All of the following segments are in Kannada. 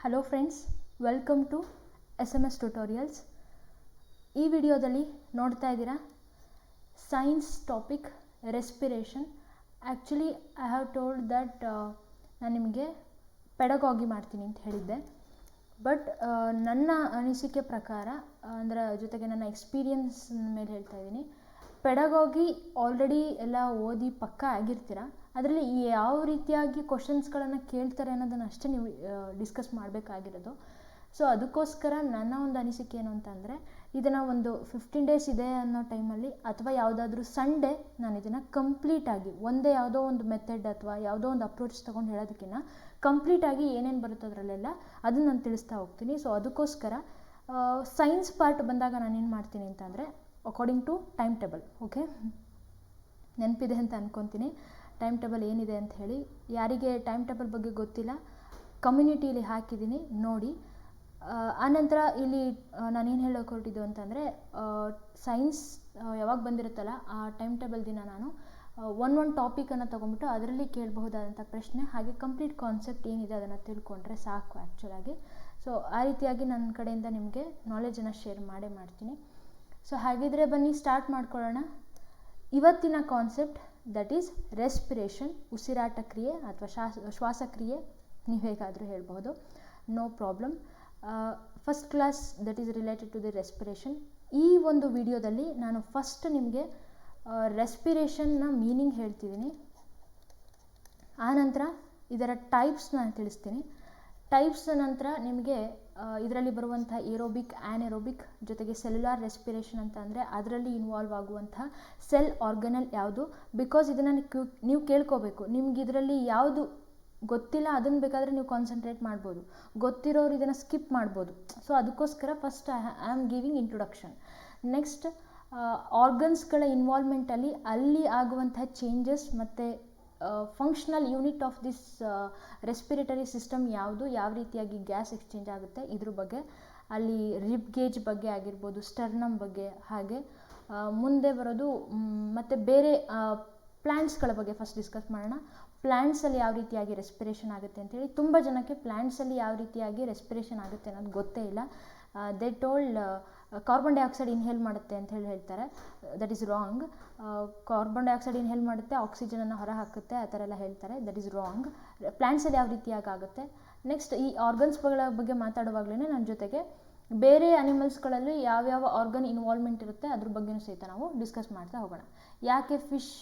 Hello friends, welcome to SMS tutorials. ಈ ವಿಡಿಯೋದಲ್ಲಿ ನೋಡ್ತಾ ಇದ್ದೀರಾ science topic respiration. Actually I have told that ನಾನು ನಿಮಗೆ ಪೆಡಗಾಗಿ ಮಾಡ್ತೀನಿ ಅಂತ ಹೇಳಿದ್ದೆ. ಬಟ್ ನನ್ನ ಅನಿಸಿಕೆ ಪ್ರಕಾರ, ಅಂದರೆ ಜೊತೆಗೆ ನನ್ನ ಎಕ್ಸ್ಪೀರಿಯನ್ಸ್ ಮೇಲೆ ಹೇಳ್ತಾ ಇದ್ದೀನಿ, ಪೆಡಗಾಗಿ ಆಲ್ರೆಡಿ ಎಲ್ಲ ಓದಿ ಪಕ್ಕ ಆಗಿರ್ತೀರ. ಅದರಲ್ಲಿ ಯಾವ ರೀತಿಯಾಗಿ ಕ್ವಶನ್ಸ್ಗಳನ್ನು ಕೇಳ್ತಾರೆ ಅನ್ನೋದನ್ನು ಅಷ್ಟೇ ನೀವು ಡಿಸ್ಕಸ್ ಮಾಡಬೇಕಾಗಿರೋದು. ಸೊ ಅದಕ್ಕೋಸ್ಕರ ನನ್ನ ಒಂದು ಅನಿಸಿಕೆ ಏನು ಅಂತಂದರೆ, ಇದನ್ನು ಒಂದು 15 days ಇದೆ ಅನ್ನೋ ಟೈಮಲ್ಲಿ ಅಥವಾ ಯಾವುದಾದ್ರೂ ಸಂಡೇ ನಾನು ಇದನ್ನು ಕಂಪ್ಲೀಟಾಗಿ ಒಂದೇ ಯಾವುದೋ ಒಂದು ಮೆಥಡ್ ಅಥವಾ ಯಾವುದೋ ಒಂದು ಅಪ್ರೋಚ್ ತೊಗೊಂಡು ಹೇಳೋದಕ್ಕಿಂತ ಕಂಪ್ಲೀಟಾಗಿ ಏನೇನು ಬರುತ್ತೆ ಅದರಲ್ಲೆಲ್ಲ ಅದನ್ನು ನಾನು ತಿಳಿಸ್ತಾ ಹೋಗ್ತೀನಿ. ಸೊ ಅದಕ್ಕೋಸ್ಕರ ಸೈನ್ಸ್ ಪಾರ್ಟ್ ಬಂದಾಗ ನಾನೇನು ಮಾಡ್ತೀನಿ ಅಂತಂದರೆ, according to time table, okay, ನೆನಪಿದೆ ಅಂತ ಅಂದ್ಕೊತೀನಿ ಟೈಮ್ ಟೇಬಲ್ ಏನಿದೆ ಅಂತ ಹೇಳಿ. ಯಾರಿಗೆ ಟೈಮ್ ಟೇಬಲ್ ಬಗ್ಗೆ ಗೊತ್ತಿಲ್ಲ, ಕಮ್ಯುನಿಟಿಯಲ್ಲಿ ಹಾಕಿದ್ದೀನಿ ನೋಡಿ. ಆನಂತರ ಇಲ್ಲಿ ನಾನೇನು ಹೇಳೋಕೆ ಹೊರಟಿದ್ದು ಅಂತಂದರೆ, ಸೈನ್ಸ್ ಯಾವಾಗ ಬಂದಿರುತ್ತಲ್ಲ ಆ ಟೈಮ್ ಟೇಬಲ್ ದಿನ ನಾನು ಒಂದು ಟಾಪಿಕನ್ನು ತೊಗೊಂಡ್ಬಿಟ್ಟು ಅದರಲ್ಲಿ ಕೇಳಬಹುದಾದಂಥ ಪ್ರಶ್ನೆ ಹಾಗೆ ಕಂಪ್ಲೀಟ್ ಕಾನ್ಸೆಪ್ಟ್ ಏನಿದೆ ಅದನ್ನು ತಿಳ್ಕೊಂಡ್ರೆ ಸಾಕು ಆ್ಯಕ್ಚುಲಾಗಿ. ಸೊ ಆ ರೀತಿಯಾಗಿ ನನ್ನ ಕಡೆಯಿಂದ ನಿಮಗೆ ನಾಲೆಜನ್ನು ಶೇರ್ ಮಾಡ್ತೀನಿ. ಸೊ ಹಾಗಿದ್ರೆ ಬನ್ನಿ ಸ್ಟಾರ್ಟ್ ಮಾಡ್ಕೊಳ್ಳೋಣ. ಇವತ್ತಿನ ಕಾನ್ಸೆಪ್ಟ್ ದಟ್ ಈಸ್ ರೆಸ್ಪಿರೇಷನ್, ಉಸಿರಾಟ ಕ್ರಿಯೆ ಅಥವಾ ಶ್ವಾಸಕ್ರಿಯೆ, ನೀವು ಹೇಗಾದರೂ ಹೇಳ್ಬೋದು, no problem. First class that is related to the respiration. ಈ ಒಂದು ವಿಡಿಯೋದಲ್ಲಿ ನಾನು ಫಸ್ಟ್ ನಿಮಗೆ ರೆಸ್ಪಿರೇಷನ್ನ ಮೀನಿಂಗ್ ಹೇಳ್ತಿದ್ದೀನಿ. ಆನಂತರ ಇದರ ಟೈಪ್ಸ್ ನಾನು ತಿಳಿಸ್ತೀನಿ. ಟೈಪ್ಸ್ ನಂತರ ನಿಮಗೆ ಇದರಲ್ಲಿ ಬರುವಂಥ ಏರೋಬಿಕ್, ಆ್ಯನೆರೋಬಿಕ್, ಜೊತೆಗೆ ಸೆಲ್ಯುಲಾರ್ ರೆಸ್ಪಿರೇಷನ್ ಅಂತ ಅಂದರೆ ಅದರಲ್ಲಿ ಇನ್ವಾಲ್ವ್ ಆಗುವಂಥ ಸೆಲ್ ಆರ್ಗನಲ್ ಯಾವುದು. ಬಿಕಾಸ್ ಇದನ್ನು ನೀವು ಕೇಳ್ಕೋಬೇಕು. ನಿಮ್ಗೆ ಇದರಲ್ಲಿ ಯಾವುದು ಗೊತ್ತಿಲ್ಲ ಅದನ್ನು ಬೇಕಾದರೆ ನೀವು ಕಾನ್ಸಂಟ್ರೇಟ್ ಮಾಡ್ಬೋದು, ಗೊತ್ತಿರೋರು ಇದನ್ನು ಸ್ಕಿಪ್ ಮಾಡ್ಬೋದು. ಸೊ ಅದಕ್ಕೋಸ್ಕರ first I am giving introduction. Next ಆರ್ಗನ್ಸ್ಗಳ ಇನ್ವಾಲ್ವ್ಮೆಂಟಲ್ಲಿ ಅಲ್ಲಿ ಆಗುವಂಥ ಚೇಂಜಸ್ ಮತ್ತು functional unit of this respiratory system ಯಾವುದು, ಯಾವ ರೀತಿಯಾಗಿ ಗ್ಯಾಸ್ ಎಕ್ಸ್ಚೇಂಜ್ ಆಗುತ್ತೆ ಇದ್ರ ಬಗ್ಗೆ, ಅಲ್ಲಿ ರಿಬ್ ಗೇಜ್ ಬಗ್ಗೆ ಆಗಿರ್ಬೋದು, ಸ್ಟರ್ನಮ್ ಬಗ್ಗೆ, ಹಾಗೆ ಮುಂದೆ ಬರೋದು ಮತ್ತು ಬೇರೆ ಪ್ಲ್ಯಾಂಟ್ಸ್ಗಳ ಬಗ್ಗೆ ಫಸ್ಟ್ ಡಿಸ್ಕಸ್ ಮಾಡೋಣ. ಪ್ಲ್ಯಾಂಟ್ಸಲ್ಲಿ ಯಾವ ರೀತಿಯಾಗಿ ರೆಸ್ಪಿರೇಷನ್ ಆಗುತ್ತೆ ಅಂತೇಳಿ. ತುಂಬ ಜನಕ್ಕೆ ಪ್ಲ್ಯಾಂಟ್ಸಲ್ಲಿ ಯಾವ ರೀತಿಯಾಗಿ ರೆಸ್ಪಿರೇಷನ್ ಆಗುತ್ತೆ ಅನ್ನೋದು ಗೊತ್ತೇ ಇಲ್ಲ. They told carbon dioxide inhale ಮಾಡುತ್ತೆ ಅಂತ ಹೇಳ್ತಾರೆ. That is wrong. Carbon dioxide inhale ಮಾಡುತ್ತೆ, ಆಕ್ಸಿಜನನ್ನು ಹೊರ ಹಾಕುತ್ತೆ, ಆ ಥರ ಎಲ್ಲ ಹೇಳ್ತಾರೆ. That is wrong. ಪ್ಲ್ಯಾಂಟ್ಸಲ್ಲಿ ಯಾವ ರೀತಿಯಾಗಿ ಆಗುತ್ತೆ. ನೆಕ್ಸ್ಟ್ ಈ ಆರ್ಗನ್ಸ್ಗಳ ಬಗ್ಗೆ ಮಾತಾಡುವಾಗಲೇ ನನ್ನ ಜೊತೆಗೆ ಬೇರೆ ಅನಿಮಲ್ಸ್ಗಳಲ್ಲಿ ಯಾವ್ಯಾವ ಆರ್ಗನ್ ಇನ್ವಾಲ್ವ್ಮೆಂಟ್ ಇರುತ್ತೆ ಅದ್ರ ಬಗ್ಗೆಯೂ ಸಹಿತ ನಾವು ಡಿಸ್ಕಸ್ ಮಾಡ್ತಾ ಹೋಗೋಣ. ಯಾಕೆ ಫಿಶ್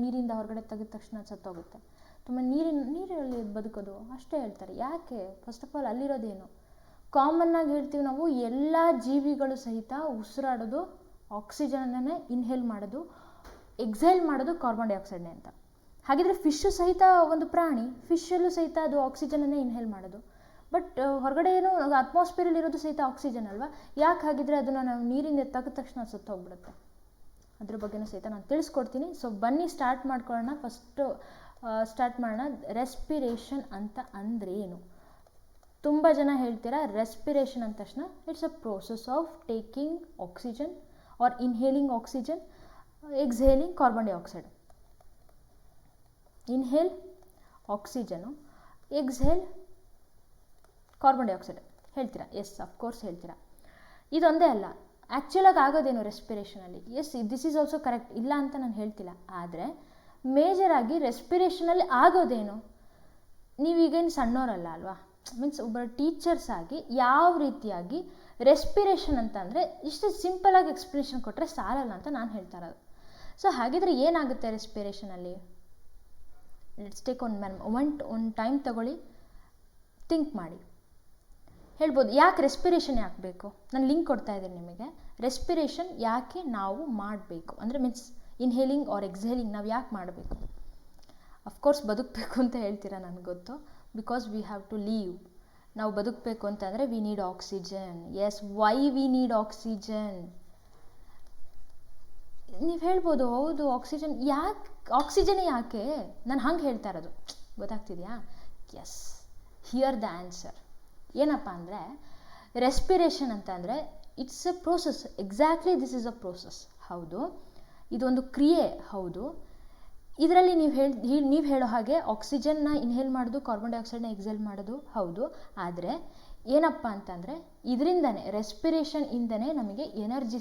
ನೀರಿಂದ ಹೊರಗಡೆ ತೆಗೆದ ತಕ್ಷಣ ಸತ್ತೋಗುತ್ತೆ, ತುಂಬ ನೀರಲ್ಲಿ ಬದುಕೋದು ಅಷ್ಟೇ ಹೇಳ್ತಾರೆ. ಯಾಕೆ? ಫಸ್ಟ್ ಆಫ್ ಆಲ್ ಅಲ್ಲಿರೋದೇನು? ಕಾಮನ್ನಾಗಿ ಹೇಳ್ತೀವಿ ನಾವು, ಎಲ್ಲ ಜೀವಿಗಳು ಸಹಿತ ಉಸಿರಾಡೋದು ಆಕ್ಸಿಜನನ್ನೇ ಇನ್ಹೇಲ್ ಮಾಡೋದು, ಎಕ್ಸೇಲ್ ಮಾಡೋದು ಕಾರ್ಬನ್ ಡೈಆಕ್ಸೈಡ್ನೇ ಅಂತ. ಹಾಗಿದ್ರೆ ಫಿಶ್ಶು ಸಹಿತ ಒಂದು ಪ್ರಾಣಿ, ಫಿಶಲ್ಲೂ ಸಹಿತ ಅದು ಆಕ್ಸಿಜನನ್ನೇ ಇನ್ಹೇಲ್ ಮಾಡೋದು. ಬಟ್ ಹೊರಗಡೆ ಏನು ಅಟ್ಮಾಸ್ಫಿಯರಲ್ಲಿ ಇರೋದು ಸಹಿತ ಆಕ್ಸಿಜನ್ ಅಲ್ವಾ? ಯಾಕೆ ಹಾಗಿದ್ರೆ ಅದನ್ನು ನಾವು ನೀರಿಂದ ತೆಗೆದ ತಕ್ಷಣ ಸತ್ತು ಹೋಗ್ಬಿಡುತ್ತೆ? ಅದ್ರ ಬಗ್ಗೆನೂ ಸಹಿತ ನಾನು ತಿಳಿಸ್ಕೊಡ್ತೀನಿ. ಸೊ ಬನ್ನಿ ಸ್ಟಾರ್ಟ್ ಮಾಡ್ಕೊಳ್ಳೋಣ. ಫಸ್ಟು ಸ್ಟಾರ್ಟ್ ಮಾಡೋಣ. ರೆಸ್ಪಿರೇಷನ್ ಅಂತ ಅಂದರೆ ಏನು? ತುಂಬ ಜನ ಹೇಳ್ತೀರಾ ರೆಸ್ಪಿರೇಷನ್ ಅಂದ ತಕ್ಷಣ it's a process of taking oxygen or inhaling oxygen, exhaling carbon dioxide. Inhale oxygen, exhale carbon dioxide ಹೇಳ್ತೀರಾ? ಎಸ್, ಅಫ್ಕೋರ್ಸ್ ಹೇಳ್ತೀರಾ. ಇದೊಂದೇ ಅಲ್ಲ, ಆ್ಯಕ್ಚುಲಾಗಿ ಆಗೋದೇನು ರೆಸ್ಪಿರೇಷನಲ್ಲಿ? Yes, this is also correct, ಇಲ್ಲ ಅಂತ ನಾನು ಹೇಳ್ತಿಲ್ಲ. ಆದರೆ ಮೇಜರಾಗಿ ರೆಸ್ಪಿರೇಷನಲ್ಲಿ ಆಗೋದೇನು? ನೀವೀಗೇನು ಸಣ್ಣವರಲ್ಲ ಅಲ್ವಾ? ಮೀನ್ಸ್ ಒಬ್ಬ ಟೀಚರ್ಸ್ ಆಗಿ ಯಾವ ರೀತಿಯಾಗಿ ರೆಸ್ಪಿರೇಷನ್ ಅಂತ ಅಂದರೆ ಇಷ್ಟು ಸಿಂಪಲಾಗಿ ಎಕ್ಸ್ಪ್ಲನೇಷನ್ ಕೊಟ್ಟರೆ ಸಾಲಲ್ಲ ಅಂತ ನಾನು ಹೇಳ್ತಾ ಇರೋದು. ಸೊ ಹಾಗಿದ್ರೆ ಏನಾಗುತ್ತೆ ರೆಸ್ಪಿರೇಷನಲ್ಲಿ? ಲೆಟ್ಸ್ ಟೇಕ್ ಒಂದು ಟೈಮ್ ತಗೊಳ್ಳಿ, ಥಿಂಕ್ ಮಾಡಿ. ಹೇಳ್ಬೋದು ಯಾಕೆ ರೆಸ್ಪಿರೇಷನ್ ಯಾಕೆ ಬೇಕು? ನಾನು ಲಿಂಕ್ ಕೊಡ್ತಾ ಇದ್ದೀನಿ ನಿಮಗೆ. ರೆಸ್ಪಿರೇಷನ್ ಯಾಕೆ ನಾವು ಮಾಡಬೇಕು ಅಂದರೆ ಮೀನ್ಸ್ ಇನ್ಹೇಲಿಂಗ್ ಆರ್ ಎಕ್ಸ್ಹೇಲಿಂಗ್ ನಾವು ಯಾಕೆ ಮಾಡಬೇಕು? ಅಫ್ಕೋರ್ಸ್ ಬದುಕಬೇಕು ಅಂತ ಹೇಳ್ತೀರಾ, ನನಗೆ ಗೊತ್ತು. Because we have to live. ನಾವು ಬದುಕಬೇಕು ಅಂತಂದರೆ we need oxygen. Yes, why we need oxygen? ನೀವು ಹೇಳ್ಬೋದು ಹೌದು ಆಕ್ಸಿಜನ್ ಯಾಕೆ, ಆಕ್ಸಿಜನ್ ಯಾಕೆ? ನಾನು ಹಂಗೆ ಹೇಳ್ತಾ ಇರೋದು, ಗೊತ್ತಾಗ್ತಿದೆಯಾ? Yes, here the answer. ಏನಪ್ಪ ಅಂದರೆ ರೆಸ್ಪಿರೇಷನ್ ಅಂತ ಅಂದರೆ it's a process. Exactly this is a process. ಹೌದು, ಇದೊಂದು ಕ್ರಿಯೆ. ಹೌದು, ಇದರಲ್ಲಿ ನೀವು ಹೇಳೋ ಹಾಗೆ ಆಕ್ಸಿಜನ್ನ ಇನ್ಹೇಲ್ ಮಾಡೋದು, ಕಾರ್ಬನ್ ಡೈಆಕ್ಸೈಡ್ನ ಎಕ್ಸೇಲ್ ಮಾಡೋದು ಹೌದು. ಆದರೆ ಏನಪ್ಪ ಅಂತಂದರೆ ಇದರಿಂದನೇ ರೆಸ್ಪಿರೇಷನಿಂದನೇ ನಮಗೆ ಎನರ್ಜಿ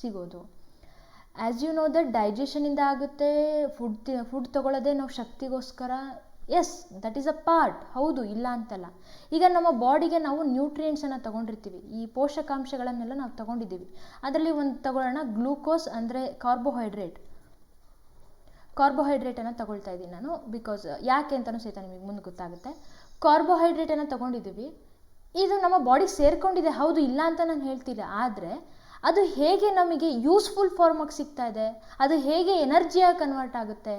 ಸಿಗೋದು. ಆ್ಯಸ್ ಯು ನೋ ದಟ್ ಡೈಜೆಷನಿಂದ ಆಗುತ್ತೆ, ಫುಡ್ ತೊಗೊಳ್ಳೋದೇ ನಾವು ಶಕ್ತಿಗೋಸ್ಕರ. Yes, that is a part, ಹೌದು, ಇಲ್ಲ ಅಂತಲ್ಲ. ಈಗ ನಮ್ಮ ಬಾಡಿಗೆ ನಾವು ನ್ಯೂಟ್ರಿಯೆಂಟ್ಸನ್ನು ತೊಗೊಂಡಿರ್ತೀವಿ, ಈ ಪೋಷಕಾಂಶಗಳನ್ನೆಲ್ಲ ನಾವು ತೊಗೊಂಡಿದ್ದೀವಿ. ಅದರಲ್ಲಿ ಒಂದು ತಗೊಳ್ಳೋಣ, ಗ್ಲೂಕೋಸ್ ಅಂದರೆ ಕಾರ್ಬೋಹೈಡ್ರೇಟನ್ನು ತಗೊಳ್ತಾ ಇದ್ದೀನಿ ನಾನು, ಬಿಕಾಸ್ ಯಾಕೆ ಅಂತಲೂ ಸಹಿತ ನಿಮಗೆ ಮುಂದೆ ಗೊತ್ತಾಗುತ್ತೆ. ಕಾರ್ಬೋಹೈಡ್ರೇಟನ್ನು ತಗೊಂಡಿದ್ದೀವಿ, ಇದು ನಮ್ಮ ಬಾಡಿಗೆ ಸೇರ್ಕೊಂಡಿದೆ, ಹೌದು, ಇಲ್ಲ ಅಂತ ನಾನು ಹೇಳ್ತಿಲ್ಲ. ಆದರೆ ಅದು ಹೇಗೆ ನಮಗೆ ಯೂಸ್ಫುಲ್ ಫಾರ್ಮಾಗಿ ಸಿಗ್ತಾ ಇದೆ, ಅದು ಹೇಗೆ ಎನರ್ಜಿಯಾಗಿ ಕನ್ವರ್ಟ್ ಆಗುತ್ತೆ.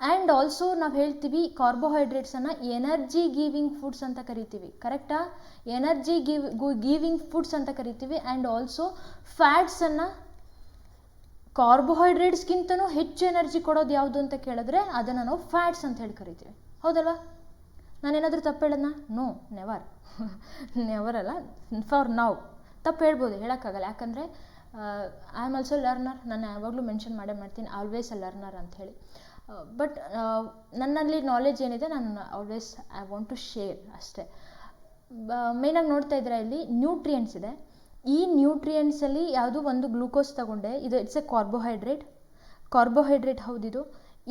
ಆ್ಯಂಡ್ ಆಲ್ಸೋ ನಾವು ಹೇಳ್ತೀವಿ ಕಾರ್ಬೋಹೈಡ್ರೇಟ್ಸನ್ನು ಎನರ್ಜಿ ಗಿವಿಂಗ್ ಫುಡ್ಸ್ ಅಂತ ಕರಿತೀವಿ, ಕರೆಕ್ಟಾ? ಎನರ್ಜಿ ಗಿವಿಂಗ್ ಫುಡ್ಸ್ ಅಂತ ಕರಿತೀವಿ. ಆ್ಯಂಡ್ ಆಲ್ಸೋ ಫ್ಯಾಟ್ಸನ್ನು, ಕಾರ್ಬೋಹೈಡ್ರೇಟ್ಸ್ಗಿಂತನೂ ಹೆಚ್ಚು ಎನರ್ಜಿ ಕೊಡೋದು ಯಾವುದು ಅಂತ ಕೇಳಿದ್ರೆ ಅದನ್ನು ನಾವು ಫ್ಯಾಟ್ಸ್ ಅಂತ ಹೇಳಿ ಕರಿತೀವಿ, ಹೌದಲ್ವಾ? ನಾನೇನಾದರೂ ತಪ್ಪು ಹೇಳೋದನ್ನ? ನೋ, ನೆವರ್ ಅಲ್ಲ, ಫಾರ್ ನಾವು ತಪ್ಪು ಹೇಳ್ಬೋದು, ಹೇಳೋಕ್ಕಾಗಲ್ಲ. ಯಾಕಂದರೆ ಐ ಆಮ್ ಆಲ್ಸೋ ಲರ್ನರ್, ನಾನು ಯಾವಾಗಲೂ ಮೆನ್ಷನ್ ಮಾಡ್ತೀನಿ ಆಲ್ವೇಸ್ ಅ ಲರ್ನರ್ ಅಂತ ಹೇಳಿ. ಬಟ್ ನನ್ನಲ್ಲಿ ನಾಲೆಜ್ ಏನಿದೆ ನಾನು always I want to share ಅಷ್ಟೇ. ಮೇಯ್ನಾಗಿ ನೋಡ್ತಾ ಇದ್ರೆ ಇಲ್ಲಿ ನ್ಯೂಟ್ರಿಯೆಂಟ್ಸ್ ಇದೆ. ಈ ನ್ಯೂಟ್ರಿಯೆಂಟ್ಸಲ್ಲಿ ಯಾವುದೋ ಒಂದು ಗ್ಲೂಕೋಸ್ ತಗೊಂಡೆ, ಇದು ಇಟ್ಸ್ ಎ ಕಾರ್ಬೋಹೈಡ್ರೇಟ್ ಹೌದಿದು.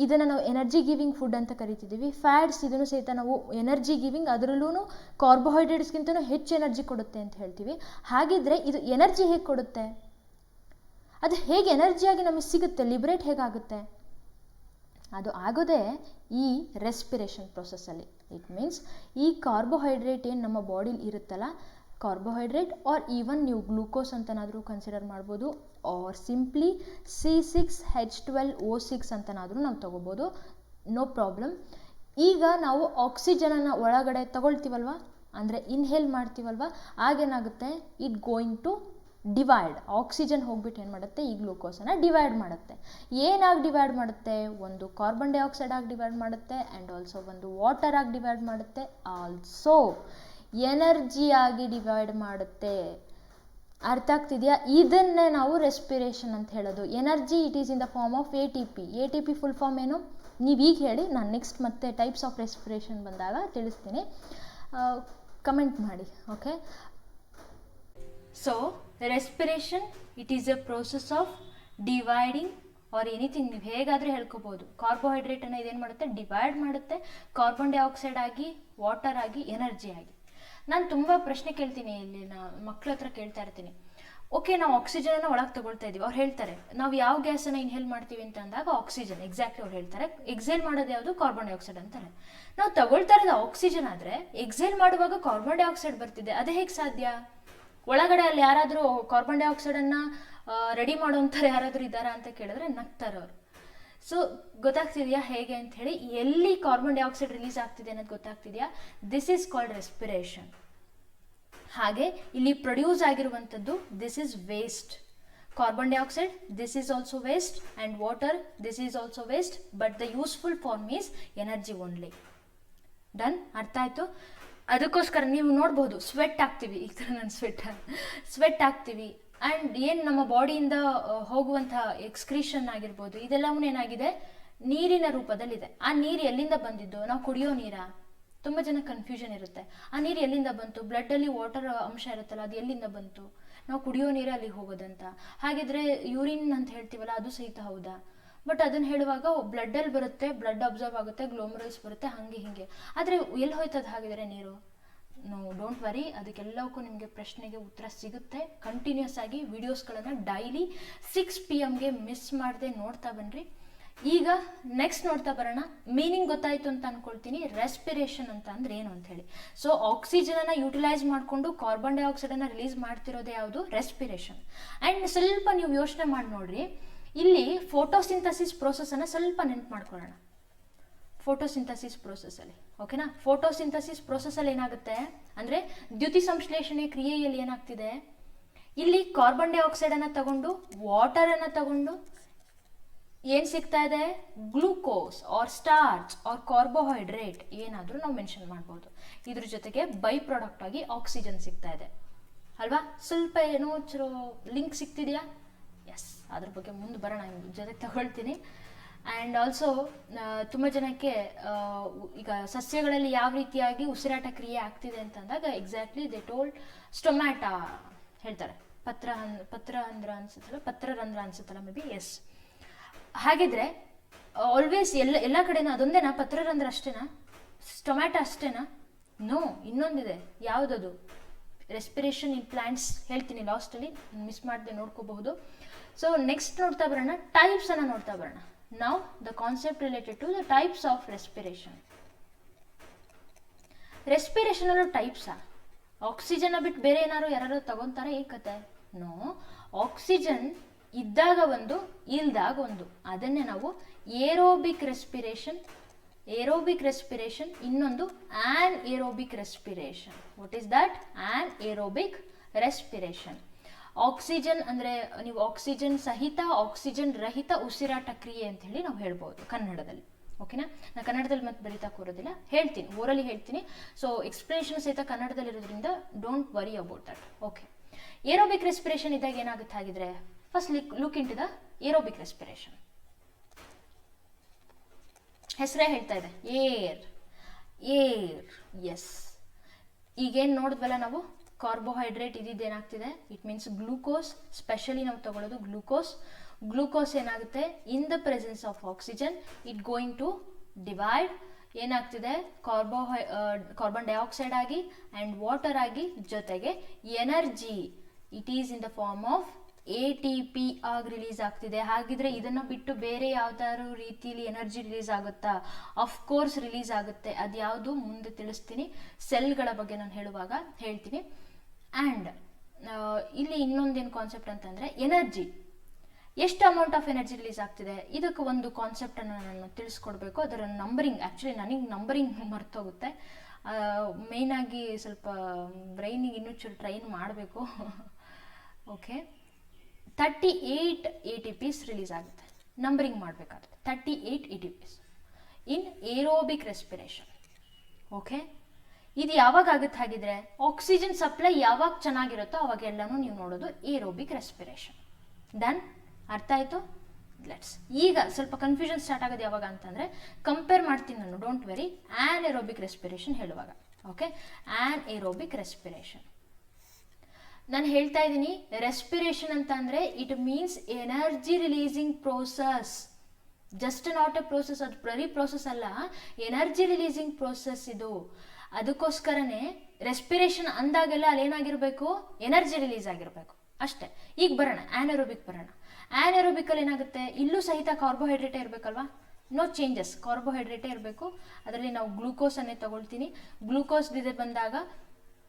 ಇದನ್ನು ನಾವು ಎನರ್ಜಿ ಗಿವಿಂಗ್ ಫುಡ್ ಅಂತ ಕರಿತಿದ್ದೀವಿ. ಫ್ಯಾಟ್ಸ್ ಇದನ್ನು ಸಹಿತ ನಾವು ಎನರ್ಜಿ ಗಿವಿಂಗ್, ಅದರಲ್ಲೂ ಕಾರ್ಬೋಹೈಡ್ರೇಟ್ಸ್ಗಿಂತಲೂ ಹೆಚ್ಚು ಎನರ್ಜಿ ಕೊಡುತ್ತೆ ಅಂತ ಹೇಳ್ತೀವಿ. ಹಾಗಿದ್ರೆ ಇದು ಎನರ್ಜಿ ಹೇಗೆ ಕೊಡುತ್ತೆ, ಅದು ಹೇಗೆ ಎನರ್ಜಿಯಾಗಿ ನಮಗೆ ಸಿಗುತ್ತೆ, ಲಿಬ್ರೇಟ್ ಹೇಗಾಗುತ್ತೆ? ಅದು ಆಗೋದೇ ಈ ರೆಸ್ಪಿರೇಷನ್ ಪ್ರೊಸೆಸ್ಸಲ್ಲಿ. ಇಟ್ ಮೀನ್ಸ್ ಈ ಕಾರ್ಬೋಹೈಡ್ರೇಟ್ ಏನು ನಮ್ಮ ಬಾಡಿಲಿ ಇರುತ್ತಲ್ಲ, ಕಾರ್ಬೋಹೈಡ್ರೇಟ್ ಆರ್ ಈವನ್ ನೀವು ಗ್ಲೂಕೋಸ್ ಅಂತನಾದರೂ ಕನ್ಸಿಡರ್ ಮಾಡ್ಬೋದು, ಆರ್ ಸಿಂಪ್ಲಿ C6H12O6 ಅಂತನಾದರೂ ನಾವು ತೊಗೋಬೋದು, ನೋ ಪ್ರಾಬ್ಲಮ್. ಈಗ ನಾವು ಆಕ್ಸಿಜನನ್ನು ಒಳಗಡೆ ತಗೊಳ್ತೀವಲ್ವ, ಅಂದರೆ ಇನ್ಹೇಲ್ ಮಾಡ್ತೀವಲ್ವ, ಆಗೇನಾಗುತ್ತೆ, it going to divide. Oxygen ಹೋಗ್ಬಿಟ್ಟು ಏನು ಮಾಡುತ್ತೆ, ಈ ಗ್ಲೂಕೋಸನ್ನು ಡಿವೈಡ್ ಮಾಡುತ್ತೆ. ಏನಾಗಿ ಡಿವೈಡ್ ಮಾಡುತ್ತೆ? ಒಂದು ಕಾರ್ಬನ್ ಡೈಆಕ್ಸೈಡ್ ಆಗಿ ಡಿವೈಡ್ ಮಾಡುತ್ತೆ, ಆ್ಯಂಡ್ ಆಲ್ಸೋ ಒಂದು ವಾಟರ್ ಆಗಿ ಡಿವೈಡ್ ಮಾಡುತ್ತೆ, ಆಲ್ಸೋ ಎನರ್ಜಿಯಾಗಿ ಡಿವೈಡ್ ಮಾಡುತ್ತೆ. ಅರ್ಥ ಆಗ್ತಿದೆಯಾ? ಇದನ್ನೇ ನಾವು ರೆಸ್ಪಿರೇಷನ್ ಅಂತ ಹೇಳೋದು. Energy it is in the form of ATP full form ಏನು ನೀವು ಈಗ ಹೇಳಿ, ನಾನು ನೆಕ್ಸ್ಟ್ ಮತ್ತೆ ಟೈಪ್ಸ್ ಆಫ್ ರೆಸ್ಪಿರೇಷನ್ ಬಂದಾಗ ತಿಳಿಸ್ತೀನಿ, ಕಮೆಂಟ್ ಮಾಡಿ, okay? So respiration it is A process of dividing or anything, ನೀವು ಹೇಗಾದರೆ ಹೇಳ್ಕೊಬೋದು. ಕಾರ್ಬೋಹೈಡ್ರೇಟನ್ನು ಇದೇನು ಮಾಡುತ್ತೆ, ಡಿವೈಡ್ ಮಾಡುತ್ತೆ, ಕಾರ್ಬನ್ ಡೈಆಕ್ಸೈಡ್ ಆಗಿ, ವಾಟರ್ ಆಗಿ, ಎನರ್ಜಿ ಆಗಿ. ನಾನು ತುಂಬ ಪ್ರಶ್ನೆ ಕೇಳ್ತೀನಿ, ಇಲ್ಲಿ ಮಕ್ಕಳ ಹತ್ರ ಕೇಳ್ತಾ ಇರ್ತೀನಿ, ಓಕೆ ನಾವು ಆಕ್ಸಿಜನನ್ನು ಒಳಗೆ ತಗೊಳ್ತಾ ಇದ್ದೀವಿ, ಅವ್ರು ಹೇಳ್ತಾರೆ ನಾವು ಯಾವ ಗ್ಯಾಸನ್ನು ಇನ್ಹೇಲ್ ಮಾಡ್ತೀವಿ ಅಂತ ಅಂದಾಗ ಆಕ್ಸಿಜನ್, ಎಕ್ಸಾಕ್ಟ್ಲಿ ಅವ್ರು ಹೇಳ್ತಾರೆ. ಎಕ್ಸೇಲ್ ಮಾಡೋದು ಯಾವುದು, ಕಾರ್ಬನ್ ಡೈಆಕ್ಸೈಡ್ ಅಂತಾರೆ. ನಾವು ತಗೊಳ್ತಾ ಇರೋದು ಆಕ್ಸಿಜನ್ ಆದರೆ ಎಕ್ಸೇಲ್ ಮಾಡುವಾಗ ಕಾರ್ಬನ್ ಡೈಆಕ್ಸೈಡ್ ಬರ್ತಿದೆ, ಅದು ಹೇಗೆ ಸಾಧ್ಯ? ಒಳಗಡೆ ಅಲ್ಲಿ ಯಾರಾದರೂ ಕಾರ್ಬನ್ ಡೈಆಕ್ಸೈಡನ್ನು ರೆಡಿ ಮಾಡೋಂಥವ್ರು ಯಾರಾದರೂ ಇದ್ದಾರಾ ಅಂತ ಕೇಳಿದ್ರೆ ನಗ್ತಾರೆ ಅವರು. ಸೊ ಗೊತ್ತಾಗ್ತಿದೆಯಾ ಹೇಗೆ ಅಂತ ಹೇಳಿ, ಎಲ್ಲಿ ಕಾರ್ಬನ್ ಡೈಆಕ್ಸೈಡ್ ರಿಲೀಸ್ ಆಗ್ತಿದೆ ಅನ್ನೋದು ಗೊತ್ತಾಗ್ತಿದೆಯಾ? This is called respiration. ಹಾಗೆ ಇಲ್ಲಿ ಪ್ರೊಡ್ಯೂಸ್ ಆಗಿರುವಂಥದ್ದು this is waste. Carbon dioxide this is also waste, and water this is also waste, but the useful form is energy only. Done? ಅರ್ಥ ಆಯಿತು? ಅದಕ್ಕೋಸ್ಕರ ನೀವು ನೋಡ್ಬೋದು ಸ್ವೆಟ್ ಆಗ್ತೀವಿ, ಈ ಥರ ನಾನು ಸ್ವೆಟ್ ಆಗ್ತೀವಿ. ಆ್ಯಂಡ್ ಏನು ನಮ್ಮ ಬಾಡಿಯಿಂದ ಹೋಗುವಂಥ ಎಕ್ಸ್ಕ್ರೀಷನ್ ಆಗಿರ್ಬೋದು, ಇದೆಲ್ಲವೂ ಏನಾಗಿದೆ, ನೀರಿನ ರೂಪದಲ್ಲಿದೆ. ಆ ನೀರು ಎಲ್ಲಿಂದ ಬಂದಿದ್ದು? ನಾವು ಕುಡಿಯೋ ನೀರಾ? ತುಂಬ ಜನ ಕನ್ಫ್ಯೂಷನ್ ಇರುತ್ತೆ. ಆ ನೀರು ಎಲ್ಲಿಂದ ಬಂತು? ಬ್ಲಡ್ಡಲ್ಲಿ ವಾಟರ್ ಅಂಶ ಇರುತ್ತಲ್ಲ, ಅದು ಎಲ್ಲಿಂದ ಬಂತು? ನಾವು ಕುಡಿಯೋ ನೀರೇ ಅಲ್ಲಿಗೆ ಹೋಗೋದಂತ. ಹಾಗಿದ್ರೆ ಯೂರಿನ್ ಅಂತ ಹೇಳ್ತೀವಲ್ಲ, ಅದು ಸಹಿತ ಹೌದಾ? ಬಟ್ ಅದನ್ನು ಹೇಳುವಾಗ ಬ್ಲಡ್ಡಲ್ಲಿ ಬರುತ್ತೆ, ಬ್ಲಡ್ ಅಬ್ಸರ್ವ್ ಆಗುತ್ತೆ, ಗ್ಲೋಮರಲ್ಸ್ ಬರುತ್ತೆ, ಹಾಗೆ ಹೀಗೆ. ಆದರೆ ಎಲ್ಲಿ ಹೋಯ್ತದ ಹಾಗಿದ್ರೆ ನೀರು? ನೋ, ಡೋಂಟ್ ವರಿ, ಅದಕ್ಕೆಲ್ಲವಕ್ಕೂ ನಿಮಗೆ ಪ್ರಶ್ನೆಗೆ ಉತ್ತರ ಸಿಗುತ್ತೆ. ಕಂಟಿನ್ಯೂಸ್ ಆಗಿ ವಿಡಿಯೋಸ್ಗಳನ್ನು ಡೈಲಿ 6 PM ಮಿಸ್ ಮಾಡದೆ ನೋಡ್ತಾ ಬನ್ನಿರಿ. ಈಗ ನೆಕ್ಸ್ಟ್ ನೋಡ್ತಾ ಬರೋಣ. ಮೀನಿಂಗ್ ಗೊತ್ತಾಯಿತು ಅಂತ ಅಂದ್ಕೊಳ್ತೀನಿ. ರೆಸ್ಪಿರೇಷನ್ ಅಂತ ಅಂದ್ರೆ ಏನು ಅಂತ ಹೇಳಿ. ಸೊ ಆಕ್ಸಿಜನನ್ನು ಯೂಟಿಲೈಸ್ ಮಾಡಿಕೊಂಡು ಕಾರ್ಬನ್ ಡೈಆಕ್ಸೈಡನ್ನು ರಿಲೀಸ್ ಮಾಡ್ತಿರೋದೇ ಯಾವುದು? ರೆಸ್ಪಿರೇಷನ್. ಆ್ಯಂಡ್ ಸ್ವಲ್ಪ ನೀವು ಯೋಚನೆ ಮಾಡಿ ನೋಡ್ರಿ, ಇಲ್ಲಿ ಫೋಟೋಸಿಂಥಸಿಸ್ ಪ್ರೋಸೆಸನ್ನು ಸ್ವಲ್ಪ ನೆನ್ಪು ಮಾಡ್ಕೊಳ್ಳೋಣ. ಫೋಟೋಸಿಂಥಸಿಸ್ ಪ್ರೋಸೆಸ್ಸಲ್ಲಿ, ಓಕೆನಾ? ಫೋಟೋಸಿಂಥಸಿಸ್ ಪ್ರೋಸೆಸ್ಸಲ್ಲಿ ಏನಾಗುತ್ತೆ ಅಂದರೆ, ದ್ಯುತಿ ಸಂಶ್ಲೇಷಣೆ ಕ್ರಿಯೆಯಲ್ಲಿ ಏನಾಗ್ತಿದೆ, ಇಲ್ಲಿ ಕಾರ್ಬನ್ ಡೈಆಕ್ಸೈಡನ್ನು ತಗೊಂಡು, ವಾಟರನ್ನು ತಗೊಂಡು ಏನು ಸಿಗ್ತಾ ಇದೆ? Glucose or starch or carbohydrate ಏನಾದರೂ ನಾವು ಮೆನ್ಷನ್ ಮಾಡ್ಬೋದು. ಇದ್ರ ಜೊತೆಗೆ ಬೈ ಪ್ರಾಡಕ್ಟ್ ಆಗಿ ಆಕ್ಸಿಜನ್ ಸಿಗ್ತಾ ಇದೆ ಅಲ್ವಾ? ಸ್ವಲ್ಪ ಏನೋ ಲಿಂಕ್ ಸಿಗ್ತಿದೆಯಾ? ಎಸ್, ಅದ್ರ ಬಗ್ಗೆ ಮುಂದೆ ಬರೋಣ, ಜೊತೆಗೆ ತಗೊಳ್ತೀನಿ. ಆ್ಯಂಡ್ ಆಲ್ಸೋ ತುಂಬ ಜನಕ್ಕೆ ಈಗ ಸಸ್ಯಗಳಲ್ಲಿ ಯಾವ ರೀತಿಯಾಗಿ ಉಸಿರಾಟ ಕ್ರಿಯೆ ಆಗ್ತಿದೆ ಅಂತಂದಾಗ ಎಕ್ಸಾಕ್ಟ್ಲಿ ದೇ ಟೋಲ್ಡ್ ಸ್ಟೊಮ್ಯಾಟಾ ಹೇಳ್ತಾರೆ. ಪತ್ರರಂಧ್ರ ಅನ್ಸುತ್ತಲ್ಲ ಮೇ ಬಿ, ಎಸ್. ಹಾಗಿದ್ರೆ ಆಲ್ವೇಸ್ ಎಲ್ಲ ಕಡೆನೂ ಅದೊಂದೇನಾ ಪತ್ರರಂಧ್ರ ಅಷ್ಟೇನಾ, ಸ್ಟೊಮ್ಯಾಟೊ ಅಷ್ಟೇನಾ? ನೋ, ಇನ್ನೊಂದಿದೆ. ಯಾವುದದು? ರೆಸ್ಪಿರೇಷನ್ ಇನ್ ಪ್ಲಾಂಟ್ಸ್ ಹೇಳ್ತೀನಿ ಲಾಸ್ಟಲ್ಲಿ, ಮಿಸ್ ಮಾಡದೆ ನೋಡ್ಕೋಬಹುದು. ಸೊ ನೆಕ್ಸ್ಟ್ ನೋಡ್ತಾ ಬರೋಣ, ಟೈಪ್ಸ್ ಅನ್ನ ನೋಡ್ತಾ ಬರೋಣ. ನಾವು the concept related to the types of respiration. Respiration ಅಲ್ಲೂ ಟೈಪ್ಸಾ? ಆಕ್ಸಿಜನ್ ಬಿಟ್ಟು ಬೇರೆ ಯಾರು ತಗೊಂತಾರೆ ಈ ಕತೆ? ನೋ, ಆಕ್ಸಿಜನ್ ಇದ್ದಾಗ ಒಂದು, ಇಲ್ದಾಗ ಒಂದು. ಅದನ್ನೇ ನಾವು ಏರೋಬಿಕ್ ರೆಸ್ಪಿರೇಷನ್, ಇನ್ನೊಂದು on aerobic respiration. What is that? On aerobic respiration. Oxygen ಅಂದ್ರೆ ನೀವು ಆಕ್ಸಿಜನ್ ಸಹಿತ, ಆಕ್ಸಿಜನ್ ರಹಿತ ಉಸಿರಾಟ ಕ್ರಿಯೆ ಅಂತ ಹೇಳಿ ನಾವು ಹೇಳ್ಬೋದು ಕನ್ನಡದಲ್ಲಿ. ಓಕೆನಾ? ನಾನು ಕನ್ನಡದಲ್ಲಿ ಮತ್ತೆ ಬರೀತಾ ಕೂರೋದಿಲ್ಲ, ಹೇಳ್ತೀನಿ, ಓರಲಿ ಹೇಳ್ತೀನಿ. ಸೊ ಎಕ್ಸ್ಪ್ಲನೇಷನ್ ಸಹಿತ ಕನ್ನಡದಲ್ಲಿ ಇರೋದ್ರಿಂದ don't worry about that. Okay, aerobic respiration ಇದ್ದಾಗ ಏನಾಗುತ್ತೆ ಹಾಗಿದ್ರೆ? First look into the aerobic respiration. ಹೆಸರೇ ಹೇಳ್ತಾ ಇದೆ, ಏರ್. ಎಸ್. ಈಗೇನು ನೋಡಿದ್ವಲ್ಲ ನಾವು, ಕಾರ್ಬೋಹೈಡ್ರೇಟ್ ಇದೇನಾಗ್ತಿದೆ, ಇಟ್ ಮೀನ್ಸ್ ಗ್ಲೂಕೋಸ್. ಸ್ಪೆಷಲಿ ನಾವು ತಗೊಳ್ಳೋದು ಗ್ಲೂಕೋಸ್ ಏನಾಗುತ್ತೆ, in the presence of oxygen it going to divide. ಏನಾಗ್ತಿದೆ, ಕಾರ್ಬನ್ ಡೈಆಕ್ಸೈಡ್ ಆಗಿ ಆ್ಯಂಡ್ ವಾಟರ್ ಆಗಿ, ಜೊತೆಗೆ energy it is in the form of ATP ಆಗಿ ರಿಲೀಸ್ ಆಗ್ತಿದೆ. ಹಾಗಿದ್ರೆ ಇದನ್ನ ಬಿಟ್ಟು ಬೇರೆ ಯಾವ್ದಾದ್ರು ರೀತಿಯಲ್ಲಿ ಎನರ್ಜಿ ರಿಲೀಸ್ ಆಗುತ್ತಾ? ಅಫ್ಕೋರ್ಸ್ ರಿಲೀಸ್ ಆಗುತ್ತೆ. ಅದ್ಯಾವುದು ಮುಂದೆ ತಿಳಿಸ್ತೀನಿ, ಸೆಲ್ಗಳ ಬಗ್ಗೆ ನಾನು ಹೇಳುವಾಗ ಹೇಳ್ತೀನಿ. ಆ್ಯಂಡ್ ಇಲ್ಲಿ ಇನ್ನೊಂದೇನು ಕಾನ್ಸೆಪ್ಟ್ ಅಂತಂದ್ರೆ, ಎನರ್ಜಿ, ಎಷ್ಟು ಅಮೌಂಟ್ ಆಫ್ ಎನರ್ಜಿ ರಿಲೀಸ್ ಆಗ್ತಿದೆ, ಇದಕ್ಕೆ ಒಂದು ಕಾನ್ಸೆಪ್ಟನ್ನು ನಾನು ತಿಳಿಸ್ಕೊಡ್ಬೇಕು. ಅದರ ನಂಬರಿಂಗ್, ಆ್ಯಕ್ಚುಲಿ ನನಗೆ ನಂಬರಿಂಗ್ ಮರ್ತೋಗುತ್ತೆ. ಮೇಯ್ನಾಗಿ ಸ್ವಲ್ಪ ಬ್ರೈನಿಗೆ ಇನ್ನೂ ಚೂರು ಟ್ರೈನ್ ಮಾಡಬೇಕು. ಓಕೆ, 38 ATPs ರಿಲೀಸ್ ಆಗುತ್ತೆ. ನಂಬರಿಂಗ್ ಮಾಡಬೇಕಾದ್ರೆ 38 ATPs ಇನ್ ಏರೋಬಿಕ್ ರೆಸ್ಪಿರೇಷನ್. ಓಕೆ, ಇದು ಯಾವಾಗ ಆಗುತ್ತೆ ಹಾಗಿದ್ರೆ? ಆಕ್ಸಿಜನ್ ಸಪ್ಲೈ ಯಾವಾಗ ಚೆನ್ನಾಗಿರುತ್ತೋ ಅವಾಗೆಲ್ಲನೂ ನೀವು ನೋಡೋದು ಏರೋಬಿಕ್ ರೆಸ್ಪಿರೇಷನ್. ಡನ್? ಅರ್ಥ ಆಯ್ತು? ಲೆಟ್ಸ್. ಈಗ ಸ್ವಲ್ಪ ಕನ್ಫ್ಯೂಷನ್ ಸ್ಟಾರ್ಟ್ ಆಗೋದು ಯಾವಾಗ ಅಂತಂದ್ರೆ, ಕಂಪೇರ್ ಮಾಡ್ತೀನಿ ನಾನು, don't very. On aerobic respiration ಹೇಳುವಾಗ, ಓಕೆ, ಆನ್ ಏರೋಬಿಕ್ ರೆಸ್ಪಿರೇಷನ್ ನಾನು ಹೇಳ್ತಾ ಇದ್ದೀನಿ. ರೆಸ್ಪಿರೇಷನ್ ಅಂತ ಅಂದ್ರೆ it means energy releasing process, just not A process. ಅದು ಬರೀ ಪ್ರೋಸೆಸ್ ಅಲ್ಲ, ಎನರ್ಜಿ ರಿಲೀಸಿಂಗ್ ಪ್ರೋಸೆಸ್ ಇದು. ಅದಕ್ಕೋಸ್ಕರನೇ ರೆಸ್ಪಿರೇಷನ್ ಅಂದಾಗೆಲ್ಲ ಅಲ್ಲೇನಾಗಿರ್ಬೇಕು, ಎನರ್ಜಿ ರಿಲೀಸ್ ಆಗಿರ್ಬೇಕು ಅಷ್ಟೇ. ಈಗ ಬರೋಣ ಆ್ಯನರೋಬಿಕ್ ಬರೋಣ. ಆ್ಯನರೋಬಿಕಲ್ಲಿ ಏನಾಗುತ್ತೆ, ಇಲ್ಲೂ ಸಹಿತ ಕಾರ್ಬೋಹೈಡ್ರೇಟೇ ಇರಬೇಕಲ್ವಾ? ನೋ ಚೇಂಜಸ್, ಕಾರ್ಬೋಹೈಡ್ರೇಟೇ ಇರಬೇಕು. ಅದರಲ್ಲಿ ನಾವು ಗ್ಲೂಕೋಸ್ ಅನ್ನೇ ತಗೊಳ್ತೀನಿ. ಗ್ಲೂಕೋಸ್ ಬಂದಾಗ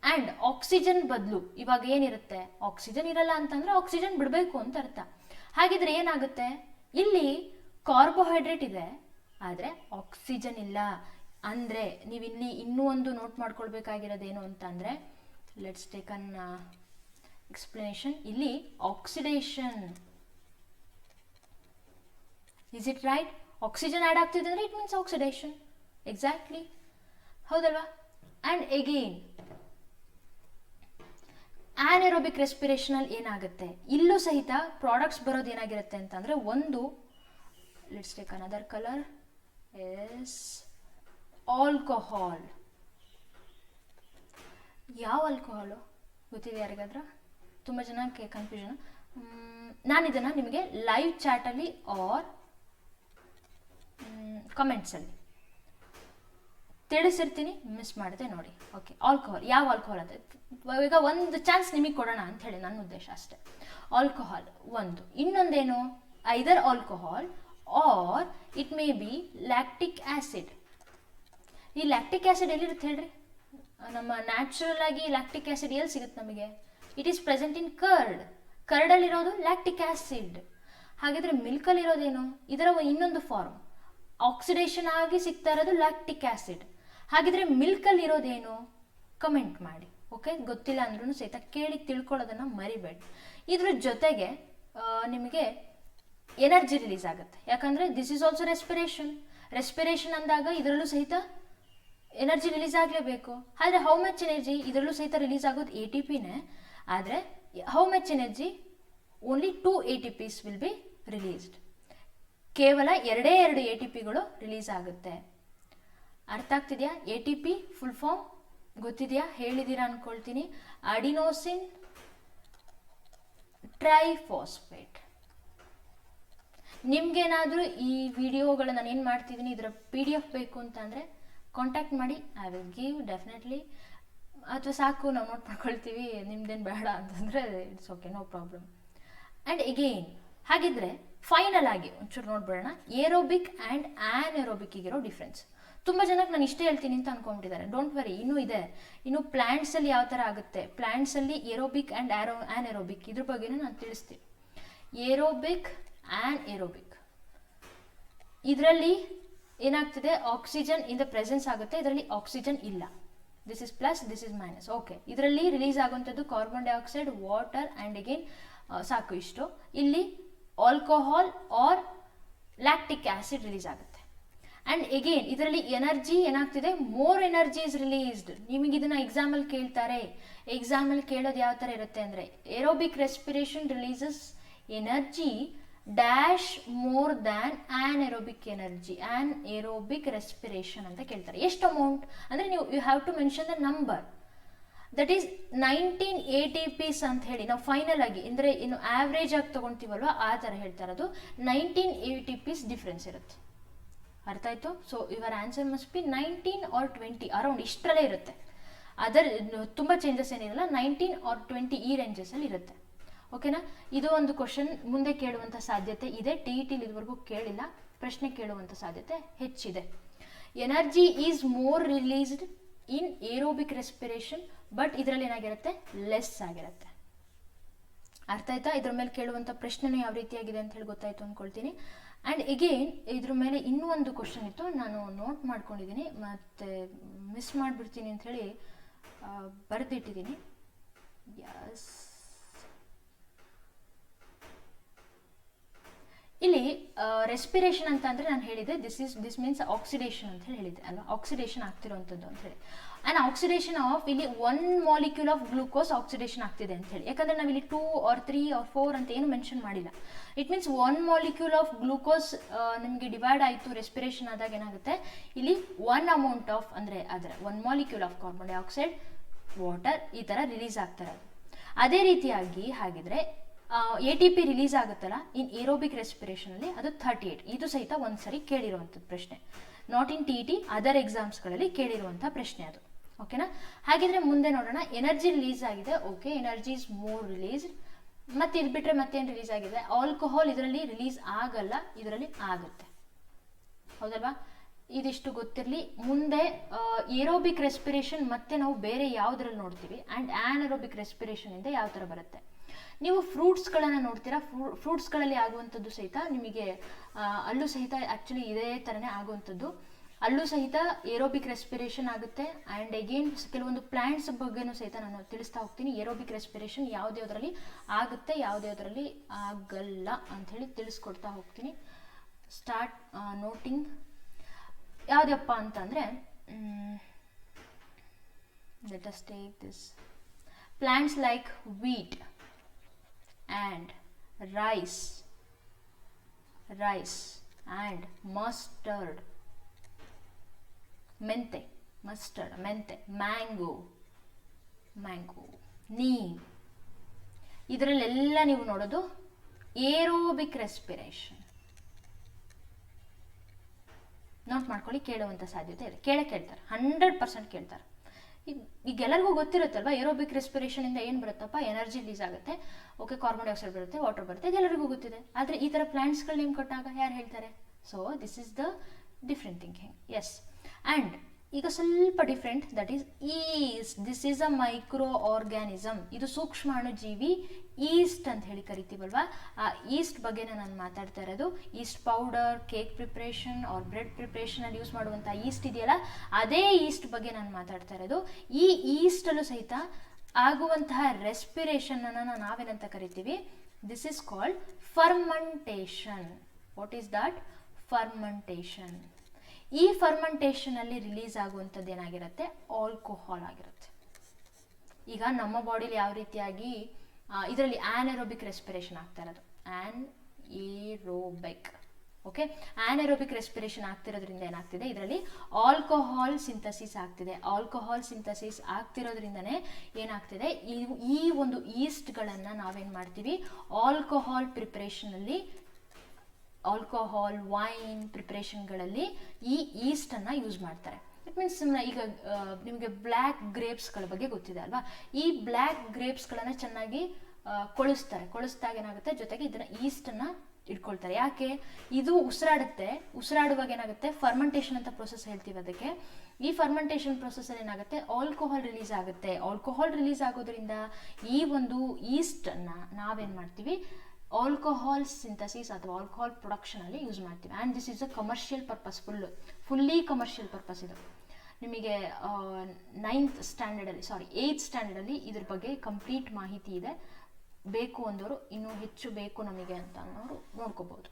ಆ್ಯಂಡ್ ಆಕ್ಸಿಜನ್ ಬದಲು ಇವಾಗ ಏನಿರುತ್ತೆ, ಆಕ್ಸಿಜನ್ ಇರಲ್ಲ ಅಂತಂದ್ರೆ ಆಕ್ಸಿಜನ್ ಬಿಡಬೇಕು ಅಂತ ಅರ್ಥ. ಹಾಗಿದ್ರೆ ಏನಾಗುತ್ತೆ, ಇಲ್ಲಿ ಕಾರ್ಬೋಹೈಡ್ರೇಟ್ ಇದೆ ಆದರೆ ಆಕ್ಸಿಜನ್ ಇಲ್ಲ. ಅಂದರೆ ನೀವಿಲ್ಲಿ ಇನ್ನೂ ಒಂದು ನೋಟ್ ಮಾಡ್ಕೊಳ್ಬೇಕಾಗಿರೋದೇನು ಅಂತಂದರೆ, ಲೆಟ್ಸ್ ಟೇಕ್ ಅನ್ ಎಕ್ಸ್ಪ್ಲನೇಷನ್. ಇಲ್ಲಿ oxidation, is it right? Oxygen add ಆಗ್ತಿದೆ ಅಂದರೆ ಇಟ್ ಮೀನ್ಸ್ ಆಕ್ಸಿಡೇಷನ್. ಎಕ್ಸಾಕ್ಟ್ಲಿ, ಹೌದಲ್ವಾ? ಆ್ಯಂಡ್ ಎಗೇನ್ ಆ್ಯನರೋಬಿಕ್ ರೆಸ್ಪಿರೇಷನ್ ಅಲ್ಲಿ ಏನಾಗುತ್ತೆ, ಇಲ್ಲೂ ಸಹಿತ ಪ್ರಾಡಕ್ಟ್ಸ್ ಬರೋದು ಏನಾಗಿರುತ್ತೆ ಅಂತಂದ್ರೆ, ಒಂದು let's take another colour, yes, alcohol. ಯಾವ ಆಲ್ಕೋಹಾಲು ಗೊತ್ತಿದೆ ಯಾರಿಗಾದ್ರ? ತುಂಬ ಜನಕ್ಕೆ ಕನ್ಫ್ಯೂಷನ್. ನಾನು ಇದನ್ನು ನಿಮಗೆ ಲೈವ್ ಚಾಟಲ್ಲಿ ಆರ್ ಕಮೆಂಟ್ಸಲ್ಲಿ ತಿಳಿಸಿರ್ತೀನಿ, ಮಿಸ್ ಮಾಡದೆ ನೋಡಿ. ಓಕೆ, ಆಲ್ಕೋಹಾಲ್, ಯಾವ ಆಲ್ಕೋಹಾಲ್ ಅಂತ ಈಗ ಒಂದು ಚಾನ್ಸ್ ನಿಮಗೆ ಕೊಡೋಣ ಅಂತ ಹೇಳಿ ನನ್ನ ಉದ್ದೇಶ ಅಷ್ಟೇ. ಆಲ್ಕೋಹಾಲ್ ಒಂದು. ಇನ್ನೊಂದೇನು, either alcohol or it may be lactic acid. ಈ ಲ್ಯಾಕ್ಟಿಕ್ ಆ್ಯಸಿಡ್ ಎಲ್ಲಿರುತ್ತೆ ಹೇಳ್ರಿ? ನಮ್ಮ ನ್ಯಾಚುರಲ್ ಆಗಿ ಲ್ಯಾಕ್ಟಿಕ್ ಆ್ಯಸಿಡ್ ಎಲ್ಲಿ ಸಿಗುತ್ತೆ ನಮಗೆ? ಇಟ್ ಈಸ್ ಪ್ರೆಸೆಂಟ್ ಇನ್ ಕರ್ಡಲ್ಲಿರೋದು ಲ್ಯಾಕ್ಟಿಕ್ ಆ್ಯಸಿಡ್. ಹಾಗಿದ್ರೆ ಮಿಲ್ಕಲ್ಲಿರೋದೇನು? ಇದರ ಇನ್ನೊಂದು ಫಾರ್ಮ್, ಆಕ್ಸಿಡೇಷನ್ ಆಗಿ ಸಿಗ್ತಾ ಇರೋದು ಲ್ಯಾಕ್ಟಿಕ್ ಆ್ಯಸಿಡ್. ಹಾಗಿದ್ರೆ ಮಿಲ್ಕಲ್ಲಿ ಇರೋದೇನು? ಕಮೆಂಟ್ ಮಾಡಿ. ಓಕೆ, ಗೊತ್ತಿಲ್ಲ ಅಂದ್ರೂ ಸಹಿತ ಕೇಳಿ ತಿಳ್ಕೊಳ್ಳೋದನ್ನ ಮರಿಬೇಡಿ. ಇದ್ರ ಜೊತೆಗೆ ನಿಮಗೆ ಎನರ್ಜಿ ರಿಲೀಸ್ ಆಗುತ್ತೆ. ಯಾಕಂದ್ರೆ ದಿಸ್ ಈಸ್ ಆಲ್ಸೋ ರೆಸ್ಪಿರೇಷನ್ ಅಂದಾಗ ಇದರಲ್ಲೂ ಸಹಿತ ಎನರ್ಜಿ ರಿಲೀಸ್ ಆಗಲೇಬೇಕು. ಆದರೆ ಹೌ ಮಚ್ ಎನರ್ಜಿ? ಇದರಲ್ಲೂ ಸಹಿತ ರಿಲೀಸ್ ಆಗೋದು ATPನೇ. ಆದರೆ how much energy? Only 2 ATPs will be released. ಕೇವಲ 2 ATPಗಳು ರಿಲೀಸ್ ಆಗುತ್ತೆ. ಅರ್ಥ ಆಗ್ತಿದೆಯಾ? ATP ಫುಲ್ ಫಾರ್ಮ್ ಗೊತ್ತಿದೆಯಾ? ಹೇಳಿದ್ದೀರಾ ಅನ್ಕೊಳ್ತೀನಿ. Adenosine triphosphate. ನಿಮ್ಗೇನಾದರೂ ಈ ವಿಡಿಯೋಗಳು ನಾನು ಏನು ಮಾಡ್ತಿದ್ದೀನಿ ಇದರ PDF ಬೇಕು ಅಂತಂದರೆ ಕಾಂಟ್ಯಾಕ್ಟ್ ಮಾಡಿ, ಐ ವಿಲ್ ಗಿವ್ ಡೆಫಿನೆಟ್ಲಿ. ಅಥವಾ ಸಾಕು ನಾವು ನೋಟ್ ಮಾಡ್ಕೊಳ್ತೀವಿ ನಿಮ್ದೇನು ಬೇಡ ಅಂತಂದರೆ it's okay, no problem. And again ಹಾಗಿದ್ರೆ ಫೈನಲ್ ಆಗಿ ಒಂಚೂರು ನೋಡ್ಬಿಡೋಣ ಏರೋಬಿಕ್ ಆ್ಯಂಡ್ ಆ್ಯನ್ಏರೋಬಿಕ್ಕಿಗಿರೋ ಡಿಫ್ರೆನ್ಸ್. ತುಂಬ ಜನಕ್ಕೆ ನಾನು ಇಷ್ಟೇ ಹೇಳ್ತೀನಿ ಅಂತ ಅನ್ಕೊಂಡ್ಬಿಟ್ಟಿದ್ದಾರೆ. ಡೋಂಟ್ ವರಿ, ಇನ್ನೂ ಇದೆ. ಇನ್ನು ಪ್ಲ್ಯಾಂಟ್ಸಲ್ಲಿ ಯಾವ ಥರ ಆಗುತ್ತೆ, ಪ್ಲ್ಯಾಂಟ್ಸಲ್ಲಿ ಏರೋಬಿಕ್ ಆ್ಯಂಡ್ ಆ್ಯನ್ಏರೋಬಿಕ್ ಇದ್ರ ಬಗ್ಗೆನೂ ನಾನು ತಿಳಿಸ್ತೀನಿ. ಏರೋಬಿಕ್ ಆ್ಯಂಡ್ ಏರೋಬಿಕ್ ಇದರಲ್ಲಿ ಏನಾಗ್ತಿದೆ, ಆಕ್ಸಿಜನ್ ಇನ್ ದ ಪ್ರೆಸೆನ್ಸ್ ಆಗುತ್ತೆ, ಇದರಲ್ಲಿ ಆಕ್ಸಿಜನ್ ಇಲ್ಲ. This is plus, this is minus. Okay, ಇದರಲ್ಲಿ ರಿಲೀಸ್ ಆಗುವಂಥದ್ದು carbon dioxide, water and again ಸಾಕು ಇಷ್ಟು. ಇಲ್ಲಿ alcohol or lactic acid release ಆಗುತ್ತೆ. ಆ್ಯಂಡ್ ಎಗೇನ್ ಇದರಲ್ಲಿ ಎನರ್ಜಿ ಏನಾಗ್ತಿದೆ, ಮೋರ್ ಎನರ್ಜಿ ಇಸ್ ರಿಲೀಸ್ಡ್. ನಿಮಗೆ ಇದನ್ನ ಎಕ್ಸಾಮಲ್ಲಿ ಕೇಳ್ತಾರೆ. ಎಕ್ಸಾಮಲ್ಲಿ ಕೇಳೋದು ಯಾವ ಥರ ಇರುತ್ತೆ ಅಂದರೆ, aerobic respiration releases energy dash more than anaerobic energy, anaerobic respiration ಅಂತ ಕೇಳ್ತಾರೆ. ಎಷ್ಟು ಅಮೌಂಟ್ ಅಂದರೆ ನೀವು you have to mention the number. That is 19 ATPs ಅಂತ ಹೇಳಿ ನಾವು ಫೈನಲ್ ಆಗಿ ಅಂದರೆ ಇನ್ನು ಆವ್ರೇಜ್ ಆಗಿ ತೊಗೊಳ್ತೀವಲ್ವ ಆ ಥರ ಹೇಳ್ತಾ ಇರೋದು. 19 ATPs ಡಿಫ್ರೆನ್ಸ್ ಇರುತ್ತೆ. ಅರ್ಥ ಆಯಿತು? So your answer must be 19 or 20 around ಇಷ್ಟರಲ್ಲೇ ಇರುತ್ತೆ. ಅದರ್ ತುಂಬ ಚೇಂಜಸ್ ಏನಿರಲ್ಲ, 19 or 20 ಈ ರೇಂಜಸಲ್ಲಿ ಇರುತ್ತೆ. ಓಕೆನಾ? ಇದು ಒಂದು ಕ್ವಶನ್ ಮುಂದೆ ಕೇಳುವಂಥ ಸಾಧ್ಯತೆ ಇದೆ. TET ಇದುವರೆಗೂ ಕೇಳಿಲ್ಲ, ಪ್ರಶ್ನೆ ಕೇಳುವಂಥ ಸಾಧ್ಯತೆ ಹೆಚ್ಚಿದೆ. Energy is more released in aerobic respiration, but ಇದರಲ್ಲಿ ಏನಾಗಿರುತ್ತೆ, ಲೆಸ್ ಆಗಿರುತ್ತೆ. ಅರ್ಥ ಆಯ್ತಾ? ಇದ್ರ ಮೇಲೆ ಕೇಳುವಂಥ ಪ್ರಶ್ನೆನೂ ಯಾವ ರೀತಿಯಾಗಿದೆ ಅಂತ ಹೇಳಿ ಗೊತ್ತಾಯ್ತು ಅಂದ್ಕೊಳ್ತೀನಿ. ಆ್ಯಂಡ್ ಎಗೇನ್ ಇದ್ರ ಮೇಲೆ ಇನ್ನೂ ಒಂದು ಕ್ವಶನ್ ಇತ್ತು, ನಾನು ನೋಟ್ ಮಾಡ್ಕೊಂಡಿದ್ದೀನಿ, ಮತ್ತು ಮಿಸ್ ಮಾಡಿಬಿಡ್ತೀನಿ ಅಂಥೇಳಿ ಬರೆದಿಟ್ಟಿದ್ದೀನಿ. ಯಸ್, ಇಲ್ಲಿ ರೆಸ್ಪಿರೇಷನ್ ಅಂತ ಅಂದರೆ ನಾನು ಹೇಳಿದೆ ದಿಸ್ ಮೀನ್ಸ್ ಆಕ್ಸಿಡೇಷನ್ ಅಂತ ಹೇಳಿದೆ ಅಲ್ವಾ, ಆಕ್ಸಿಡೇಷನ್ ಆಗ್ತಿರೋವಂಥದ್ದು ಅಂತ ಹೇಳಿ. ಆ್ಯಂಡ್ ಆಕ್ಸಿಡೇಷನ್ ಆಫ್ ಇಲ್ಲಿ 1 ಮಾಲಿಕ್ಯೂಲ್ ಆಫ್ ಗ್ಲೂಕೋಸ್ ಆಕ್ಸಿಡೇಷನ್ ಆಗ್ತಿದೆ ಅಂತ ಹೇಳಿ. ಯಾಕಂದರೆ ನಾವಿಲ್ಲಿ 2 or 3 or 4 ಅಂತ ಏನು ಮೆನ್ಷನ್ ಮಾಡಿಲ್ಲ. It means 1 molecule of glucose ನಿಮಗೆ ಡಿವೈಡ್ ಆಯಿತು ರೆಸ್ಪಿರೇಷನ್ ಆದಾಗ ಏನಾಗುತ್ತೆ, ಇಲ್ಲಿ 1 ಅಮೌಂಟ್ ಆಫ್ ಅಂದರೆ ಅದರ 1 molecule of carbon dioxide, water ಈ ಥರ ರಿಲೀಸ್ ಆಗ್ತಾರೆ. ಅದೇ ರೀತಿಯಾಗಿ ಹಾಗಿದ್ರೆ ATP ರಿಲೀಸ್ ಆಗುತ್ತಲ್ಲ ಇನ್ ಏರೋಬಿಕ್ ರೆಸ್ಪಿರೇಷನಲ್ಲಿ ಅದು 38. ಇದು ಸಹಿತ ಒಂದ್ಸರಿ ಕೇಳಿರುವಂಥದ್ದು ಪ್ರಶ್ನೆ. ನಾಟ್ ಇನ್ TET, ಅದರ್ ಎಕ್ಸಾಮ್ಸ್ಗಳಲ್ಲಿ ಕೇಳಿರುವಂಥ ಪ್ರಶ್ನೆ ಅದು. ಓಕೆನಾ? ಹಾಗಿದ್ರೆ ಮುಂದೆ ನೋಡೋಣ. ಎನರ್ಜಿ ರಿಲೀಸ್ ಆಗಿದೆ. Okay, energy is more released. ಮತ್ತೆ ಇದು ಬಿಟ್ಟರೆ ಮತ್ತೇನು ರಿಲೀಸ್ ಆಗಿದೆ, ಆಲ್ಕೋಹಾಲ್ ಇದರಲ್ಲಿ ರಿಲೀಸ್ ಆಗಲ್ಲ, ಇದರಲ್ಲಿ ಆಗುತ್ತೆ. ಹೌದಲ್ವಾ? ಇದಿಷ್ಟು ಗೊತ್ತಿರಲಿ. ಮುಂದೆ ಏರೋಬಿಕ್ ರೆಸ್ಪಿರೇಷನ್ ಮತ್ತೆ ನಾವು ಬೇರೆ ಯಾವುದ್ರಲ್ಲಿ ನೋಡ್ತೀವಿ, ಆ್ಯಂಡ್ ಆ್ಯನ್ಏರೋಬಿಕ್ ರೆಸ್ಪಿರೇಷನಿಂದ ಯಾವ ಥರ ಬರುತ್ತೆ. ನೀವು ಫ್ರೂಟ್ಸ್ಗಳನ್ನು ನೋಡ್ತೀರಾ, ಫ್ರೂಟ್ಸ್ಗಳಲ್ಲಿ ಆಗುವಂಥದ್ದು ಸಹಿತ ನಿಮಗೆ ಅಲ್ಲೂ ಸಹಿತ ಆ್ಯಕ್ಚುಲಿ ಇದೇ ಥರನೇ ಆಗುವಂಥದ್ದು. ಅಲ್ಲೂ ಸಹಿತ ಏರೋಬಿಕ್ ರೆಸ್ಪಿರೇಷನ್ ಆಗುತ್ತೆ. ಆ್ಯಂಡ್ ಅಗೇನ್ ಕೆಲವೊಂದು ಪ್ಲ್ಯಾಂಟ್ಸ್ ಬಗ್ಗೆನೂ ಸಹಿತ ನಾನು ತಿಳಿಸ್ತಾ ಹೋಗ್ತೀನಿ. ಏರೋಬಿಕ್ ರೆಸ್ಪಿರೇಷನ್ ಯಾವುದ್ಯಾವುದರಲ್ಲಿ ಆಗುತ್ತೆ, ಯಾವುದ್ಯಾವುದರಲ್ಲಿ ಆಗಲ್ಲ ಅಂಥೇಳಿ ತಿಳಿಸ್ಕೊಡ್ತಾ ಹೋಗ್ತೀನಿ. Start noting. ಯಾವುದಪ್ಪ ಅಂತಂದರೆ, let us take this plants like wheat and rice and mustard, mente, mango, neem. ಇದರಲ್ಲೆಲ್ಲ ನೀವು ನೋಡೋದು ಏರೋಬಿಕ್ ರೆಸ್ಪಿರೇಷನ್. ನೋಟ್ ಮಾಡ್ಕೊಳ್ಳಿ, ಕೇಳುವಂಥ ಸಾಧ್ಯತೆ ಇದೆ. ಕೇಳ್ತಾರೆ, 100% ಕೇಳ್ತಾರೆ. ಈಗ ಎಲ್ಲರಿಗೂ ಗೊತ್ತಿರುತ್ತಲ್ವ, ಏರೋಬಿಕ್ ರೆಸ್ಪಿರೇಷನಿಂದ ಏನು ಬರುತ್ತಪ್ಪ, ಎನರ್ಜಿ ರಿಲೀಸ್ ಆಗುತ್ತೆ. ಓಕೆ, ಕಾರ್ಬನ್ ಡೈಆಕ್ಸೈಡ್ ಬರುತ್ತೆ, ವಾಟರ್ ಬರುತ್ತೆ, ಇದೆಲ್ಲರಿಗೂ ಗೊತ್ತಿದೆ. ಆದರೆ ಈ ಥರ ಪ್ಲ್ಯಾಂಟ್ಸ್ಗಳು ನೇಮ್ ಕೊಟ್ಟಾಗ ಯಾರು ಹೇಳ್ತಾರೆ? So this is the different thinking. Yes, and ಈಗ ಸ್ವಲ್ಪ different, that is yeast. This is a micro organism. ಇದು ಸೂಕ್ಷ್ಮಾಣು ಜೀವಿ, ಈಸ್ಟ್ ಅಂತ ಹೇಳಿ ಕರಿತೀವಲ್ವ, ಆ ಈಸ್ಟ್ ಬಗ್ಗೆನೇ ನಾನು ಮಾತಾಡ್ತಾ ಇರೋದು. Yeast powder, cake preparation or bread ಪ್ರಿಪ್ರೇಷನಲ್ಲಿ ಯೂಸ್ ಮಾಡುವಂಥ ಈಸ್ಟ್ ಇದೆಯಲ್ಲ, ಅದೇ ಈಸ್ಟ್ ಬಗ್ಗೆ ನಾನು ಮಾತಾಡ್ತಾ ಇರೋದು. ಈ ಈಸ್ಟಲ್ಲೂ ಸಹಿತ ಆಗುವಂತಹ ರೆಸ್ಪಿರೇಷನನ್ನು ನಾವೇನಂತ ಕರಿತೀವಿ, this is called fermentation. What is that? Fermentation. ಈ ಫರ್ಮೆಂಟೇಷನಲ್ಲಿ ರಿಲೀಸ್ ಆಗುವಂಥದ್ದು ಏನಾಗಿರುತ್ತೆ, ಆಲ್ಕೋಹಾಲ್ ಆಗಿರುತ್ತೆ. ಈಗ ನಮ್ಮ ಬಾಡಿಲಿ ಯಾವ ರೀತಿಯಾಗಿ ಇದರಲ್ಲಿ ಆ್ಯನ್ಏರೋಬಿಕ್ ರೆಸ್ಪಿರೇಷನ್ ಆಗ್ತಾ ಇರೋದು, ಆ್ಯನ್ಏರೋಬಿಕ್. ಓಕೆ, ಆನೆರೋಬಿಕ್ ರೆಸ್ಪಿರೇಷನ್ ಆಗ್ತಿರೋದ್ರಿಂದ ಏನಾಗ್ತಿದೆ, ಇದರಲ್ಲಿ ಆಲ್ಕೋಹಾಲ್ ಸಿಂಥಸಿಸ್ ಆಗ್ತಿದೆ. ಆಲ್ಕೋಹಾಲ್ ಸಿಂಥಸಿಸ್ ಆಗ್ತಿರೋದ್ರಿಂದನೇ ಏನಾಗ್ತಿದೆ, ಈ ಒಂದು ಈಸ್ಟ್ಗಳನ್ನು ನಾವೇನು ಮಾಡ್ತೀವಿ, ಆಲ್ಕೋಹಾಲ್ ಪ್ರಿಪರೇಷನಲ್ಲಿ, ಆಲ್ಕೋಹಾಲ್ ವೈನ್ ಪ್ರಿಪರೇಷನ್ಗಳಲ್ಲಿ ಈ ಈಸ್ಟನ್ನು ಯೂಸ್ ಮಾಡ್ತಾರೆ. ಇಟ್ ಮೀನ್ಸ್ ಈಗ ನಿಮಗೆ ಬ್ಲ್ಯಾಕ್ ಗ್ರೇಪ್ಸ್ಗಳ ಬಗ್ಗೆ ಗೊತ್ತಿದೆ ಅಲ್ವಾ, ಈ ಬ್ಲ್ಯಾಕ್ ಗ್ರೇಪ್ಸ್ಗಳನ್ನು ಚೆನ್ನಾಗಿ ಕೊಳಿಸ್ದಾಗ ಏನಾಗುತ್ತೆ, ಜೊತೆಗೆ ಇದನ್ನ ಈಸ್ಟನ್ನು ಇಟ್ಕೊಳ್ತಾರೆ. ಯಾಕೆ, ಇದು ಉಸಿರಾಡುವಾಗ ಏನಾಗುತ್ತೆ, ಫರ್ಮೆಂಟೇಷನ್ ಅಂತ ಪ್ರೊಸೆಸ್ ಹೇಳ್ತೀವಿ ಅದಕ್ಕೆ. ಈ ಫರ್ಮೆಂಟೇಷನ್ ಪ್ರೊಸೆಸಲ್ಲಿ ಏನಾಗುತ್ತೆ, ಆಲ್ಕೋಹಾಲ್ ರಿಲೀಸ್ ಆಗುತ್ತೆ. ಆಲ್ಕೋಹಾಲ್ ರಿಲೀಸ್ ಆಗೋದ್ರಿಂದ ಈ ಒಂದು ಈಸ್ಟನ್ನು ನಾವೇನು ಮಾಡ್ತೀವಿ, ಆಲ್ಕೋಹಾಲ್ ಸಿಂಥಸಿಸ್ ಅಥವಾ ಆಲ್ಕೋಹಾಲ್ ಪ್ರೊಡಕ್ಷನಲ್ಲಿ ಯೂಸ್ ಮಾಡ್ತೀವಿ. And this is a commercial purpose, fully commercial purpose ಇದು. ನಿಮಗೆ 8th ಸ್ಟ್ಯಾಂಡರ್ಡಲ್ಲಿ ಇದ್ರ ಬಗ್ಗೆ ಕಂಪ್ಲೀಟ್ ಮಾಹಿತಿ ಇದೆ. ಬೇಕು ಅಂದವರು, ಇನ್ನೂ ಹೆಚ್ಚು ಬೇಕು ನಮಗೆ ಅಂತ ಅನ್ನೋರು ನೋಡ್ಕೋಬಹುದು.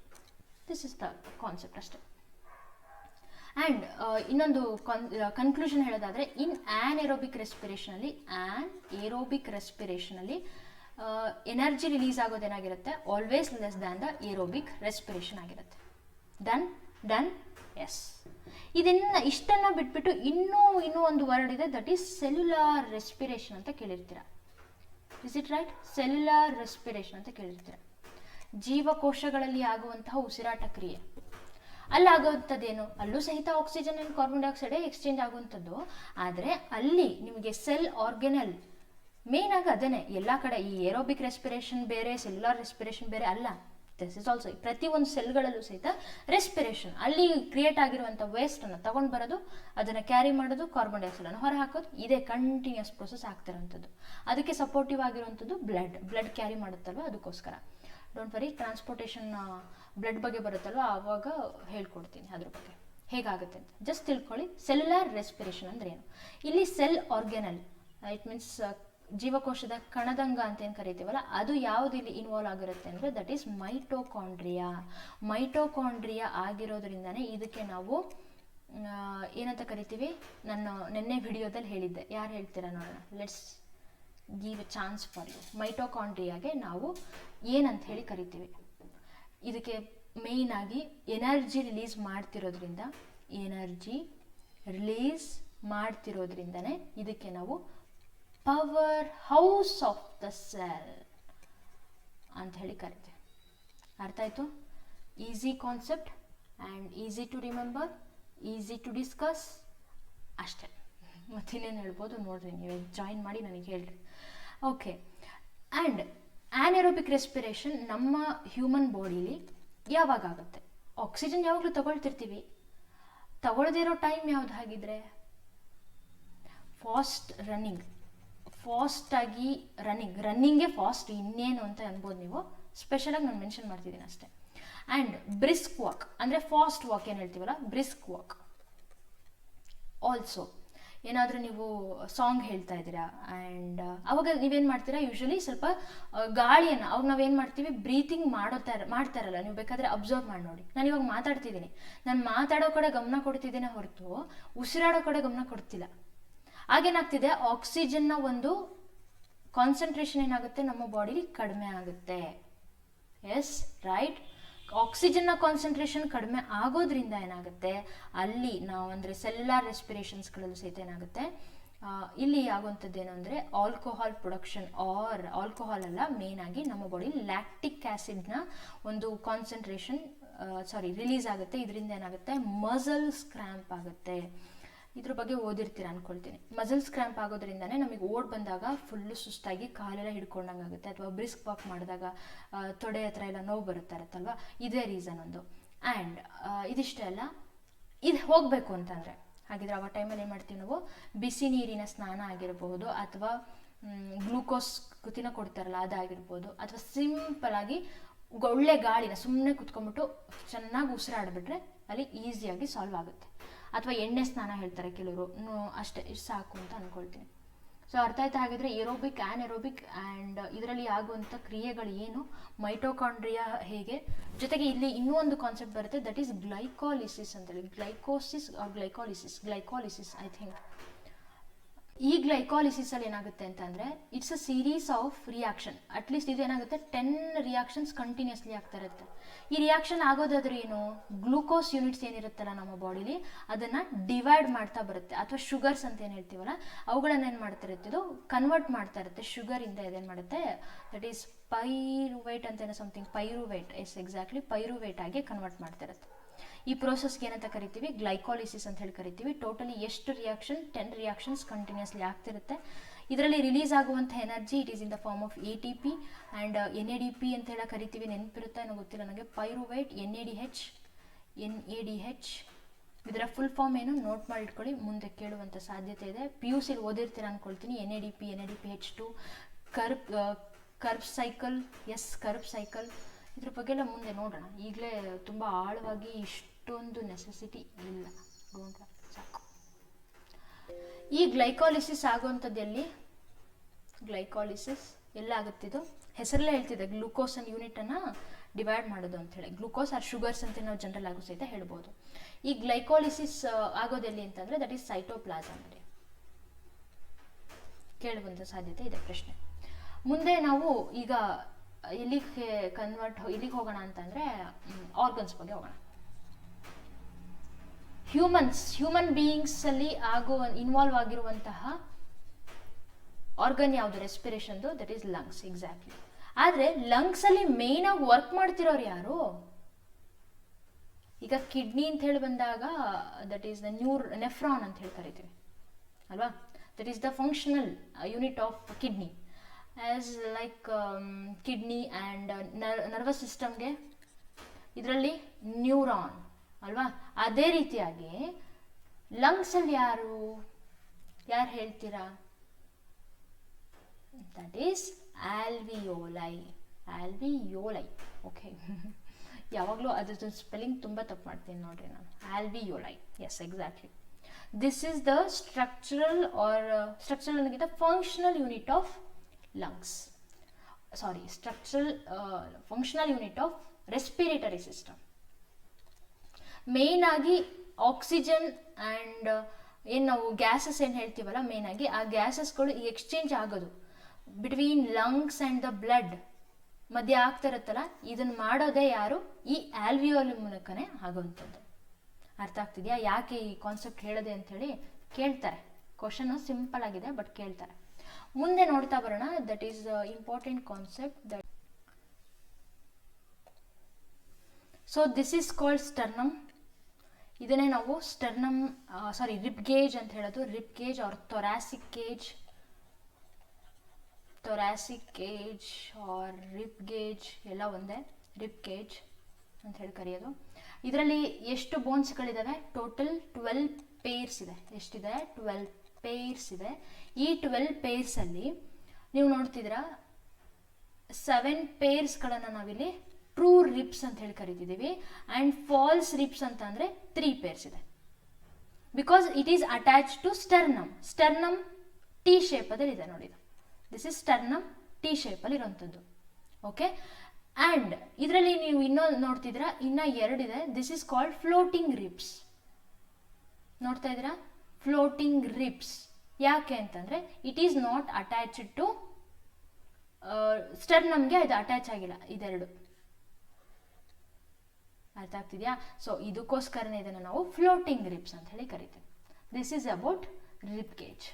ದಿಸ್ ಇಸ್ ದ ಕಾನ್ಸೆಪ್ಟ್ ಅಷ್ಟೇ. ಆ್ಯಂಡ್ ಇನ್ನೊಂದು ಕನ್ಕ್ಲೂಷನ್ ಹೇಳೋದಾದರೆ, ಇನ್ ಆ್ಯನೇರೋಬಿಕ್ ರೆಸ್ಪಿರೇಷನಲ್ಲಿ ಎನರ್ಜಿ ರಿಲೀಸ್ ಆಗೋದೇನಾಗಿರುತ್ತೆ, always less than the aerobic respiration ಆಗಿರುತ್ತೆ. Done yes. ಇಷ್ಟನ್ನು ಬಿಟ್ಬಿಟ್ಟು ಇನ್ನೂ ಒಂದು ವರ್ಡ್ ಇದೆ, ದಟ್ ಈಸ್ ಸೆಲ್ಯುಲಾರ್ ರೆಸ್ಪಿರೇಷನ್ ಅಂತ ಕೇಳಿರ್ತೀರ. Is it right? Cellular respiration ಅಂತ ಕೇಳಿರ್ತೀರ. ಜೀವಕೋಶಗಳಲ್ಲಿ ಆಗುವಂತಹ ಉಸಿರಾಟ ಕ್ರಿಯೆ. ಅಲ್ಲಾಗುವಂಥದ್ದೇನು, ಅಲ್ಲೂ ಸಹಿತ oxygen and carbon dioxide exchange ಆಗುವಂಥದ್ದು. ಆದರೆ ಅಲ್ಲಿ ನಿಮಗೆ ಸೆಲ್ ಆರ್ಗನಲ್ ಮೇನ್ ಆಗಿ ಅದೇನೆ. ಎಲ್ಲ ಕಡೆ ಈ ಏರೋಬಿಕ್ ರೆಸ್ಪಿರೇಷನ್ ಬೇರೆ, ಸೆಲ್ಯುಲಾರ್ ರೆಸ್ಪಿರೇಷನ್ ಬೇರೆ ಅಲ್ಲ. ದಿಸ್ ಇಸ್ ಆಲ್ಸೋ ಪ್ರತಿಯೊಂದು ಸೆಲ್ಗಳಲ್ಲೂ ಸಹಿತ ರೆಸ್ಪಿರೇಷನ್. ಅಲ್ಲಿ ಕ್ರಿಯೇಟ್ ಆಗಿರುವಂಥ ವೇಸ್ಟನ್ನು ತಗೊಂಡು ಬರೋದು, ಅದನ್ನು ಕ್ಯಾರಿ ಮಾಡೋದು, ಕಾರ್ಬನ್ ಡೈಆಕ್ಸೈಡನ್ನು ಹೊರ ಹಾಕೋದು, ಇದೇ ಕಂಟಿನ್ಯೂಸ್ ಪ್ರೊಸೆಸ್ ಆಗ್ತಿರೋಂಥದ್ದು. ಅದಕ್ಕೆ ಸಪೋರ್ಟಿವ್ ಆಗಿರುವಂಥದ್ದು ಬ್ಲಡ್ ಕ್ಯಾರಿ ಮಾಡುತ್ತಲ್ವ, ಅದಕ್ಕೋಸ್ಕರ. ಡೋಂಟ್ ವರಿ, ಟ್ರಾನ್ಸ್ಪೋರ್ಟೇಷನ್ ಬ್ಲಡ್ ಬಗ್ಗೆ ಬರುತ್ತಲ್ವ, ಆವಾಗ ಹೇಳ್ಕೊಡ್ತೀನಿ ಅದ್ರ ಬಗ್ಗೆ ಹೇಗಾಗುತ್ತೆ ಅಂತ. ಜಸ್ಟ್ ತಿಳ್ಕೊಳ್ಳಿ, ಸೆಲ್ಯುಲಾರ್ ರೆಸ್ಪಿರೇಷನ್ ಅಂದ್ರೆ ಏನು. ಇಲ್ಲಿ ಸೆಲ್ ಆರ್ಗನಲ್, ಇಟ್ ಮೀನ್ಸ್ ಜೀವಕೋಶದ ಕಣದಂಗ ಅಂತ ಏನು ಕರಿತೀವಲ್ಲ, ಅದು ಯಾವುದು ಇಲ್ಲಿ ಇನ್ವಾಲ್ವ್ ಆಗಿರುತ್ತೆ ಅಂದರೆ ದಟ್ ಈಸ್ ಮೈಟೋಕಾಂಡ್ರಿಯಾ. ಮೈಟೋಕಾಂಡ್ರಿಯಾ ಆಗಿರೋದ್ರಿಂದನೇ ಇದಕ್ಕೆ ನಾವು ಏನಂತ ಕರಿತೀವಿ, ನಾನು ನಿನ್ನೆ ವಿಡಿಯೋದಲ್ಲಿ ಹೇಳಿದ್ದೆ. ಯಾರು ಹೇಳ್ತೀರಾ ನೋಡೋಣ, let's give a chance for you. ಮೈಟೋಕಾಂಡ್ರಿಯಾಗೆ ನಾವು ಏನಂತ ಹೇಳಿ ಕರಿತೀವಿ, ಇದಕ್ಕೆ ಮೇಯ್ನ್ ಆಗಿ ಎನರ್ಜಿ ರಿಲೀಸ್ ಮಾಡ್ತಿರೋದ್ರಿಂದನೇ ಇದಕ್ಕೆ ನಾವು power house of the cell ಅಂತ ಹೇಳಿ ಕರಿತೀವಿ. ಅರ್ಥ ಆಯ್ತು? Easy concept and easy to remember, easy to discuss ಅಷ್ಟೇ. ಮತ್ತಿನ್ನೇನು ಹೇಳ್ಬೋದು ನೋಡ್ರಿ, ನೀವೇ ಜಾಯಿನ್ ಮಾಡಿ ನನಗೆ ಹೇಳ್ರಿ. ಓಕೆ. ಆ್ಯಂಡ್ ಆ್ಯನೇರೋಬಿಕ್ ರೆಸ್ಪಿರೇಷನ್ ನಮ್ಮ ಹ್ಯೂಮನ್ ಬಾಡಿಲಿ ಯಾವಾಗ ಆಗುತ್ತೆ? ಆಕ್ಸಿಜನ್ ಯಾವಾಗಲೂ ತಗೊಳ್ತಿರ್ತೀವಿ. ತಗೊಳ್ಳದೇ ಇರೋ ಟೈಮ್ ಯಾವ್ದು ಹಾಗಿದ್ರೆ? ಫಾಸ್ಟಾಗಿ ರನ್ನಿಂಗೇ ಫಾಸ್ಟ್, ಇನ್ನೇನು ಅಂತ ಅನ್ಬೋದು ನೀವು. ಸ್ಪೆಷಲಾಗಿ ನಾನು ಮೆನ್ಷನ್ ಮಾಡ್ತಿದ್ದೀನಿ ಅಷ್ಟೇ. ಆ್ಯಂಡ್ ಬ್ರಿಸ್ಕ್ ವಾಕ್ ಅಂದರೆ ಫಾಸ್ಟ್ ವಾಕ್ ಏನು ಹೇಳ್ತೀವಲ್ಲ, ಬ್ರಿಸ್ಕ್ ವಾಕ್. ಆಲ್ಸೋ ಏನಾದರೂ ನೀವು ಸಾಂಗ್ ಹೇಳ್ತಾ ಇದ್ದೀರಾ ಆ್ಯಂಡ್ ಅವಾಗ ನೀವೇನು ಮಾಡ್ತೀರಾ, ಯೂಶ್ವಲಿ ಸ್ವಲ್ಪ ಗಾಳಿಯನ್ನು ಅವಾಗ ನಾವೇನು ಮಾಡ್ತೀವಿ, ಬ್ರೀತಿಂಗ್ ಮಾಡ್ತಾರಲ್ಲ, ನೀವು ಬೇಕಾದರೆ ಅಬ್ಸರ್ವ್ ಮಾಡಿ ನೋಡಿ. ನಾನು ಇವಾಗ ಮಾತಾಡ್ತಿದ್ದೀನಿ, ನಾನು ಮಾತಾಡೋ ಕಡೆ ಗಮನ ಕೊಡ್ತಿದ್ದೇನೆ ಹೊರತು ಉಸಿರಾಡೋ ಕಡೆ ಗಮನ ಕೊಡ್ತಿಲ್ಲ. ಆಗೇನಾಗ್ತಿದೆ, ಆಕ್ಸಿಜನ್ನ ಒಂದು ಕಾನ್ಸಂಟ್ರೇಷನ್ ಏನಾಗುತ್ತೆ ನಮ್ಮ ಬಾಡಿಲಿ ಕಡಿಮೆ ಆಗುತ್ತೆ. S right. ಆಕ್ಸಿಜನ್ನ ಕಾನ್ಸಂಟ್ರೇಷನ್ ಕಡಿಮೆ ಆಗೋದ್ರಿಂದ ಏನಾಗುತ್ತೆ, ಅಲ್ಲಿ ನಾವು ಅಂದರೆ ಸೆಲ್ಯುಲಾರ್ ರೆಸ್ಪಿರೇಷನ್ಸ್ಗಳಲ್ಲೂ ಸಹಿತ ಏನಾಗುತ್ತೆ, ಇಲ್ಲಿ ಆಗುವಂಥದ್ದು ಏನು ಅಂದರೆ ಆಲ್ಕೋಹಾಲ್ ಪ್ರೊಡಕ್ಷನ್, ಆಲ್ಕೋಹಾಲ್ ಅಲ್ಲ, ಮೇನ್ ಆಗಿ ನಮ್ಮ ಬಾಡಿಲಿ ಲ್ಯಾಕ್ಟಿಕ್ ಆ್ಯಸಿಡ್ನ ಒಂದು ಕಾನ್ಸಂಟ್ರೇಷನ್ ರಿಲೀಸ್ ಆಗುತ್ತೆ. ಇದರಿಂದ ಏನಾಗುತ್ತೆ, ಮಸಲ್ಸ್ ಕ್ರ್ಯಾಂಪ್ ಆಗುತ್ತೆ. ಇದ್ರ ಬಗ್ಗೆ ಓದಿರ್ತೀರ ಅನ್ಕೊಳ್ತೀನಿ. ಮಸಲ್ಸ್ ಕ್ರ್ಯಾಂಪ್ ಆಗೋದ್ರಿಂದನೇ ನಮಗೆ ಓಡ್ ಬಂದಾಗ ಫುಲ್ಲು ಸುಸ್ತಾಗಿ ಕಾಲೆಲ್ಲ ಹಿಡ್ಕೊಂಡಂಗೆ ಆಗುತ್ತೆ, ಅಥವಾ ಬ್ರಿಸ್ಕ್ ವಾಕ್ ಮಾಡಿದಾಗ ತೊಡೆ ಹತ್ರ ಎಲ್ಲ ನೋವು ಬರುತ್ತಾ ಇರುತ್ತಲ್ವ, ಇದೇ ರೀಸನ್ ಒಂದು. ಆ್ಯಂಡ್ ಇದಿಷ್ಟೇ ಅಲ್ಲ, ಇದು ಹೋಗಬೇಕು ಅಂತಂದರೆ ಹಾಗಿದ್ರೆ ಆ ಟೈಮಲ್ಲಿ ಏನು ಮಾಡ್ತೀವಿ ನಾವು, ಬಿಸಿ ನೀರಿನ ಸ್ನಾನ ಆಗಿರಬಹುದು, ಅಥವಾ ಗ್ಲೂಕೋಸ್ ಕುತಿನ ಕೊಡ್ತಾರಲ್ಲ ಅದಾಗಿರ್ಬೋದು, ಅಥವಾ ಸಿಂಪಲಾಗಿ ಒಳ್ಳೆ ಗಾಳಿನ ಸುಮ್ಮನೆ ಕುತ್ಕೊಂಡ್ಬಿಟ್ಟು ಚೆನ್ನಾಗಿ ಉಸಿರಾಡಿಬಿಟ್ರೆ ಅಲ್ಲಿ ಈಸಿಯಾಗಿ ಸಾಲ್ವ್ ಆಗುತ್ತೆ. ಅಥವಾ ಎಣ್ಣೆ ಸ್ನಾನ ಹೇಳ್ತಾರೆ ಕೆಲವರು, ಅಷ್ಟೇ, ಇಷ್ಟು ಸಾಕು ಅಂತ ಅಂದ್ಕೊಳ್ತೀನಿ. ಸೊ ಅರ್ಥ ಆಯ್ತಾ? ಹಾಗಿದ್ರೆ ಏರೋಬಿಕ್, ಆ್ಯನೇರೋಬಿಕ್ ಆ್ಯಂಡ್ ಇದರಲ್ಲಿ ಆಗುವಂಥ ಕ್ರಿಯೆಗಳು ಏನು, ಮೈಟೋಕಾಂಡ್ರಿಯಾ ಹೇಗೆ, ಜೊತೆಗೆ ಇಲ್ಲಿ ಇನ್ನೂ ಒಂದು ಕಾನ್ಸೆಪ್ಟ್ ಬರುತ್ತೆ, ದಟ್ ಈಸ್ ಗ್ಲೈಕಾಲಿಸಿಸ್ ಅಂತೇಳಿ. ಗ್ಲೈಕಾಲಿಸಿಸ್ ಐ ಥಿಂಕ್ ಈ ಗ್ಲೈಕಾಲಿಸಿಸಲ್ಲಿ ಏನಾಗುತ್ತೆ ಅಂತಂದರೆ it's a series of reaction. At least ಇದು ಏನಾಗುತ್ತೆ 10 ರಿಯಾಕ್ಷನ್ಸ್ ಕಂಟಿನ್ಯೂಸ್ಲಿ ಆಗ್ತಾ ಇರುತ್ತೆ. ಈ ರಿಯಾಕ್ಷನ್ ಆಗೋದಾದ್ರೆ ಏನು, ಗ್ಲೂಕೋಸ್ ಯೂನಿಟ್ಸ್ ಏನಿರುತ್ತಲ್ಲ ನಮ್ಮ ಬಾಡಿಲಿ ಅದನ್ನು ಡಿವೈಡ್ ಮಾಡ್ತಾ ಬರುತ್ತೆ, ಅಥವಾ ಶುಗರ್ಸ್ ಅಂತ ಏನು ಹೇಳ್ತೀವಲ್ಲ ಅವುಗಳನ್ನ ಏನು ಮಾಡ್ತಾ ಇರುತ್ತೆ, ಇದು ಕನ್ವರ್ಟ್ ಮಾಡ್ತಾ ಇರುತ್ತೆ. ಶುಗರಿಂದ ಇದೇನು ಮಾಡುತ್ತೆ, ದಟ್ ಈಸ್ ಪೈರುವೇಟ್ ಅಂತ ಏನೋ something, pyruvate, yes exactly pyruvate ಆಗಿ ಕನ್ವರ್ಟ್ ಮಾಡ್ತಾ ಇರುತ್ತೆ. ಈ ಪ್ರೋಸೆಸ್ಗೆ ಏನಂತ ಕರಿತೀವಿ, ಗ್ಲೈಕಾಲಿಸಿಸ್ ಅಂತ ಹೇಳಿ ಕರಿತೀವಿ. ಟೋಟಲಿ ಎಷ್ಟು ರಿಯಾಕ್ಷನ್, 10 ರಿಯಾಕ್ಷನ್ಸ್ ಕಂಟಿನ್ಯೂಸ್ಲಿ ಆಗ್ತಿರುತ್ತೆ. ಇದರಲ್ಲಿ ರಿಲೀಸ್ ಆಗುವಂಥ energy it is in the form of ATP and NADP ಅಂತ ಹೇಳಿ ಕರಿತೀವಿ. ನೆನಪಿರುತ್ತೆ ಏನೋ ಗೊತ್ತಿಲ್ಲ ನನಗೆ, ಪೈರುವೇಟ್, NADH. ಇದರ ಫುಲ್ ಫಾರ್ಮ್ ಏನು ನೋಟ್ ಮಾಡಿ ಇಟ್ಕೊಳ್ಳಿ, ಮುಂದೆ ಕೇಳುವಂಥ ಸಾಧ್ಯತೆ ಇದೆ. PUC ಓದಿರ್ತೀರ ಅಂದ್ಕೊಳ್ತೀನಿ. NADPH2, Krebs cycle, yes Krebs cycle, ಇದ್ರ ಬಗ್ಗೆ ಎಲ್ಲ ಮುಂದೆ ನೋಡೋಣ. ಈಗಲೇ ತುಂಬ ಆಳವಾಗಿ ಇಷ್ಟೊಂದು ನೆಸೆಸಿಟಿ ಇಲ್ಲ, ಸಾಕು. ಈ ಗ್ಲೈಕಾಲಿಸಿಸ್ ಆಗುವಂಥದ್ದು ಎಲ್ಲಿ, ಗ್ಲೈಕಾಲಿಸಿಸ್ ಎಲ್ಲ ಆಗುತ್ತಿದ್ದು ಹೆಸರಲ್ಲೇ ಹೇಳ್ತಿದೆ, ಗ್ಲೂಕೋಸ್ ಅನ್ನ ಯೂನಿಟನ್ನು ಡಿವೈಡ್ ಮಾಡೋದು ಅಂತ ಹೇಳಿ. ಗ್ಲೂಕೋಸ್ ಆರ್ ಶುಗರ್ಸ್ ಅಂತ ನಾವು ಜನರಲ್ ಆಗೋ ಸಹಿತ ಹೇಳ್ಬೋದು. ಈ ಗ್ಲೈಕಾಲಿಸಿಸ್ ಆಗೋದೆಲ್ಲಿ ಅಂತಂದರೆ ದಟ್ ಈಸ್ ಸೈಟೋಪ್ಲಾಸಮ್ ಅಲ್ಲಿ ಕೇಳುವಂಥ ಸಾಧ್ಯತೆ ಇದೆ ಪ್ರಶ್ನೆ. ಮುಂದೆ ನಾವು ಈಗ ಇಲ್ಲಿಗೆ ಹೋಗೋಣ ಅಂತಂದರೆ ಆರ್ಗನ್ಸ್ ಬಗ್ಗೆ ಹೋಗೋಣ. ಹ್ಯೂಮನ್ ಬೀಯಿಂಗ್ಸಲ್ಲಿ ಇನ್ವಾಲ್ವ್ ಆಗಿರುವಂತಹ ಆರ್ಗನ್ ಯಾವುದು, ರೆಸ್ಪಿರೇಷನ್ದು, ದಟ್ ಈಸ್ ಲಂಗ್ಸ್ ಎಕ್ಸಾಕ್ಟ್ಲಿ. ಆದರೆ ಲಂಗ್ಸಲ್ಲಿ ಮೇನ್ ಆಗಿ ವರ್ಕ್ ಮಾಡ್ತಿರೋರು ಯಾರು, ಈಗ ಕಿಡ್ನಿ ಅಂತ ಹೇಳಿ ಬಂದಾಗ ದಟ್ ಈಸ್ ದ ನೆಫ್ರಾನ್ ಅಂತ ಹೇಳಿ ಕರಿತೀವಿ ಅಲ್ವಾ, that is the functional unit of kidney. As like kidney and nervous ಸಿಸ್ಟಮ್ಗೆ ಇದರಲ್ಲಿ ನ್ಯೂರಾನ್ ಅಲ್ವಾ. ಅದೇ ರೀತಿಯಾಗಿ ಲಂಗ್ಸಲ್ಲಿ ಯಾರು ಹೇಳ್ತೀರಾ, ದಟ್ ಈಸ್ ಆಲ್ವಿಯೋಲೈ. ಓಕೆ, ಯಾವಾಗಲೂ ಅದ್ರ ಸ್ಪೆಲ್ಲಿಂಗ್ ತುಂಬ ತಪ್ಪು ಮಾಡ್ತೀನಿ ನೋಡ್ರಿ ನಾನು. Alveoli, yes exactly. This is the structural ಅನ್ನೋದಕ್ಕಿಂತ functional unit of lungs, functional unit of respiratory system. Main ಆಗಿ ಆಕ್ಸಿಜನ್ ಆ್ಯಂಡ್ ಏನು ನಾವು ಗ್ಯಾಸಸ್ ಏನು ಹೇಳ್ತೀವಲ್ಲ, ಮೇನ್ ಆಗಿ ಆ ಗ್ಯಾಸಸ್ಗಳು ಈ ಎಕ್ಸ್ಚೇಂಜ್ ಆಗೋದು between lungs and the blood ಮಧ್ಯೆ ಆಗ್ತಾ ಇರುತ್ತಲ್ಲ, ಇದನ್ನು ಮಾಡೋದೇ ಯಾರು, ಈ ಆಲ್ವಿಯೋಲಿ ಮೂಲಕನೇ ಆಗುವಂಥದ್ದು. ಅರ್ಥ ಆಗ್ತಿದೆಯಾ ಯಾಕೆ ಈ ಕಾನ್ಸೆಪ್ಟ್ ಹೇಳಿದೆ ಅಂಥೇಳಿ ಕೇಳ್ತಾರೆ. ಕ್ವಶನ್ ಸಿಂಪಲ್ ಆಗಿದೆ ಬಟ್ ಕೇಳ್ತಾರೆ. ಮುಂದೆ ನೋಡ್ತಾ ಬರೋಣ. That is important concept. That so this is called sternum. ಇದನ್ನೇ ನಾವು ರಿಬ್ ಗೇಜ್ ಅಂತ ಹೇಳೋದು. Rib cage or thoracic cage or rib cage ಎಲ್ಲ ಒಂದೇ, ರಿಬ್ ಗೇಜ್ ಅಂತ ಹೇಳಿ ಕರೆಯೋದು. ಇದರಲ್ಲಿ ಎಷ್ಟು ಬೋನ್ಸ್ಗಳಿದ್ದಾವೆ, ಟೋಟಲ್ 12 ಪೇರ್ಸ್ ಇದೆ. ಎಷ್ಟಿದೆ, 12 ಪೇರ್ಸ್ ಇದೆ. ಈ 12 ಪೇರ್ಸಲ್ಲಿ ನೀವು ನೋಡ್ತಿದ್ದೀರಾ 7 ಪೇರ್ಸ್ಗಳನ್ನು ನಾವಿಲ್ಲಿ ಟ್ರೂ ರಿಬ್ಸ್ ಅಂತ ಹೇಳಿ ಕರಿತಿದ್ದೀವಿ. ಆ್ಯಂಡ್ ಫಾಲ್ಸ್ ರಿಬ್ಸ್ ಅಂತ ಅಂದರೆ 3 ಪೇರ್ಸ್ ಇದೆ. Because it is attach to sternum T ಶೇಪದಲ್ಲಿ ಇದೆ ನೋಡಿ. ದಿಸ್ ಇಸ್ ಸ್ಟರ್ನಮ್ ಟಿ ಶೇಪಲ್ಲಿ ಇರೋಂಥದ್ದು. ಓಕೆ, ಆ್ಯಂಡ್ ಇದರಲ್ಲಿ ನೀವು ಇನ್ನೊಂದು ನೋಡ್ತಿದ್ದೀರಾ, ಇನ್ನೂ 2 ಇದೆ. This is called floating ribs. ನೋಡ್ತಾ ಇದ್ದೀರಾ, ಫ್ಲೋಟಿಂಗ್ ರಿಬ್ಸ್. ಯಾಕೆ ಅಂತಂದರೆ it is not attached to ಸ್ಟರ್ನಮ್ಗೆ, ಇದು ಅಟ್ಯಾಚ್ ಆಗಿಲ್ಲ ಇದೆರಡು. ಅರ್ಥ ಆಗ್ತಿದೆಯಾ? ಸೊ ಇದಕ್ಕೋಸ್ಕರನೇ ಇದನ್ನು ನಾವು ಫ್ಲೋಟಿಂಗ್ ರಿಬ್ಸ್ ಅಂತ ಹೇಳಿ ಕರಿತೀವಿ. This is about rib cage.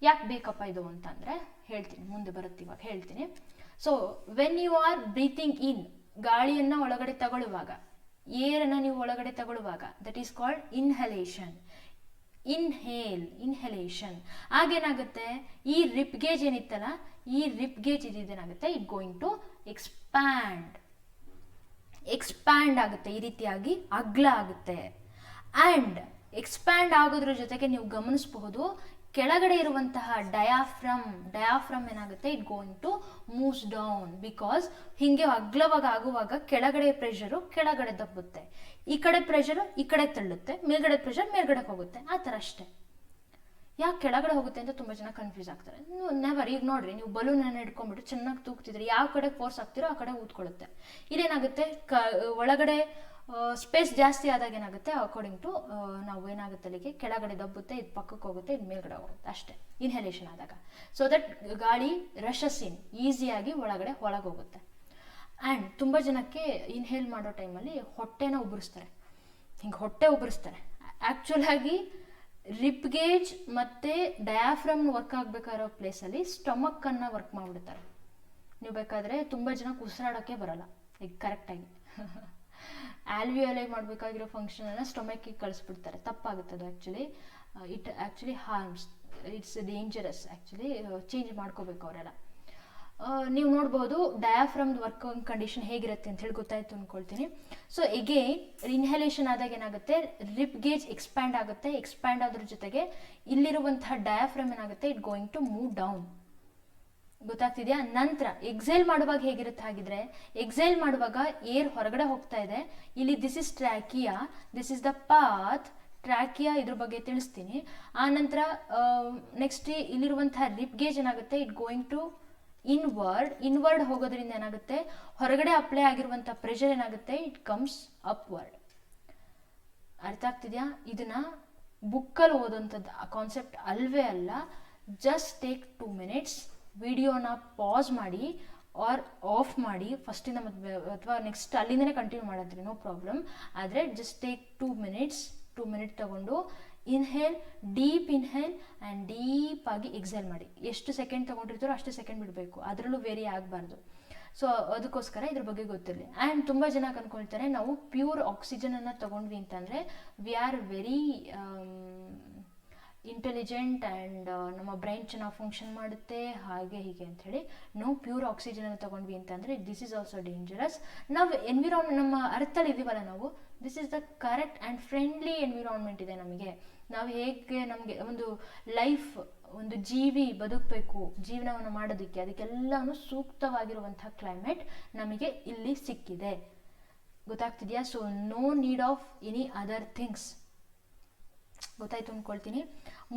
ಯಾಕೆ ಬೇಕಪ್ಪ ಇದು ಅಂತಂದರೆ ಹೇಳ್ತೀನಿ, ಮುಂದೆ ಬರುತ್ತೆ, ಇವಾಗ ಹೇಳ್ತೀನಿ. So when you are breathing in, ಗಾಳಿಯನ್ನು ಒಳಗಡೆ ತಗೊಳ್ಳುವಾಗ, ಏರನ್ನು ನೀವು ಒಳಗಡೆ ತಗೊಳ್ಳುವಾಗ, that is called inhalation. Inhalation ಆಗೇನಾಗುತ್ತೆ, ಈ ರಿಪ್ ಗೇಜ್ ಏನಿತ್ತಲ್ಲ, ಈ ರಿಪ್ ಗೇಜ್ ಇದೇನಾಗುತ್ತೆ, ಇಟ್ ಗೋಯಿಂಗ್ ಟು ಎಕ್ಸ್ಪ್ಯಾಂಡ್ ಆಗುತ್ತೆ. ಈ ರೀತಿಯಾಗಿ ಅಗ್ಲ ಆಗುತ್ತೆ. ಆ್ಯಂಡ್ ಎಕ್ಸ್ಪ್ಯಾಂಡ್ ಆಗೋದ್ರ ಜೊತೆಗೆ ನೀವು ಗಮನಿಸಬಹುದು, ಕೆಳಗಡೆ ಇರುವಂತಹ ಡಯಾಫ್ರಮ್ ಏನಾಗುತ್ತೆ, it going to moves down. Because ಹೀಗೆ ಅಗ್ಲವಾಗಿ ಆಗುವಾಗ ಕೆಳಗಡೆ ಪ್ರೆಷರು ಕೆಳಗಡೆ ದಬ್ಬುತ್ತೆ, ಈ ಕಡೆ ಪ್ರೆಷರು ಈ ಕಡೆ ತಳ್ಳುತ್ತೆ, ಮೇಲ್ಗಡೆ ಪ್ರೆಷರ್ ಮೇಲ್ಗಡೆ ಹೋಗುತ್ತೆ. ಆ ಥರ ಅಷ್ಟೇ. ಯಾಕೆ ಕೆಳಗಡೆ ಹೋಗುತ್ತೆ ಅಂತ ತುಂಬ ಜನ ಕನ್ಫ್ಯೂಸ್ ಆಗ್ತಾರೆ. ನೆವರ್. ಈಗ ನೋಡ್ರಿ, ನೀವು ಬಲೂನನ್ನು ಹಿಡ್ಕೊಂಡ್ಬಿಟ್ಟು ಚೆನ್ನಾಗಿ ತೂಗ್ತಿದ್ರಿ, ಯಾವ ಕಡೆ ಫೋರ್ಸ್ ಆಗ್ತಿರೋ ಆ ಕಡೆ ಊದ್ಕೊಳ್ಳುತ್ತೆ. ಇಲ್ಲೇನಾಗುತ್ತೆ, ಒಳಗಡೆ ಸ್ಪೇಸ್ ಜಾಸ್ತಿ ಆದಾಗ ಏನಾಗುತ್ತೆ, ಅಕಾರ್ಡಿಂಗ್ ಟು ನಾವು ಏನಾಗುತ್ತೆ ಅಲ್ಲಿಗೆ ಕೆಳಗಡೆ ದಬ್ಬುತ್ತೆ, ಇದು ಪಕ್ಕಕ್ಕೆ ಹೋಗುತ್ತೆ, ಇದು ಮೇಲ್ಗಡೆ ಹೋಗುತ್ತೆ ಅಷ್ಟೇ ಇನ್ಹಲೇಷನ್ ಆದಾಗ. ಸೊ ದಟ್ ಗಾಳಿ ರಶಸ್ ಇನ್ ಈಸಿಯಾಗಿ ಒಳಗೆ ಹೋಗುತ್ತೆ. ಆ್ಯಂಡ್ ತುಂಬ ಜನಕ್ಕೆ ಇನ್ಹೇಲ್ ಮಾಡೋ ಟೈಮಲ್ಲಿ ಹೊಟ್ಟೆನ ಉಬ್ಬರಿಸ್ತಾರೆ, ಹಿಂಗೆ ಹೊಟ್ಟೆ ಉಬ್ಬರಿಸ್ತಾರೆ. ಆ್ಯಕ್ಚುಲಾಗಿ ರಿಪ್ ಗೇಜ್ ಮತ್ತು ಡಯಾಫ್ರಮ್ ವರ್ಕ್ ಆಗಬೇಕಾಗಿರೋ ಪ್ಲೇಸಲ್ಲಿ ಸ್ಟಮಕ್ಕನ್ನು ವರ್ಕ್ ಮಾಡಿಬಿಡ್ತಾರೆ. ನೀವು ಬೇಕಾದರೆ ತುಂಬ ಜನಕ್ಕೆ ಉಸಿರಾಡೋಕ್ಕೆ ಬರೋಲ್ಲ ಈಗ ಕರೆಕ್ಟಾಗಿ. ಆಲ್ವಿಯೋಲೈ ಮಾಡಬೇಕಾಗಿರೋ ಫಂಕ್ಷನನ್ನು ಸ್ಟೊಮಕ್ಕಿಗೆ ಕಳಿಸ್ಬಿಡ್ತಾರೆ, ತಪ್ಪಾಗುತ್ತೆ ಅದು. It actually harms, it's dangerous. Actually change ಮಾಡ್ಕೋಬೇಕು ಅವರೆಲ್ಲ. ನೀವು ನೋಡ್ಬೋದು ಡಯಾಫ್ರಮ್ದು ವರ್ಕಿಂಗ್ ಕಂಡೀಷನ್ ಹೇಗಿರುತ್ತೆ ಅಂತ ಹೇಳಿ ಗೊತ್ತಾಯ್ತು ಅಂದ್ಕೊಳ್ತೀನಿ. ಸೊ ಎಗೇನ್ ಇನ್ಹಲೇಷನ್ ಆದಾಗ ಏನಾಗುತ್ತೆ, ರಿಪ್ ಗೇಜ್ ಎಕ್ಸ್ಪ್ಯಾಂಡ್ ಆಗುತ್ತೆ. ಎಕ್ಸ್ಪ್ಯಾಂಡ್ ಆದ್ರ ಜೊತೆಗೆ ಇಲ್ಲಿರುವಂತಹ ಡಯಾಫ್ರಮ್ ಏನಾಗುತ್ತೆ, it going to move down. ಗೊತ್ತಾಗ್ತಿದೆಯಾ? ನಂತರ ಎಕ್ಸೇಲ್ ಮಾಡುವಾಗ ಹೇಗಿರುತ್ತೆ ಹಾಗಿದ್ರೆ, ಎಕ್ಸೇಲ್ ಮಾಡುವಾಗ ಏರ್ ಹೊರಗಡೆ ಹೋಗ್ತಾ ಇದೆ. ಇಲ್ಲಿ this is trachea, this is the path trachea, ಇದ್ರ ಬಗ್ಗೆ ತಿಳಿಸ್ತೀನಿ. ಆ ನಂತರ ನೆಕ್ಸ್ಟ್ ಇಲ್ಲಿರುವಂತಹ ರಿಪ್ ಗೇಜ್ ಏನಾಗುತ್ತೆ, ಇಟ್ ಗೋಯಿಂಗ್ ಟು ಇನ್ವರ್ಡ್ ಹೋಗೋದ್ರಿಂದ ಏನಾಗುತ್ತೆ, ಹೊರಗಡೆ ಅಪ್ಲೈ ಆಗಿರುವಂಥ ಪ್ರೆಷರ್ ಏನಾಗುತ್ತೆ, ಇಟ್ ಕಮ್ಸ್ ಅಪ್ವರ್ಡ್. ಅರ್ಥ ಆಗ್ತಿದೆಯಾ? ಇದನ್ನ ಬುಕ್ಕಲ್ಲಿ ಓದೋಂಥದ್ದು ಕಾನ್ಸೆಪ್ಟ್ ಅಲ್ವೇ ಅಲ್ಲ. ಜಸ್ಟ್ ಟೇಕ್ 2 minutes, ವಿಡಿಯೋನ ಪಾಸ್ ಮಾಡಿ ಆರ್ ಆಫ್ ಮಾಡಿ ಫಸ್ಟಿಂದ, ಅಥವಾ ನೆಕ್ಸ್ಟ್ ಅಲ್ಲಿಂದನೇ ಕಂಟಿನ್ಯೂ ಮಾಡಿದ್ರಿ ನೋ ಪ್ರಾಬ್ಲಮ್. ಆದರೆ ಜಸ್ಟ್ ಟೇಕ್ 2 minutes ತಗೊಂಡು inhale, deep inhale and deep ಆಗಿ ಎಕ್ಸೇಲ್ ಮಾಡಿ. ಎಷ್ಟು ಸೆಕೆಂಡ್ ತೊಗೊಂಡಿರ್ತಾರೋ ಅಷ್ಟು ಸೆಕೆಂಡ್ ಬಿಡಬೇಕು, ಅದರಲ್ಲೂ ವೇರಿ ಆಗಬಾರ್ದು. ಸೊ ಅದಕ್ಕೋಸ್ಕರ ಇದ್ರ ಬಗ್ಗೆ ಗೊತ್ತಿರಲಿ. ಆ್ಯಂಡ್ ತುಂಬ ಜನ ಅನ್ಕೊಳ್ತಾರೆ ನಾವು ಪ್ಯೂರ್ ಆಕ್ಸಿಜನನ್ನು ತೊಗೊಂಡ್ವಿ ಅಂತಂದರೆ we are very intelligent and ನಮ್ಮ ಬ್ರೈನ್ ಚೆನ್ನಾಗಿ ಫಂಕ್ಷನ್ ಮಾಡುತ್ತೆ ಹಾಗೆ ಹೀಗೆ ಅಂಥೇಳಿ. ನಾವು ಪ್ಯೂರ್ ಆಕ್ಸಿಜನನ್ನು ತೊಗೊಂಡ್ವಿ ಅಂತಂದರೆ ದಿಸ್ ಈಸ್ ಆಲ್ಸೋ ಡೇಂಜರಸ್. ನಾವು ನಮ್ಮ ಅರ್ಥಲ್ಲಿ ಇದ್ದೀವಲ್ಲ ನಾವು, this is the correct and friendly environment ಇದೆ ನಮಗೆ. ನಾವು ಹೇಗೆ ನಮಗೆ ಒಂದು ಲೈಫ್, ಒಂದು ಜೀವಿ ಬದುಕಬೇಕು, ಜೀವನವನ್ನು ಮಾಡೋದಕ್ಕೆ, ಅದಕ್ಕೆಲ್ಲವೂ ಸೂಕ್ತವಾಗಿರುವಂಥ ಕ್ಲೈಮೇಟ್ ನಮಗೆ ಇಲ್ಲಿ ಸಿಕ್ಕಿದೆ. ಗೊತ್ತಾಗ್ತಿದೆಯಾ? So no need of any other things. ಗೊತ್ತಾಯ್ತು ಅಂದ್ಕೊಳ್ತೀನಿ.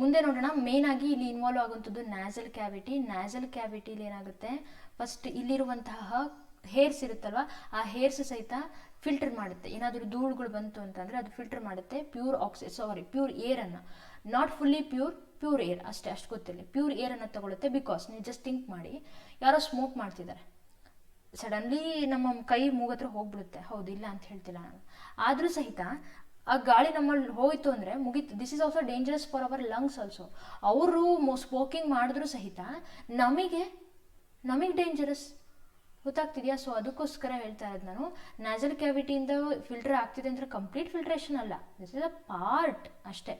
ಮುಂದೆ ನೋಡೋಣ. ಮೇನ್ ಆಗಿ ಇಲ್ಲಿ ಇನ್ವಾಲ್ವ್ ಆಗುವಂಥದ್ದು ನ್ಯಾಸಲ್ ಕ್ಯಾವಿಟಿ. ನ್ಯಾಸಲ್ ಕ್ಯಾವಿಟಿಲಿ ಏನಾಗುತ್ತೆ, ಫಸ್ಟ್ ಇಲ್ಲಿರುವಂತಹ ಹೇರ್ಸ್ ಇರುತ್ತಲ್ವ, ಆ ಹೇರ್ಸ್ ಸಹಿತ ಫಿಲ್ಟರ್ ಮಾಡುತ್ತೆ. ಏನಾದರೂ ಧೂಳುಗಳು ಬಂತು ಅಂತಂದರೆ ಅದು ಫಿಲ್ಟರ್ ಮಾಡುತ್ತೆ ಪ್ಯೂರ್ ಏರನ್ನು, ನಾಟ್ ಫುಲ್ಲಿ ಪ್ಯೂರ್ ಏರ್, ಅಷ್ಟು ಗೊತ್ತಿಲ್ಲ. ಪ್ಯೂರ್ ಏರನ್ನು ತಗೊಳುತ್ತೆ. ಬಿಕಾಸ್ ನೀವು ಜಸ್ಟ್ ಥಿಂಕ್ ಮಾಡಿ, ಯಾರೋ ಸ್ಮೋಕ್ ಮಾಡ್ತಿದ್ದಾರೆ, ಸಡನ್ಲಿ ನಮ್ಮ ಕೈ ಮೂಗತ್ರ ಹೋಗ್ಬಿಡುತ್ತೆ, ಹೌದಿಲ್ಲ ಅಂತ ಹೇಳ್ತಿಲ್ಲ ನಾನು. ಆದರೂ ಸಹಿತ ಆ ಗಾಳಿ ನಮ್ಮಲ್ಲಿ ಹೋಯಿತು ಅಂದರೆ ಮುಗೀತು. This is also dangerous for our lungs also. ಅವರು ಸ್ಮೋಕಿಂಗ್ ಮಾಡಿದ್ರೂ ಸಹಿತ ನಮಗೆ ಡೇಂಜರಸ್. ಗೊತ್ತಾಗ್ತಿದೆಯಾ? ಸೊ ಅದಕ್ಕೋಸ್ಕರ ಹೇಳ್ತಾ ಇರೋದು ನಾನು, ನ್ಯಾಸಲ್ ಕ್ಯಾವಿಟಿಯಿಂದ ಫಿಲ್ಟರ್ ಆಗ್ತಿದೆ ಅಂದರೆ ಕಂಪ್ಲೀಟ್ ಫಿಲ್ಟ್ರೇಷನ್ ಅಲ್ಲ, ದಿಸ್ ಇಸ್ ಅ ಪಾರ್ಟ್ ಅಷ್ಟೇ.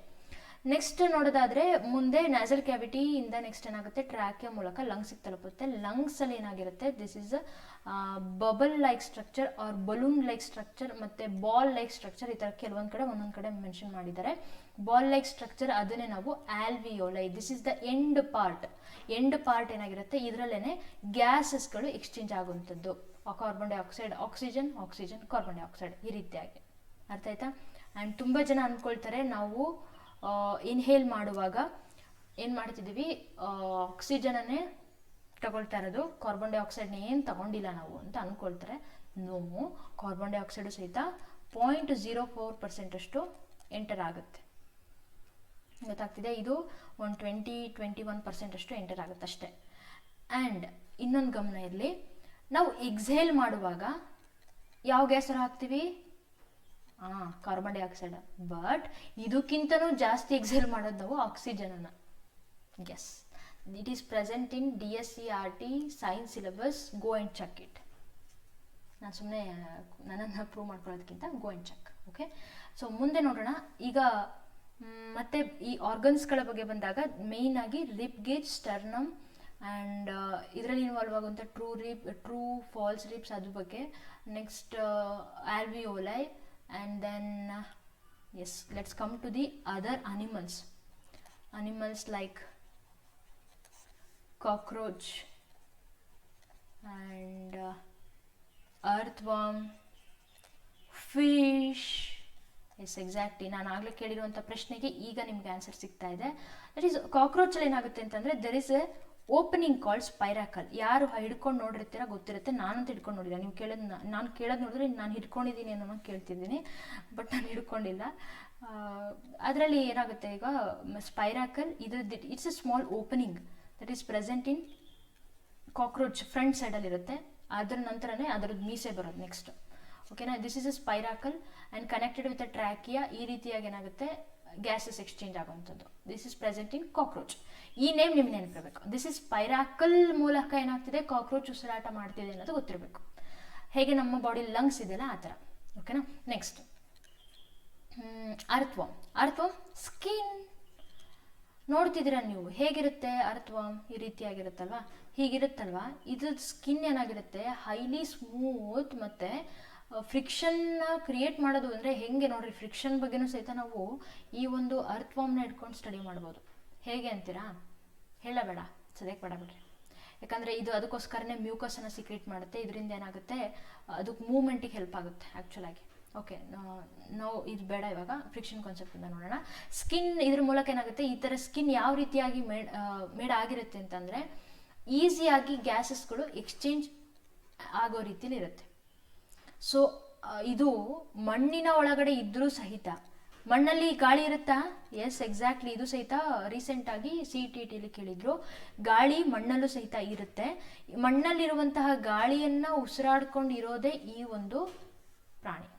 ನೆಕ್ಸ್ಟ್ ನೋಡೋದಾದರೆ ಮುಂದೆ ನ್ಯಾಸಲ್ ಕ್ಯಾವಿಟಿಯಿಂದ ನೆಕ್ಸ್ಟ್ ಏನಾಗುತ್ತೆ, ಟ್ರ್ಯಾಕಿಯ ಮೂಲಕ ಲಂಗ್ಸಿಗೆ ತಲುಪುತ್ತೆ. ಲಂಗ್ಸಲ್ಲಿ ಏನಾಗಿರುತ್ತೆ, this is bubble like structure or balloon like structure ಮತ್ತು ಬಾಲ್ ಲೈಕ್ ಸ್ಟ್ರಕ್ಚರ್. ಈ ಥರ ಒಂದೊಂದು ಕಡೆ ಮೆನ್ಷನ್ ಮಾಡಿದ್ದಾರೆ. ಬಾಲ್ ಲೈಕ್ ಸ್ಟ್ರಕ್ಚರ್ ಅದನ್ನೇ ನಾವು alveoli, this is the end part ಏನಾಗಿರುತ್ತೆ, ಇದರಲ್ಲೇ ಗ್ಯಾಸಸ್ಗಳು ಎಕ್ಸ್ಚೇಂಜ್ ಆಗುವಂಥದ್ದು. Carbon dioxide, oxygen, carbon dioxide, ಈ ರೀತಿಯಾಗಿ. ಅರ್ಥ ಆಯ್ತಾ? ಆ್ಯಂಡ್ ತುಂಬ ಜನ ಅಂದ್ಕೊಳ್ತಾರೆ ನಾವು ಇನ್ಹೇಲ್ ಮಾಡುವಾಗ ಏನು ಮಾಡ್ತಿದ್ದೀವಿ, ಆಕ್ಸಿಜನನ್ನೇ ತಗೊಳ್ತಾ ಇರೋದು, ಕಾರ್ಬನ್ ಡೈಆಕ್ಸೈಡ್ನ ಏನು ತಗೊಂಡಿಲ್ಲ ನಾವು ಅಂತ ಅಂದ್ಕೊಳ್ತಾರೆ. ನೋ, ಕಾರ್ಬನ್ ಡೈಆಕ್ಸೈಡು ಸಹಿತ 0.04% ಅಷ್ಟು ಎಂಟರ್ ಆಗುತ್ತೆ. ಗೊತ್ತಾಗ್ತಿದೆ? ಇದು ಒಂದು 20-21% ಅಷ್ಟು ಎಂಟರ್ ಆಗುತ್ತೆ ಅಷ್ಟೇ. ಆ್ಯಂಡ್ ಇನ್ನೊಂದು ಗಮನ ಇರಲಿ, ನಾವು ಎಕ್ಸೇಲ್ ಮಾಡುವಾಗ ಯಾವ ಗ್ಯಾಸರ ಹಾಕ್ತೀವಿ, ಕಾರ್ಬನ್ ಡೈಆಕ್ಸೈಡ್. ಬಟ್ ಇದಕ್ಕಿಂತನೂ ಜಾಸ್ತಿ ಎಕ್ಸೇಲ್ ಮಾಡೋದು ನಾವು ಆಕ್ಸಿಜನನ್ನು. Yes, it is present in DSCRT science syllabus. Go and check it. ನಾನು ಸುಮ್ಮನೆ ನನ್ನನ್ನು ಪ್ರೂವ್ ಮಾಡ್ಕೊಳ್ಳೋದಕ್ಕಿಂತ go and check. Okay, so ಮುಂದೆ ನೋಡೋಣ. ಈಗ ಮತ್ತೆ ಈ ಆರ್ಗನ್ಸ್ಗಳ ಬಗ್ಗೆ ಬಂದಾಗ ಮೇಯ್ನ್ ಆಗಿ ರಿಪ್ ಗೇಜ್, ಸ್ಟರ್ನಮ್ ಆ್ಯಂಡ್ ಇದರಲ್ಲಿ ಇನ್ವಾಲ್ವ್ ಆಗುವಂಥ ಟ್ರೂ ಫಾಲ್ಸ್ ರಿಪ್ಸ್ ಅದ್ರ ಬಗ್ಗೆ. Next alveoli. And then yes, let's come to the other animals like cockroach and earthworm, fish. Yes, exactly ನಾನು ಆಗಲೇ ಕೇಳಿರುವಂಥ ಪ್ರಶ್ನೆಗೆ ಈಗ ನಿಮಗೆ ಆನ್ಸರ್ ಸಿಗ್ತಾ ಇದೆ. ದಟ್ ಈಸ್ ಕಾಕ್ರೋಚಲ್ಲಿ ಏನಾಗುತ್ತೆ ಅಂತಂದರೆ there is a opening called spiracle. ಯಾರು ಹಿಡ್ಕೊಂಡು ನೋಡಿರ್ತೀರ ಗೊತ್ತಿರುತ್ತೆ, ನಾನಂತೂ ಹಿಡ್ಕೊಂಡು ನೋಡಿಲ್ಲ. ನೀವು ನಾನು ಕೇಳೋದು ನೋಡಿದ್ರೆ ನಾನು ಹಿಡ್ಕೊಂಡಿದ್ದೀನಿ ಅನ್ನೋ ಕೇಳ್ತಿದ್ದೀನಿ, ಬಟ್ ನಾನು ಹಿಡ್ಕೊಂಡಿಲ್ಲ. ಅದರಲ್ಲಿ ಏನಾಗುತ್ತೆ ಈಗ spiracle it's a small opening that is present in cockroach front ಸೈಡಲ್ಲಿ ಇರುತ್ತೆ. ಅದರ ನಂತರನೇ ಅದರದ್ದು ಮೀಸೆ ಬರೋದು ನೆಕ್ಸ್ಟ್. ಓಕೆನಾ, this is a spiracle and connected with a trachea. ಈ ರೀತಿಯಾಗಿ ಏನಾಗುತ್ತೆ ಗ್ಯಾಸಸ್ ಎಕ್ಸ್ಚೇಂಜ್ ಆಗುವಂಥದ್ದು. This is present in cockroach. ಈ ನೇಮ್ ನಿಮ್ಗೆ ನೆನಪಿರಬೇಕು. ದಿಸ್ ಇಸ್ ಸ್ಪೈರಾಕಲ್ ಮೂಲಕ ಏನಾಗ್ತಿದೆ, ಕಾಕ್ರೋಚ್ ಉಸಿರಾಟ ಮಾಡ್ತಿದೆ ಅನ್ನೋದು ಗೊತ್ತಿರಬೇಕು. ಹೇಗೆ ನಮ್ಮ ಬಾಡಿ ಲಂಗ್ಸ್ ಇದೆಯಲ್ಲ ಆ ಥರ. ಓಕೆನಾ, ನೆಕ್ಸ್ಟ್ ಅರ್ಥವಾಮ್. ಅರ್ಥವಾಮ್ ಸ್ಕಿನ್ ನೋಡ್ತಿದ್ದೀರಾ ನೀವು, ಹೇಗಿರುತ್ತೆ ಅರ್ಥವಾಮ್? ಈ ರೀತಿಯಾಗಿರುತ್ತಲ್ವಾ, ಹೀಗಿರುತ್ತಲ್ವಾ. ಇದು ಸ್ಕಿನ್ ಏನಾಗಿರುತ್ತೆ, ಹೈಲಿ ಸ್ಮೂತ್ ಮತ್ತು ಫ್ರಿಕ್ಷನ್ನ ಕ್ರಿಯೇಟ್ ಮಾಡೋದು ಅಂದರೆ ಹೆಂಗೆ ನೋಡ್ರಿ, ಫ್ರಿಕ್ಷನ್ ಬಗ್ಗೆನೂ ಸಹಿತ ನಾವು ಈ ಒಂದು ಅರ್ಥವಾಮ್ನ ಇಟ್ಕೊಂಡು ಸ್ಟಡಿ ಮಾಡ್ಬೋದು. ಹೇಗೆ ಅಂತೀರಾ? ಹೇಳಬೇಡ, ಸದ್ಯಕ್ಕೆ ಬೇಡ ಬಿಡ್ರಿ. ಯಾಕಂದರೆ ಇದು ಅದಕ್ಕೋಸ್ಕರನೇ ಮ್ಯೂಕಸನ್ನು ಸೀಕ್ರೆಟ್ ಮಾಡುತ್ತೆ. ಇದರಿಂದ ಏನಾಗುತ್ತೆ, ಅದಕ್ಕೆ ಮೂವ್ಮೆಂಟಿಗೆ ಹೆಲ್ಪ್ ಆಗುತ್ತೆ ಆ್ಯಕ್ಚುಲಾಗಿ. ಓಕೆ, ನಾವು ಇದು ಬೇಡ, ಇವಾಗ ಫ್ರಿಕ್ಷನ್ ಕಾನ್ಸೆಪ್ಟಿಂದ ನೋಡೋಣ. ಸ್ಕಿನ್ ಇದ್ರ ಮೂಲಕ ಏನಾಗುತ್ತೆ, ಈ ಥರ ಸ್ಕಿನ್ ಯಾವ ರೀತಿಯಾಗಿ ಮೇಡ್ ಆಗಿರುತ್ತೆ ಅಂತಂದರೆ ಈಸಿಯಾಗಿ ಗ್ಯಾಸಸ್ಗಳು ಎಕ್ಸ್ಚೇಂಜ್ ಆಗೋ ರೀತಿಲಿ ಇರುತ್ತೆ. ಸೊ ಇದು ಮಣ್ಣಿನ ಒಳಗಡೆ ಇದ್ದರೂ ಸಹಿತ, ಮಣ್ಣಲ್ಲಿ ಗಾಳಿ ಇರುತ್ತಾ? Yes, exactly. ಇದು ಸಹಿತ ರೀಸೆಂಟಾಗಿ CET ಕೇಳಿದ್ರು, ಗಾಳಿ ಮಣ್ಣಲ್ಲೂ ಸಹಿತ ಇರುತ್ತೆ. ಮಣ್ಣಲ್ಲಿರುವಂತಹ ಗಾಳಿಯನ್ನು ಉಸಿರಾಡ್ಕೊಂಡು ಇರೋದೇ ಈ ಒಂದು ಪ್ರಾಣಿ,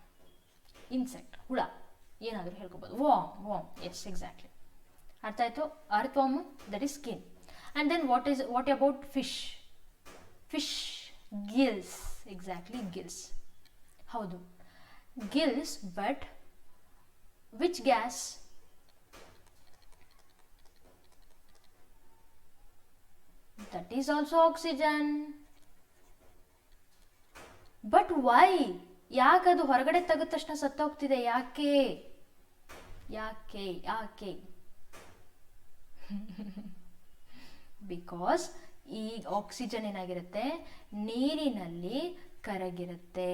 ಇನ್ಸೆಕ್ಟ್, ಹುಳ, ಏನಾದರೂ ಹೇಳ್ಕೊಬೋದು. Warm, S, exactly. ಅರ್ಥ ಆಯಿತು? ಅರ್ಥವಾಮ್ that is skin. And then what about fish? Fish gills. Exactly, gills. ಹೌದು, gills. But which gas? That is also oxygen. But why? ಯಾಕದು ಹೊರಗಡೆ ತೆಗೆದ ತಕ್ಷಣ ಸತ್ತೋಗ್ತಿದೆ? ಯಾಕೆ? ಬಿಕಾಸ್ ಈ ಆಕ್ಸಿಜನ್ ಏನಾಗಿರುತ್ತೆ, ನೀರಿನಲ್ಲಿ ಕರಗಿರುತ್ತೆ.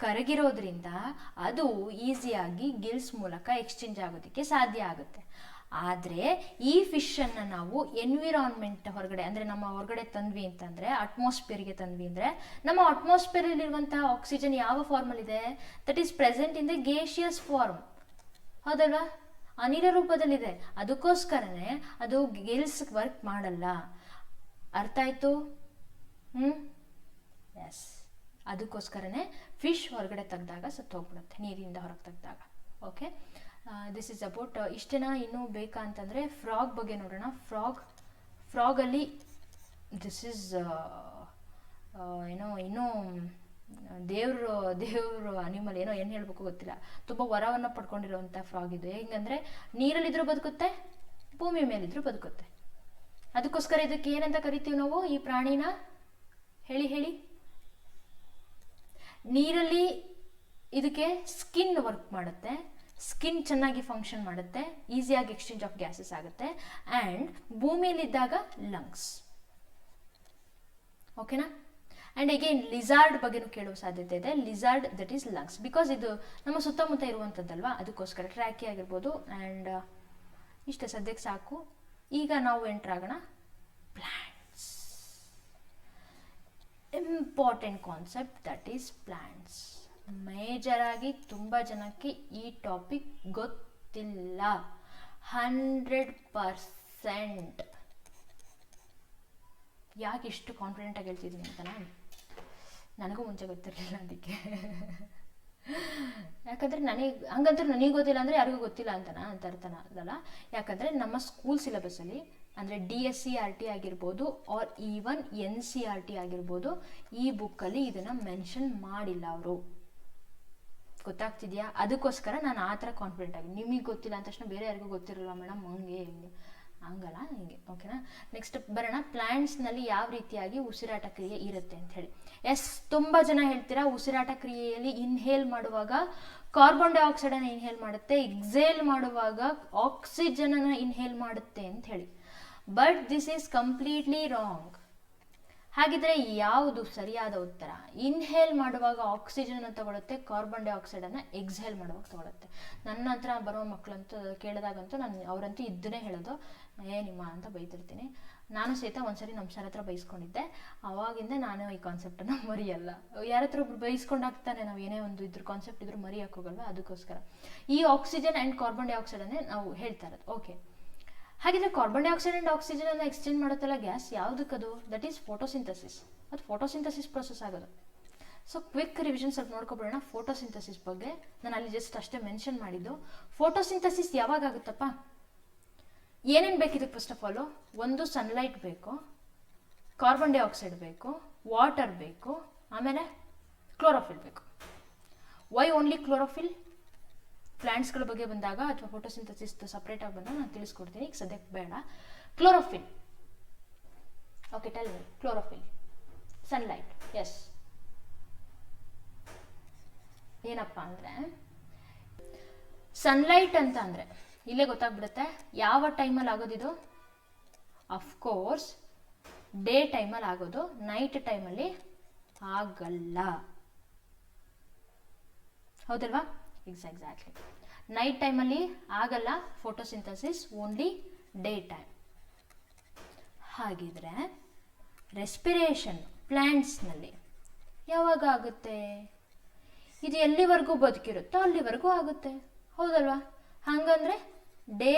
ಕರಗಿರೋದ್ರಿಂದ ಅದು ಈಸಿಯಾಗಿ ಗಿಲ್ಸ್ ಮೂಲಕ ಎಕ್ಸ್ಚೇಂಜ್ ಆಗೋದಕ್ಕೆ ಸಾಧ್ಯ ಆಗುತ್ತೆ. ಆದರೆ ಈ ಫಿಶನ್ನು ನಾವು ಎನ್ವಿರಾನ್ಮೆಂಟ್ ಹೊರಗಡೆ, ಅಂದರೆ ನಮ್ಮ ಹೊರಗಡೆ ತಂದ್ವಿ ಅಂತಂದರೆ, ಅಟ್ಮಾಸ್ಫಿಯರ್ಗೆ ತಂದ್ವಿ ಅಂದರೆ, ನಮ್ಮ ಅಟ್ಮಾಸ್ಫಿಯರಲ್ಲಿರುವಂತಹ ಆಕ್ಸಿಜನ್ ಯಾವ ಫಾರ್ಮಲ್ಲಿದೆ? That is present in the gaseous form. ಹೌದಲ್ವಾ? ಅನಿಲ ರೂಪದಲ್ಲಿದೆ. ಅದಕ್ಕೋಸ್ಕರನೇ ಅದು ಗಿಲ್ಸ್ ವರ್ಕ್ ಮಾಡಲ್ಲ. ಅರ್ಥ ಆಯಿತು? ಎಸ್, ಅದಕ್ಕೋಸ್ಕರನೇ ಫಿಶ್ ಹೊರಗಡೆ ತೆಗೆದಾಗ ಸತ್ತು ಹೋಗ್ಬಿಡುತ್ತೆ, ನೀರಿಂದ ಹೊರಗೆ ತೆಗೆದಾಗ. ಓಕೆ, ದಿಸ್ ಇಸ್ ಅಬೌಟ್ ಇಷ್ಟೇನಾ? ಇನ್ನೂ ಬೇಕಾ ಅಂತಂದರೆ ಫ್ರಾಗ್ ಬಗ್ಗೆ ನೋಡೋಣ. ಫ್ರಾಗಲ್ಲಿ ದಿಸ್ ಈಸ್ ಏನೋ ಇನ್ನೂ ದೇವ್ರ ಅನಿಮಲ್, ಏನೋ ಏನು ಹೇಳಬೇಕು ಗೊತ್ತಿಲ್ಲ. ತುಂಬ ವರವನ್ನು ಪಡ್ಕೊಂಡಿರುವಂಥ ಫ್ರಾಗ್ ಇದು. ಹೆಂಗಂದರೆ ನೀರಲ್ಲಿದ್ರೂ ಬದುಕುತ್ತೆ, ಭೂಮಿ ಮೇಲಿದ್ರೂ ಬದುಕುತ್ತೆ. ಅದಕ್ಕೋಸ್ಕರ ಇದಕ್ಕೆ ಏನಂತ ಕರಿತೀವಿ ನಾವು ಈ ಪ್ರಾಣಿನ? ಹೇಳಿ. ನೀರಲ್ಲಿ ಇದಕ್ಕೆ ಸ್ಕಿನ್ ವರ್ಕ್ ಮಾಡುತ್ತೆ, ಸ್ಕಿನ್ ಚೆನ್ನಾಗಿ ಫಂಕ್ಷನ್ ಮಾಡುತ್ತೆ, ಈಸಿಯಾಗಿ ಎಕ್ಸ್ಚೇಂಜ್ ಆಫ್ ಗ್ಯಾಸಸ್ ಆಗುತ್ತೆ. ಆ್ಯಂಡ್ ಭೂಮಿಯಲ್ಲಿದ್ದಾಗ ಲಂಗ್ಸ್. ಓಕೆನಾ? ಆ್ಯಂಡ್ ಅಗೇನ್ ಲಿಸಾರ್ಡ್ ಬಗ್ಗೆನೂ ಕೇಳುವ ಸಾಧ್ಯತೆ ಇದೆ. Lizard that is lungs, because ಇದು ನಮ್ಮ ಸುತ್ತಮುತ್ತ ಇರುವಂಥದ್ದಲ್ವಾ, ಅದಕ್ಕೋಸ್ಕರ ಟ್ರ್ಯಾಕಿ ಆಗಿರ್ಬೋದು. ಆ್ಯಂಡ್ ಇಷ್ಟೇ ಸದ್ಯಕ್ಕೆ ಸಾಕು. ಈಗ ನಾವು ಎಂಟ್ರಾಗೋಣ plants. Important concept that is plants. ಮೇಜರಾಗಿ ತುಂಬ ಜನಕ್ಕೆ ಈ ಟಾಪಿಕ್ ಗೊತ್ತಿಲ್ಲ. 100%. ಯಾಕೆ ಇಷ್ಟು ಕಾನ್ಫಿಡೆಂಟಾಗಿ ಹೇಳ್ತಿದ್ದೀನಿ ಅಂತನಾ? ನನಗೂ ಮುಂಚೆ ಗೊತ್ತಿರಲಿಲ್ಲ ಅದಕ್ಕೆ. ಯಾಕಂದರೆ ನನಗೆ ಗೊತ್ತಿಲ್ಲ ಅಂದರೆ ಯಾರಿಗೂ ಗೊತ್ತಿಲ್ಲ ಅಂತ ಅರ್ಥನ ಅದಲ್ಲ. ಯಾಕಂದರೆ ನಮ್ಮ ಸ್ಕೂಲ್ ಸಿಲೆಬಸ್ಸಲ್ಲಿ ಅಂದರೆ DSCRT ಆಗಿರ್ಬೋದು ಆರ್ ಈವನ್ NCERT ಆಗಿರ್ಬೋದು, ಈ ಬುಕ್ಕಲ್ಲಿ ಇದನ್ನು ಮೆನ್ಷನ್ ಮಾಡಿಲ್ಲ ಅವರು. ಗೊತ್ತಾಗ್ತಿದೆಯಾ? ಅದಕ್ಕೋಸ್ಕರ ನಾನು ಆ ಥರ ಕಾನ್ಫಿಡೆಂಟ್ ಆಗಿ, ನಿಮಗೆ ಗೊತ್ತಿಲ್ಲ ಅಂದ ತಕ್ಷಣ ಬೇರೆ ಯಾರಿಗೂ ಗೊತ್ತಿರಲ್ಲ ಮೇಡಮ್, ಹಂಗಲ್ಲ, ಹಿಂಗೆ. ಓಕೆನಾ? ನೆಕ್ಸ್ಟ್ ಬರೋಣ, ಪ್ಲ್ಯಾಂಟ್ಸ್ನಲ್ಲಿ ಯಾವ ರೀತಿಯಾಗಿ ಉಸಿರಾಟ ಕ್ರಿಯೆ ಇರುತ್ತೆ ಅಂತ ಹೇಳಿ. ಎಸ್, ತುಂಬ ಜನ ಹೇಳ್ತೀರಾ ಉಸಿರಾಟ ಕ್ರಿಯೆಯಲ್ಲಿ ಇನ್ಹೇಲ್ ಮಾಡುವಾಗ ಕಾರ್ಬನ್ ಡೈಆಕ್ಸೈಡನ್ನು ಇನ್ಹೇಲ್ ಮಾಡುತ್ತೆ, ಎಕ್ಸೇಲ್ ಮಾಡುವಾಗ ಆಕ್ಸಿಜನನ್ನು ಇನ್ಹೇಲ್ ಮಾಡುತ್ತೆ ಅಂತ ಹೇಳಿ. But this is completely wrong. ಹಾಗಿದ್ರೆ ಯಾವುದು ಸರಿಯಾದ ಉತ್ತರ? ಇನ್ಹೇಲ್ ಮಾಡುವಾಗ ಆಕ್ಸಿಜನ್ ತಗೊಳುತ್ತೆ, ಕಾರ್ಬನ್ ಡೈಆಕ್ಸೈಡನ್ನು ಎಕ್ಸ್ಹೇಲ್ ಮಾಡುವಾಗ ತಗೊಳುತ್ತೆ. ನನ್ನ ಹತ್ರ ಬರೋ ಮಕ್ಕಳಂತೂ ಕೇಳಿದಾಗಂತೂ ನಾನು ಅವರಂತೂ ಇದನ್ನೇ ಹೇಳೋದು, ನಿಮ್ಮ ಅಂತ ಬೈತಿರ್ತೀನಿ. ನಾನು ಸಹಿತ ಒಂದ್ಸರಿ ನಮ್ಮ ಸರ್ ಹತ್ರ ಬೈಸ್ಕೊಂಡಿದ್ದೆ. ಅವಾಗಿಂದ ನಾನು ಈ ಕಾನ್ಸೆಪ್ಟನ್ನು ಮರೆಯಲ್ಲ. ಯಾರ ಹತ್ರ ಒಬ್ರು ಬೈಸ್ಕೊಂಡಾಗ್ತಾನೆ ನಾವು ಏನೇ ಒಂದು ಇದ್ರ ಕಾನ್ಸೆಪ್ಟ್ ಇದ್ರೂ ಮರೆಯೋಕೆ ಹೋಗಲ್ವ, ಅದಕ್ಕೋಸ್ಕರ ಈ ಆಕ್ಸಿಜನ್ ಆ್ಯಂಡ್ ಕಾರ್ಬನ್ ಡೈಆಕ್ಸೈಡನ್ನೇ ನಾವು ಹೇಳ್ತಾ ಇರೋದು. ಓಕೆ, ಹಾಗಿದ್ರೆ ಕಾರ್ಬನ್ ಡೈಆಕ್ಸೈಡ್ ಆ್ಯಂಡ್ ಆಕ್ಸಿಜನ್ ಅನ್ನು ಎಕ್ಸ್ಚೇಂಜ್ ಮಾಡುತ್ತಲ್ಲ ಗ್ಯಾಸ್, ಯಾವುದಕ್ಕದು? That is photosynthesis. ಅದು ಫೋಟೋಸಿಂಥಸಿಸ್ ಪ್ರೊಸೆಸ್ ಆಗೋದು. ಸೊ ಕ್ವಿಕ್ ರಿವಿಷನ್ ಸ್ವಲ್ಪ ನೋಡ್ಕೊಬಿಡೋಣ ಫೋಟೋಸಿಂಥಸಿಸ್ ಬಗ್ಗೆ. ನಾನು ಅಲ್ಲಿ ಜಸ್ಟ್ ಅಷ್ಟೇ ಮೆನ್ಷನ್ ಮಾಡಿದ್ದು. ಫೋಟೋಸಿಂಥಸಿಸ್ ಯಾವಾಗ ಆಗುತ್ತಪ್ಪ? ಏನೇನು ಬೇಕಿದೆ? ಫಸ್ಟ್ ಆಫ್ ಆಲು ಒಂದು ಸನ್ಲೈಟ್ ಬೇಕು, ಕಾರ್ಬನ್ ಡೈಆಕ್ಸೈಡ್ ಬೇಕು, ವಾಟರ್ ಬೇಕು, ಆಮೇಲೆ ಕ್ಲೋರೋಫಿಲ್ ಬೇಕು. Y only chlorophyll? ಪ್ಲಾಂಟ್ಸ್ಗಳ ಬಗ್ಗೆ ಬಂದಾಗ ಅಥವಾ ಫೋಟೋಸಿಂಥಸಿಸ್ ಸಪ್ರೇಟಾಗಿ ಬಂದಾಗ ನಾನು ತಿಳಿಸ್ಕೊಡ್ತೀನಿ, ಈಗ ಸದ್ಯಕ್ಕೆ ಬೇಡ. Chlorophyll, okay, tell me. Chlorophyll, sunlight, yes. ಏನಪ್ಪ ಅಂದರೆ ಸನ್ಲೈಟ್ ಅಂತ ಅಂದರೆ ಇಲ್ಲೇ ಗೊತ್ತಾಗ್ಬಿಡುತ್ತೆ ಯಾವ ಟೈಮಲ್ಲಿ ಆಗೋದಿದು. ಅಫ್ಕೋರ್ಸ್ ಡೇ ಟೈಮಲ್ಲಿ ಆಗೋದು, ನೈಟ್ ಟೈಮಲ್ಲಿ ಆಗಲ್ಲ, ಹೌದಲ್ವಾ? ಎಕ್ಸಾಕ್ಟ್ಲಿ, ನೈಟ್ ಟೈಮಲ್ಲಿ ಆಗಲ್ಲ ಫೋಟೋಸಿಂಥಸಿಸ್, ಓನ್ಲಿ ಡೇ ಟೈಮ್. ಹಾಗಿದ್ರೆ ರೆಸ್ಪಿರೇಷನ್ ಪ್ಲ್ಯಾಂಟ್ಸ್ನಲ್ಲಿ ಯಾವಾಗ ಆಗುತ್ತೆ? ಇದು ಎಲ್ಲಿವರೆಗೂ ಬದುಕಿರುತ್ತೋ ಅಲ್ಲಿವರೆಗೂ ಆಗುತ್ತೆ, ಹೌದಲ್ವಾ? ಹಾಗಂದ್ರೆ day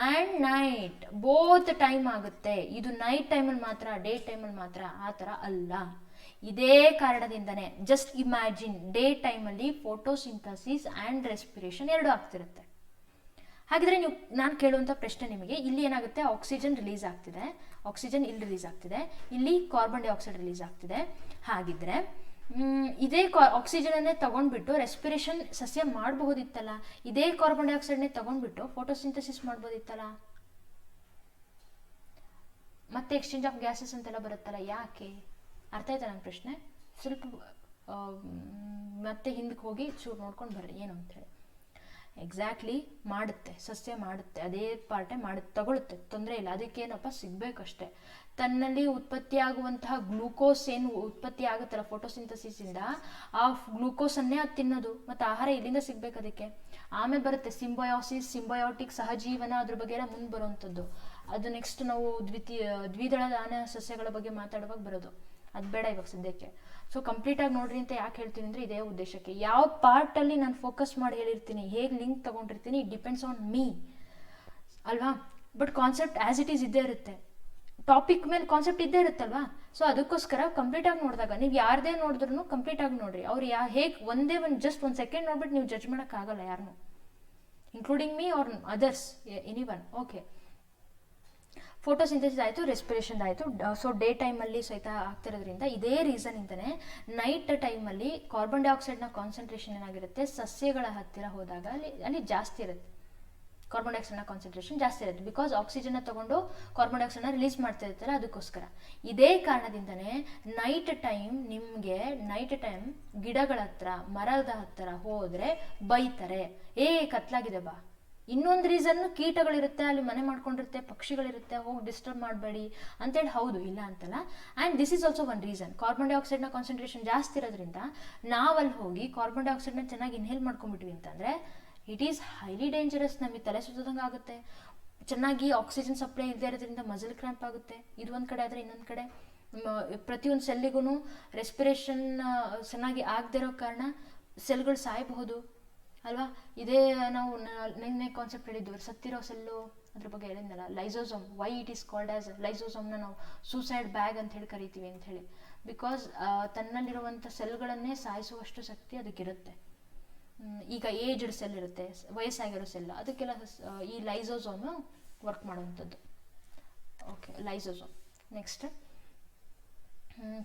and night both time ಆಗುತ್ತೆ. ಇದು ನೈಟ್ ಟೈಮಲ್ಲಿ ಮಾತ್ರ, ಡೇ ಟೈಮಲ್ಲಿ ಮಾತ್ರ ಆ ಥರ ಅಲ್ಲ. ಇದೇ ಕಾರಣದಿಂದನೇ ಜಸ್ಟ್ ಇಮ್ಯಾಜಿನ್, ಡೇ ಟೈಮಲ್ಲಿ ಫೋಟೋಸಿಂಥಸಿಸ್ ಆ್ಯಂಡ್ ರೆಸ್ಪಿರೇಷನ್ ಎರಡೂ ಆಗ್ತಿರುತ್ತೆ. ಹಾಗಿದ್ರೆ ನೀವು ನಾನು ಕೇಳುವಂಥ ಪ್ರಶ್ನೆ ನಿಮಗೆ, ಇಲ್ಲಿ ಏನಾಗುತ್ತೆ? ಆಕ್ಸಿಜನ್ ರಿಲೀಸ್ ಆಗ್ತಿದೆ, ಆಕ್ಸಿಜನ್ ಇಲ್ಲಿ ರಿಲೀಸ್ ಆಗ್ತಿದೆ, ಇಲ್ಲಿ ಕಾರ್ಬನ್ ಡೈಆಕ್ಸೈಡ್ ರಿಲೀಸ್ ಆಗ್ತಿದೆ. ಹಾಗಿದ್ರೆ ಇದೇ ಆಕ್ಸಿಜನನ್ನೇ ತಗೊಂಡ್ಬಿಟ್ಟು ರೆಸ್ಪಿರೇಷನ್ ಸಸ್ಯ ಮಾಡಬಹುದಿತ್ತಲ್ಲ, ಇದೇ ಕಾರ್ಬನ್ ಡೈಆಕ್ಸೈಡ್ನೇ ತಗೊಂಡ್ಬಿಟ್ಟು ಫೋಟೋಸಿಂಥಸಿಸ್ ಮಾಡ್ಬೋದಿತ್ತಲ್ಲ. ಮತ್ತೆ ಎಕ್ಸ್ಚೇಂಜ್ ಆಫ್ ಗ್ಯಾಸಸ್ ಅಂತೆಲ್ಲ ಬರುತ್ತಲ್ಲ, ಯಾಕೆ? ಅರ್ಥ ಆಯ್ತಾ ನನ್ನ ಪ್ರಶ್ನೆ? ಸ್ವಲ್ಪ ಮತ್ತೆ ಹಿಂದಕ್ಕೆ ಹೋಗಿ ಚೂರು ನೋಡ್ಕೊಂಡು ಬರ್ರಿ ಏನು ಅಂತೇಳಿ. ಎಕ್ಸಾಕ್ಟ್ಲಿ ಮಾಡುತ್ತೆ, ಸಸ್ಯ ಮಾಡುತ್ತೆ, ಅದೇ ಪಾರ್ಟೇ ತಗೊಳುತ್ತೆ, ತೊಂದರೆ ಇಲ್ಲ. ಅದಕ್ಕೇನಪ್ಪ ಸಿಗಬೇಕಷ್ಟೆ. ತನ್ನಲ್ಲಿ ಉತ್ಪತ್ತಿಯಾಗುವಂತಹ ಗ್ಲೂಕೋಸ್ ಏನು ಉತ್ಪತ್ತಿ ಆಗುತ್ತಲ್ಲ ಫೋಟೋಸಿಂಥಸಿಸಿಂದ, ಆ ಗ್ಲೂಕೋಸನ್ನೇ ಅದು ತಿನ್ನೋದು. ಮತ್ತು ಆಹಾರ ಇಲ್ಲಿಂದ ಸಿಗ್ಬೇಕು ಅದಕ್ಕೆ. ಆಮೇಲೆ ಬರುತ್ತೆ ಸಿಂಬಯೋಸಿಸ್, ಸಿಂಬಯೋಟಿಕ್, ಸಹಜೀವನ, ಅದ್ರ ಬಗ್ಗೆ ಎಲ್ಲ ಮುಂದೆ ಬರುವಂಥದ್ದು. ಅದು ನೆಕ್ಸ್ಟ್ ನಾವು ದ್ವಿದಳ ಧಾನ್ಯ ಸಸ್ಯಗಳ ಬಗ್ಗೆ ಮಾತಾಡುವಾಗ ಬರೋದು. ಅದು ಬೇಡ ಇವಾಗ ಸದ್ಯಕ್ಕೆ. ಸೊ ಕಂಪ್ಲೀಟಾಗಿ ನೋಡ್ರಿ ಅಂತ ಯಾಕೆ ಹೇಳ್ತೀನಿ ಅಂದರೆ ಇದೇ ಉದ್ದೇಶಕ್ಕೆ. ಯಾವ ಪಾರ್ಟಲ್ಲಿ ನಾನು ಫೋಕಸ್ ಮಾಡಿ ಹೇಳಿರ್ತೀನಿ, ಹೇಗೆ ಲಿಂಕ್ ತೊಗೊಂಡಿರ್ತೀನಿ, ಇಟ್ ಡಿಪೆಂಡ್ಸ್ ಆನ್ ಮೀ ಅಲ್ವಾ? But concept as it is ಇದ್ದೇ ಇರುತ್ತೆ, ಟಾಪಿಕ್ ಮೇಲೆ ಕಾನ್ಸೆಪ್ಟ್ ಇದ್ದೇ ಇರುತ್ತಲ್ವಾ? ಸೊ ಅದಕ್ಕೋಸ್ಕರ ಕಂಪ್ಲೀಟಾಗಿ ನೋಡಿದಾಗ ನೀವು ಯಾರದೇ ನೋಡಿದ್ರೂ ಕಂಪ್ಲೀಟಾಗಿ ನೋಡ್ರಿ. ಅವ್ರು ಹೇಗೆ ಒಂದೇ ಜಸ್ಟ್ ಒಂದು ಸೆಕೆಂಡ್ ನೋಡ್ಬಿಟ್ಟು ನೀವು ಜಡ್ಜ್ ಮಾಡೋಕ್ಕಾಗಲ್ಲ ಯಾರನ್ನೂ, including me or others, any one. Okay, photosynthesis ಆಯಿತು, ರೆಸ್ಪಿರೇಷನ್ ಆಯಿತು. ಸೊ ಡೇ ಟೈಮಲ್ಲಿ ಸಹಿತ ಆಗ್ತಿರೋದ್ರಿಂದ ಇದೇ ರೀಸನಿಂದನೇ ನೈಟ್ ಟೈಮಲ್ಲಿ ಕಾರ್ಬನ್ ಡೈಆಕ್ಸೈಡ್ನ ಕಾನ್ಸಂಟ್ರೇಷನ್ ಏನಾಗಿರುತ್ತೆ, ಸಸ್ಯಗಳ ಹತ್ತಿರ ಹೋದಾಗ ಅಲ್ಲಿ ಜಾಸ್ತಿ ಇರುತ್ತೆ. ಕಾರ್ಬನ್ ಡೈಆಕ್ಸೈಡ್ನ ಕಾನ್ಸಂಟ್ರೇಷನ್ ಜಾಸ್ತಿ ಇರುತ್ತೆ, ಬಿಕಾಸ್ ಆಕ್ಸಿಜನ್ನ ತಗೊಂಡು ಕಾರ್ಬನ್ ಡೈಆಕ್ಸೈಡ್ನ ರಿಲೀಸ್ ಮಾಡ್ತಾ ಇರ್ತಾರೆ, ಅದಕ್ಕೋಸ್ಕರ. ಇದೇ ಕಾರಣದಿಂದನೇ ನೈಟ್ ಟೈಮ್ ಗಿಡಗಳ ಹತ್ರ, ಮರದ ಹತ್ತಿರ ಹೋದರೆ ಬೈತಾರೆ, ಕತ್ಲಾಗಿದೆ ಬಾ. ಇನ್ನೊಂದು ರೀಸನ್ನು ಕೀಟಗಳಿರುತ್ತೆ, ಅಲ್ಲಿ ಮನೆ ಮಾಡ್ಕೊಂಡಿರುತ್ತೆ, ಪಕ್ಷಿಗಳಿರುತ್ತೆ, ಹೋಗಿ ಡಿಸ್ಟರ್ಬ್ ಮಾಡಬೇಡಿ ಅಂತೇಳಿ. ಹೌದು, ಇಲ್ಲ ಅಂತಲ್ಲ. And this is also one reason. Carbon ಡೈಆಕ್ಸೈಡ್ನ ಕಾನ್ಸಂಟ್ರೇಷನ್ ಜಾಸ್ತಿ ಇರೋದ್ರಿಂದ ನಾವಲ್ಲಿ ಹೋಗಿ ಕಾರ್ಬನ್ ಡೈಆಕ್ಸೈಡ್ನ ಚೆನ್ನಾಗಿ ಇನ್ಹೇಲ್ ಮಾಡ್ಕೊಂಡ್ಬಿಟ್ವಿ ಅಂತಂದರೆ ಇಟ್ ಈಸ್ ಹೈಲಿ ಡೇಂಜರಸ್. ನಮಗೆ ತಲೆ ಸುತ್ತದಂಗೆ ಆಗುತ್ತೆ. ಚೆನ್ನಾಗಿ ಆಕ್ಸಿಜನ್ ಸಪ್ಲೈ ಇಲ್ಲದೆ ಇರೋದ್ರಿಂದ ಮಸಲ್ ಕ್ರ್ಯಾಂಪ್ ಆಗುತ್ತೆ. ಇದು ಒಂದು ಕಡೆ ಆದರೆ ಇನ್ನೊಂದು ಕಡೆ ಪ್ರತಿಯೊಂದು ಸೆಲ್ಲಿಗೂ ರೆಸ್ಪಿರೇಷನ್ ಚೆನ್ನಾಗಿ ಆಗದೆ ಇರೋ ಕಾರಣ ಸೆಲ್ಗಳು ಸಾಯಬಹುದು ಅಲ್ವಾ? ಇದೇ ನಾವು ನಿನ್ನೆ ಕಾನ್ಸೆಪ್ಟ್ ಹೇಳಿದ್ವಿ, ಸತ್ತಿರೋ ಸೆಲ್ಲು ಅದ್ರ ಬಗ್ಗೆ ಹೇಳಿದ್ನಲ್ಲ, lysosome. Why it is called as ಲೈಸೋಸೋಮ್ನ ನಾವು ಸೂಸೈಡ್ ಬ್ಯಾಗ್ ಅಂತ ಹೇಳಿ ಕರಿತೀವಿ ಅಂತ ಹೇಳಿ. ಬಿಕಾಸ್ ತನ್ನಲ್ಲಿರುವಂಥ ಸೆಲ್ಗಳನ್ನೇ ಸಾಯಿಸುವಷ್ಟು ಶಕ್ತಿ ಅದಕ್ಕಿರುತ್ತೆ. ಈಗ ಏಜ್ಡ್ ಸೆಲ್ ಇರುತ್ತೆ, ವಯಸ್ಸಾಗಿರೋ ಸೆಲ್, ಅದಕ್ಕೆಲ್ಲ ಈ ಲೈಸೋಸೋಮ್ ವರ್ಕ್ ಮಾಡುವಂಥದ್ದು. Okay, lysosome. ನೆಕ್ಸ್ಟ್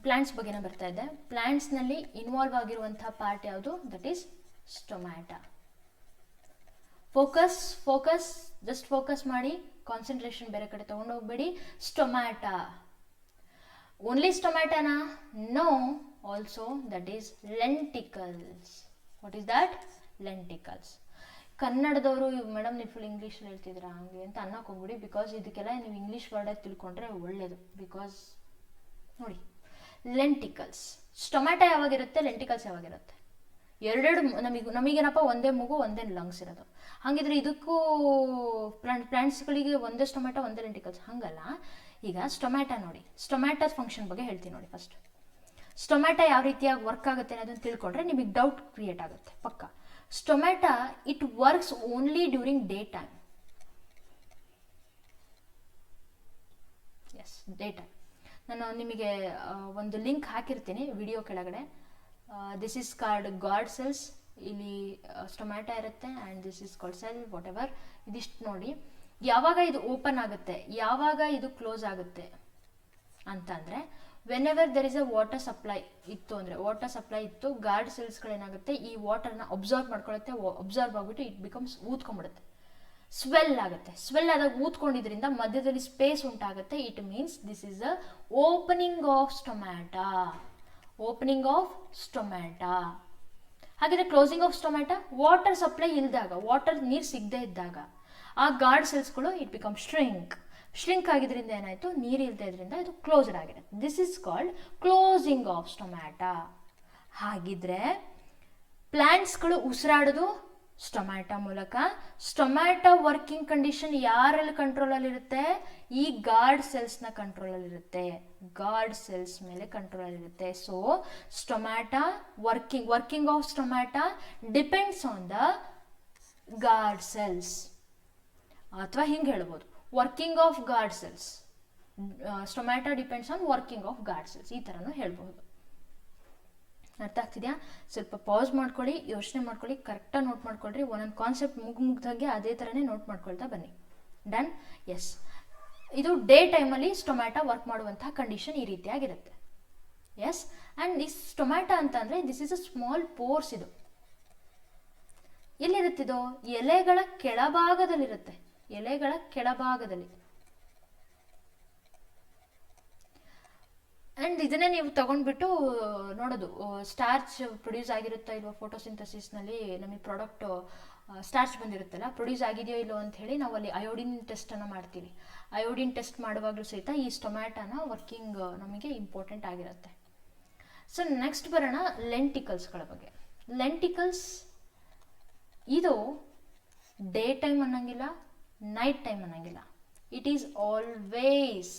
ಪ್ಲಾಂಟ್ಸ್ ಬಗ್ಗೆನೇ ಬರ್ತಾ ಇದೆ. ಪ್ಲಾಂಟ್ಸ್ನಲ್ಲಿ ಇನ್ವಾಲ್ವ್ ಆಗಿರುವಂಥ ಪಾರ್ಟ್ ಯಾವುದು? That is stomata. Just focus ಮಾಡಿ, ಕಾನ್ಸಂಟ್ರೇಷನ್ ಬೇರೆ ಕಡೆ ತಗೊಂಡೋಗ್ಬೇಡಿ. ಸ್ಟೊಮ್ಯಾಟ, ಓನ್ಲಿ ಸ್ಟೊಮ್ಯಾಟನಾ? No, also that is lenticels. What is that? ಲೆಂಟಿಕಲ್ಸ್. ಕನ್ನಡದವರು madam ನೀವು ಫುಲ್ ಇಂಗ್ಲೀಷಲ್ಲಿ ಹೇಳ್ತಿದ್ದೀರಾ ಹಂಗೆ ಅಂತ ಅನ್ನೋಕೆ ಹೋಗ್ಬಿಡಿ, ಬಿಕಾಸ್ ಇದಕ್ಕೆಲ್ಲ ನೀವು ಇಂಗ್ಲೀಷ್ ವರ್ಡಲ್ಲಿ ತಿಳ್ಕೊಂಡ್ರೆ ಒಳ್ಳೆಯದು. ಬಿಕಾಸ್ ನೋಡಿ, ಲೆಂಟಿಕಲ್ಸ್. ಸ್ಟೊಮ್ಯಾಟೊ ಯಾವಾಗಿರುತ್ತೆ, ಲೆಂಟಿಕಲ್ಸ್ ಯಾವಾಗಿರುತ್ತೆ? ಎರಡೆರಡು ನಮಗೇನಪ್ಪ ಒಂದೇ ಮೂಗು ಒಂದೇ ಲಂಗ್ಸ್ ಇರೋದು. ಹಾಗಿದ್ರೆ ಇದಕ್ಕೂ ಪ್ಲಾಂಟ್ಸ್ಗಳಿಗೆ ಒಂದೇ ಸ್ಟೊಮ್ಯಾಟೊ ಒಂದೇ ಲೆಂಟಿಕಲ್ಸ್ ಹಂಗಲ್ಲ. ಈಗ ಸ್ಟೊಮ್ಯಾಟೊ ನೋಡಿ, ಸ್ಟೊಮ್ಯಾಟೋಸ್ ಫಂಕ್ಷನ್ ಬಗ್ಗೆ ಹೇಳ್ತೀನಿ ನೋಡಿ. ಫಸ್ಟ್ ಸ್ಟೊಮ್ಯಾಟೊ ಯಾವ ರೀತಿಯಾಗಿ ವರ್ಕ್ ಆಗುತ್ತೆ ಅನ್ನೋದನ್ನು ತಿಳ್ಕೊಂಡ್ರೆ ನಿಮಗೆ ಡೌಟ್ ಕ್ರಿಯೇಟ್ ಆಗುತ್ತೆ ಪಕ್ಕ. Stomata it works only during day time. Yes, day time. ನಾನು ನಿಮಗೆ ಒಂದು ಲಿಂಕ್ ಹಾಕಿರ್ತೀನಿ ವಿಡಿಯೋ ಕೆಳಗಡೆ. This is called guard cells. ಇಲ್ಲಿ ಸ್ಟೊಮ್ಯಾಟೊ ಇರುತ್ತೆ and this is called cell whatever. ಇದಿಷ್ಟು ನೋಡಿ, ಯಾವಾಗ ಇದು ಓಪನ್ ಆಗುತ್ತೆ, ಯಾವಾಗ ಇದು ಕ್ಲೋಸ್ ಆಗುತ್ತೆ ಅಂತಂದರೆ, whenever there is a water supply ಇತ್ತು ಅಂದರೆ, ವಾಟರ್ ಸಪ್ಲೈ ಇತ್ತು, ಗಾರ್ಡ್ ಸೆಲ್ಸ್ಗಳೇನಾಗುತ್ತೆ ಈ ವಾಟರ್ನ ಅಬ್ಸರ್ವ್ ಮಾಡ್ಕೊಳ್ಳುತ್ತೆ. ಅಬ್ಸರ್ವ್ ಆಗಿಬಿಟ್ಟು ಇಟ್ ಬಿಕಮ್ಸ್ ಊದ್ಕೊಂಡ್ಬಿಡುತ್ತೆ, ಸ್ವೆಲ್ ಆಗುತ್ತೆ. ಸ್ವೆಲ್ ಆದಾಗ ಊದ್ಕೊಂಡಿದ್ರಿಂದ ಮಧ್ಯದಲ್ಲಿ ಸ್ಪೇಸ್ ಉಂಟಾಗುತ್ತೆ. It means this is a opening of stomata. Opening of stomata. ಹಾಗಿದ್ರೆ closing of stomata, water supply ಇಲ್ದಾಗ, ವಾಟರ್ ನೀರು ಸಿಗದೆ ಇದ್ದಾಗ ಆ ಗಾರ್ಡ್ ಸೆಲ್ಸ್ಗಳು ಇಟ್ ಬಿಕಮ್ ಶ್ರಿಂಕ್ ಆಗಿದ್ರಿಂದ ಏನಾಯಿತು, ನೀರು ಇಲ್ಲದೆ ಇದರಿಂದ ಇದು ಕ್ಲೋಸ್ಡ್ ಆಗಿರುತ್ತೆ. This is called closing of stomata. ಹಾಗಿದ್ರೆ ಪ್ಲಾಂಟ್ಸ್ಗಳು ಉಸಿರಾಡೋದು ಸ್ಟೊಮ್ಯಾಟೊ ಮೂಲಕ. ಸ್ಟೊಮ್ಯಾಟೊ ವರ್ಕಿಂಗ್ ಕಂಡೀಷನ್ ಯಾರಲ್ಲಿ ಕಂಟ್ರೋಲಲ್ಲಿರುತ್ತೆ? ಈ ಗಾರ್ಡ್ ಸೆಲ್ಸ್ನ ಕಂಟ್ರೋಲಲ್ಲಿರುತ್ತೆ, ಗಾರ್ಡ್ ಸೆಲ್ಸ್ ಮೇಲೆ ಕಂಟ್ರೋಲಲ್ಲಿರುತ್ತೆ. So stomata working of stomata depends on the guard cells. ಅಥವಾ ಹಿಂಗೆ ಹೇಳ್ಬೋದು, working of guard cells. Stomata depends on working of guard cells, ಈ ಥರನೂ ಹೇಳ್ಬೋದು. ಅರ್ಥ ಆಗ್ತಿದೆಯಾ? ಸ್ವಲ್ಪ ಪಾಸ್ ಮಾಡ್ಕೊಳ್ಳಿ, ಯೋಚನೆ ಮಾಡ್ಕೊಳ್ಳಿ, ಕರೆಕ್ಟಾಗಿ ನೋಟ್ ಮಾಡ್ಕೊಳ್ರಿ. ಒಂದೊಂದು ಕಾನ್ಸೆಪ್ಟ್ ಮುಗ್ದಾಗೆ ಅದೇ ಥರನೇ ನೋಟ್ ಮಾಡ್ಕೊಳ್ತಾ ಬನ್ನಿ. ಡನ್? ಎಸ್, ಇದು ಡೇ ಟೈಮಲ್ಲಿ ಸ್ಟೊಮ್ಯಾಟೊ ವರ್ಕ್ ಮಾಡುವಂತಹ ಕಂಡೀಷನ್ ಈ ರೀತಿಯಾಗಿರುತ್ತೆ. ಎಸ್, ಆ್ಯಂಡ್ ಈ ಸ್ಟೊಮ್ಯಾಟೊ ಅಂತ ಅಂದರೆ this is a small pores. ಇದು ಎಲ್ಲಿರುತ್ತಿದೋ? ಎಲೆಗಳ ಕೆಳಭಾಗದಲ್ಲಿರುತ್ತೆ, ಎಲೆಗಳ ಕೆಳಭಾಗದಲ್ಲಿ. ಆ್ಯಂಡ್ ಇದನ್ನೇ ನೀವು ತಗೊಂಡ್ಬಿಟ್ಟು ನೋಡೋದು, ಸ್ಟಾರ್ಚ್ ಪ್ರೊಡ್ಯೂಸ್ ಆಗಿರುತ್ತಾ ಇಲ್ವೋ ಫೋಟೋಸಿಂಥಸಿಸ್ನಲ್ಲಿ. ನಮಗೆ ಪ್ರಾಡಕ್ಟ್ ಸ್ಟಾರ್ಚ್ ಬಂದಿರುತ್ತಲ್ಲ, ಪ್ರೊಡ್ಯೂಸ್ ಆಗಿದೆಯೋ ಇಲ್ಲೋ ಅಂತ ಹೇಳಿ ನಾವು ಅಲ್ಲಿ ಅಯೋಡಿನ್ ಟೆಸ್ಟನ್ನು ಮಾಡ್ತೀವಿ. ಅಯೋಡಿನ್ ಟೆಸ್ಟ್ ಮಾಡುವಾಗಲೂ ಸಹಿತ ಈ ಸ್ಟೊಮ್ಯಾಟೊನ ವರ್ಕಿಂಗ್ ನಮಗೆ ಇಂಪಾರ್ಟೆಂಟ್ ಆಗಿರುತ್ತೆ. ಸೊ ನೆಕ್ಸ್ಟ್ ಬರೋಣ ಲೆಂಟಿಕಲ್ಸ್ಗಳ ಬಗ್ಗೆ. ಲೆಂಟಿಕಲ್ಸ್ ಇದು ಡೇ ಟೈಮ್ ಅನ್ನಂಗಿಲ್ಲ, ನೈಟ್ ಟೈಮ್ ಅನ್ನಂಗಿಲ್ಲ. It is always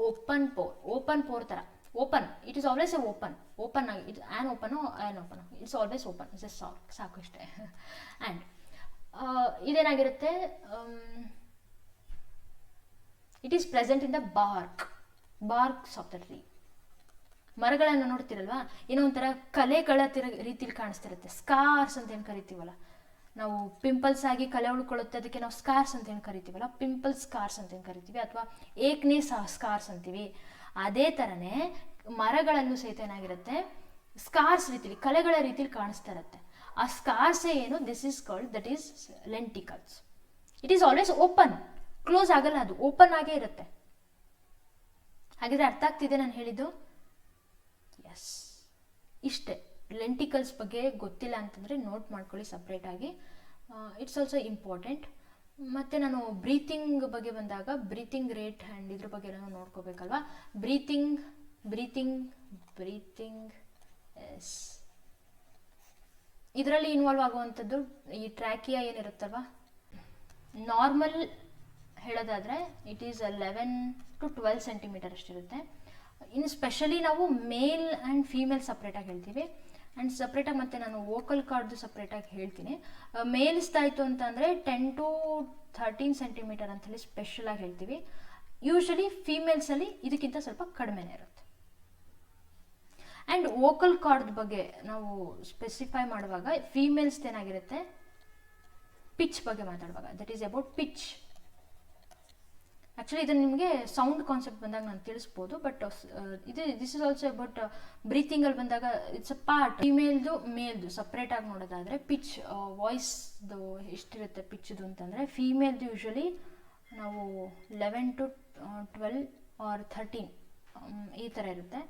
open pore ಥರ. Open, it is always a open ಆಗಿ. ಇದು an open it's always open. Just ಸಾಕು ಇಷ್ಟೇ. ಆ್ಯಂಡ್ ಇದೇನಾಗಿರುತ್ತೆ, it is present in the barks of the tree. ಮರಗಳನ್ನು ನೋಡ್ತಿರಲ್ವಾ, ಏನೋ ಒಂಥರ ಕಲೆಗಳ ರೀತಿಲಿ ಕಾಣಿಸ್ತಿರುತ್ತೆ. ಸ್ಕಾರ್ಸ್ ಅಂತ ಏನು ಕರಿತೀವಲ್ಲ ನಾವು, ಪಿಂಪಲ್ಸ್ ಆಗಿ ಕಲೆ ಉಳ್ಕೊಳ್ಳುತ್ತೆ, ಅದಕ್ಕೆ ನಾವು ಸ್ಕಾರ್ಸ್ ಅಂತ ಏನು ಕರಿತೀವಲ್ಲ, ಪಿಂಪಲ್ ಸ್ಕಾರ್ಸ್ ಅಂತ ಏನು ಕರಿತೀವಿ, ಅಥವಾ ಏಕ್ನೇ ಸ್ಕಾರ್ಸ್ ಅಂತೀವಿ. ಅದೇ ಥರನೇ ಮರಗಳಲ್ಲೂ ಸಹಿತ ಏನಾಗಿರುತ್ತೆ, ಸ್ಕಾರ್ಸ್ ರೀತಿಲಿ, ಕಲೆಗಳ ರೀತಿಲಿ ಕಾಣಿಸ್ತಾ ಇರುತ್ತೆ. ಆ ಸ್ಕಾರ್ಸೇ ಏನು, this is called, that is lenticels. It is always open, close ಆಗಲ್ಲ, ಅದು ಓಪನ್ ಆಗೇ ಇರುತ್ತೆ. ಹಾಗಿದ್ರೆ ಅರ್ಥ ಆಗ್ತಿದೆ ನಾನು ಹೇಳಿದ್ದು? ಎಸ್, ಇಷ್ಟೇ. ಲೆಂಟಿಕಲ್ಸ್ ಬಗ್ಗೆ ಗೊತ್ತಿಲ್ಲ ಅಂತಂದರೆ ನೋಟ್ ಮಾಡ್ಕೊಳ್ಳಿ ಸಪ್ರೇಟಾಗಿ. It's also important. ಮತ್ತು ನಾನು ಬ್ರೀತಿಂಗ್ ಬಗ್ಗೆ ಬಂದಾಗ ಬ್ರೀತಿಂಗ್ ರೇಟ್ ಆ್ಯಂಡ್ ಇದ್ರ ಬಗ್ಗೆ ನಾನು ನೋಡ್ಕೋಬೇಕಲ್ವಾ. ಬ್ರೀತಿಂಗ್ ಎಸ್, ಇದರಲ್ಲಿ ಇನ್ವಾಲ್ವ್ ಆಗುವಂಥದ್ದು ಈ ಟ್ರ್ಯಾಕಿಯಾ ಏನಿರುತ್ತಲ್ವ, ನಾರ್ಮಲ್ ಹೇಳೋದಾದರೆ ಇಟ್ ಈಸ್ 11 to 12 ಸೆಂಟಿಮೀಟರ್ ಅಷ್ಟಿರುತ್ತೆ. ಇನ್ನು ಸ್ಪೆಷಲಿ ನಾವು ಮೇಲ್ ಆ್ಯಂಡ್ ಫೀಮೇಲ್ ಸಪ್ರೇಟಾಗಿ ಹೇಳ್ತೀವಿ. ಆ್ಯಂಡ್ ಸಪ್ರೇಟಾಗಿ ಮತ್ತು ನಾನು ವೋಕಲ್ ಕಾರ್ಡ್ದು ಸಪ್ರೇಟಾಗಿ ಹೇಳ್ತೀನಿ. ಮೇಲ್ಸ್ದಾಯಿತು ಅಂತಂದರೆ 10 to 13 ಸೆಂಟಿಮೀಟರ್ ಅಂಥೇಳಿ ಸ್ಪೆಷಲಾಗಿ ಹೇಳ್ತೀವಿ. ಯೂಶ್ವಲಿ ಫೀಮೇಲ್ಸಲ್ಲಿ ಇದಕ್ಕಿಂತ ಸ್ವಲ್ಪ ಕಡಿಮೆನೇ ಇರುತ್ತೆ. ಆ್ಯಂಡ್ ವೋಕಲ್ ಕಾರ್ಡ್ ಬಗ್ಗೆ ನಾವು ಸ್ಪೆಸಿಫೈ ಮಾಡುವಾಗ ಫೀಮೇಲ್ಸ್ದು ಏನಾಗಿರುತ್ತೆ, ಪಿಚ್ ಬಗ್ಗೆ ಮಾತಾಡುವಾಗ, that is about pitch. Actually ಇದನ್ನು ನಿಮಗೆ ಸೌಂಡ್ ಕಾನ್ಸೆಪ್ಟ್ ಬಂದಾಗ ನಾನು ತಿಳಿಸ್ಬೋದು, but this is also about ಬ್ರೀತಿಂಗಲ್ಲಿ ಬಂದಾಗ ಇಟ್ಸ್ ಅ ಪಾರ್ಟ್. ಫಿಮೇಲ್ದು ಮೇಲ್ದು ಸಪ್ರೇಟಾಗಿ ನೋಡೋದಾದರೆ ಪಿಚ್, ವಾಯ್ಸ್ದು ಎಷ್ಟಿರುತ್ತೆ ಪಿಚ್ದು ಅಂತಂದರೆ, ಫೀಮೇಲ್ದು ಯೂಶ್ವಲಿ ನಾವು 11 to 12 or 13 ಈ ಥರ ಇರುತ್ತೆ.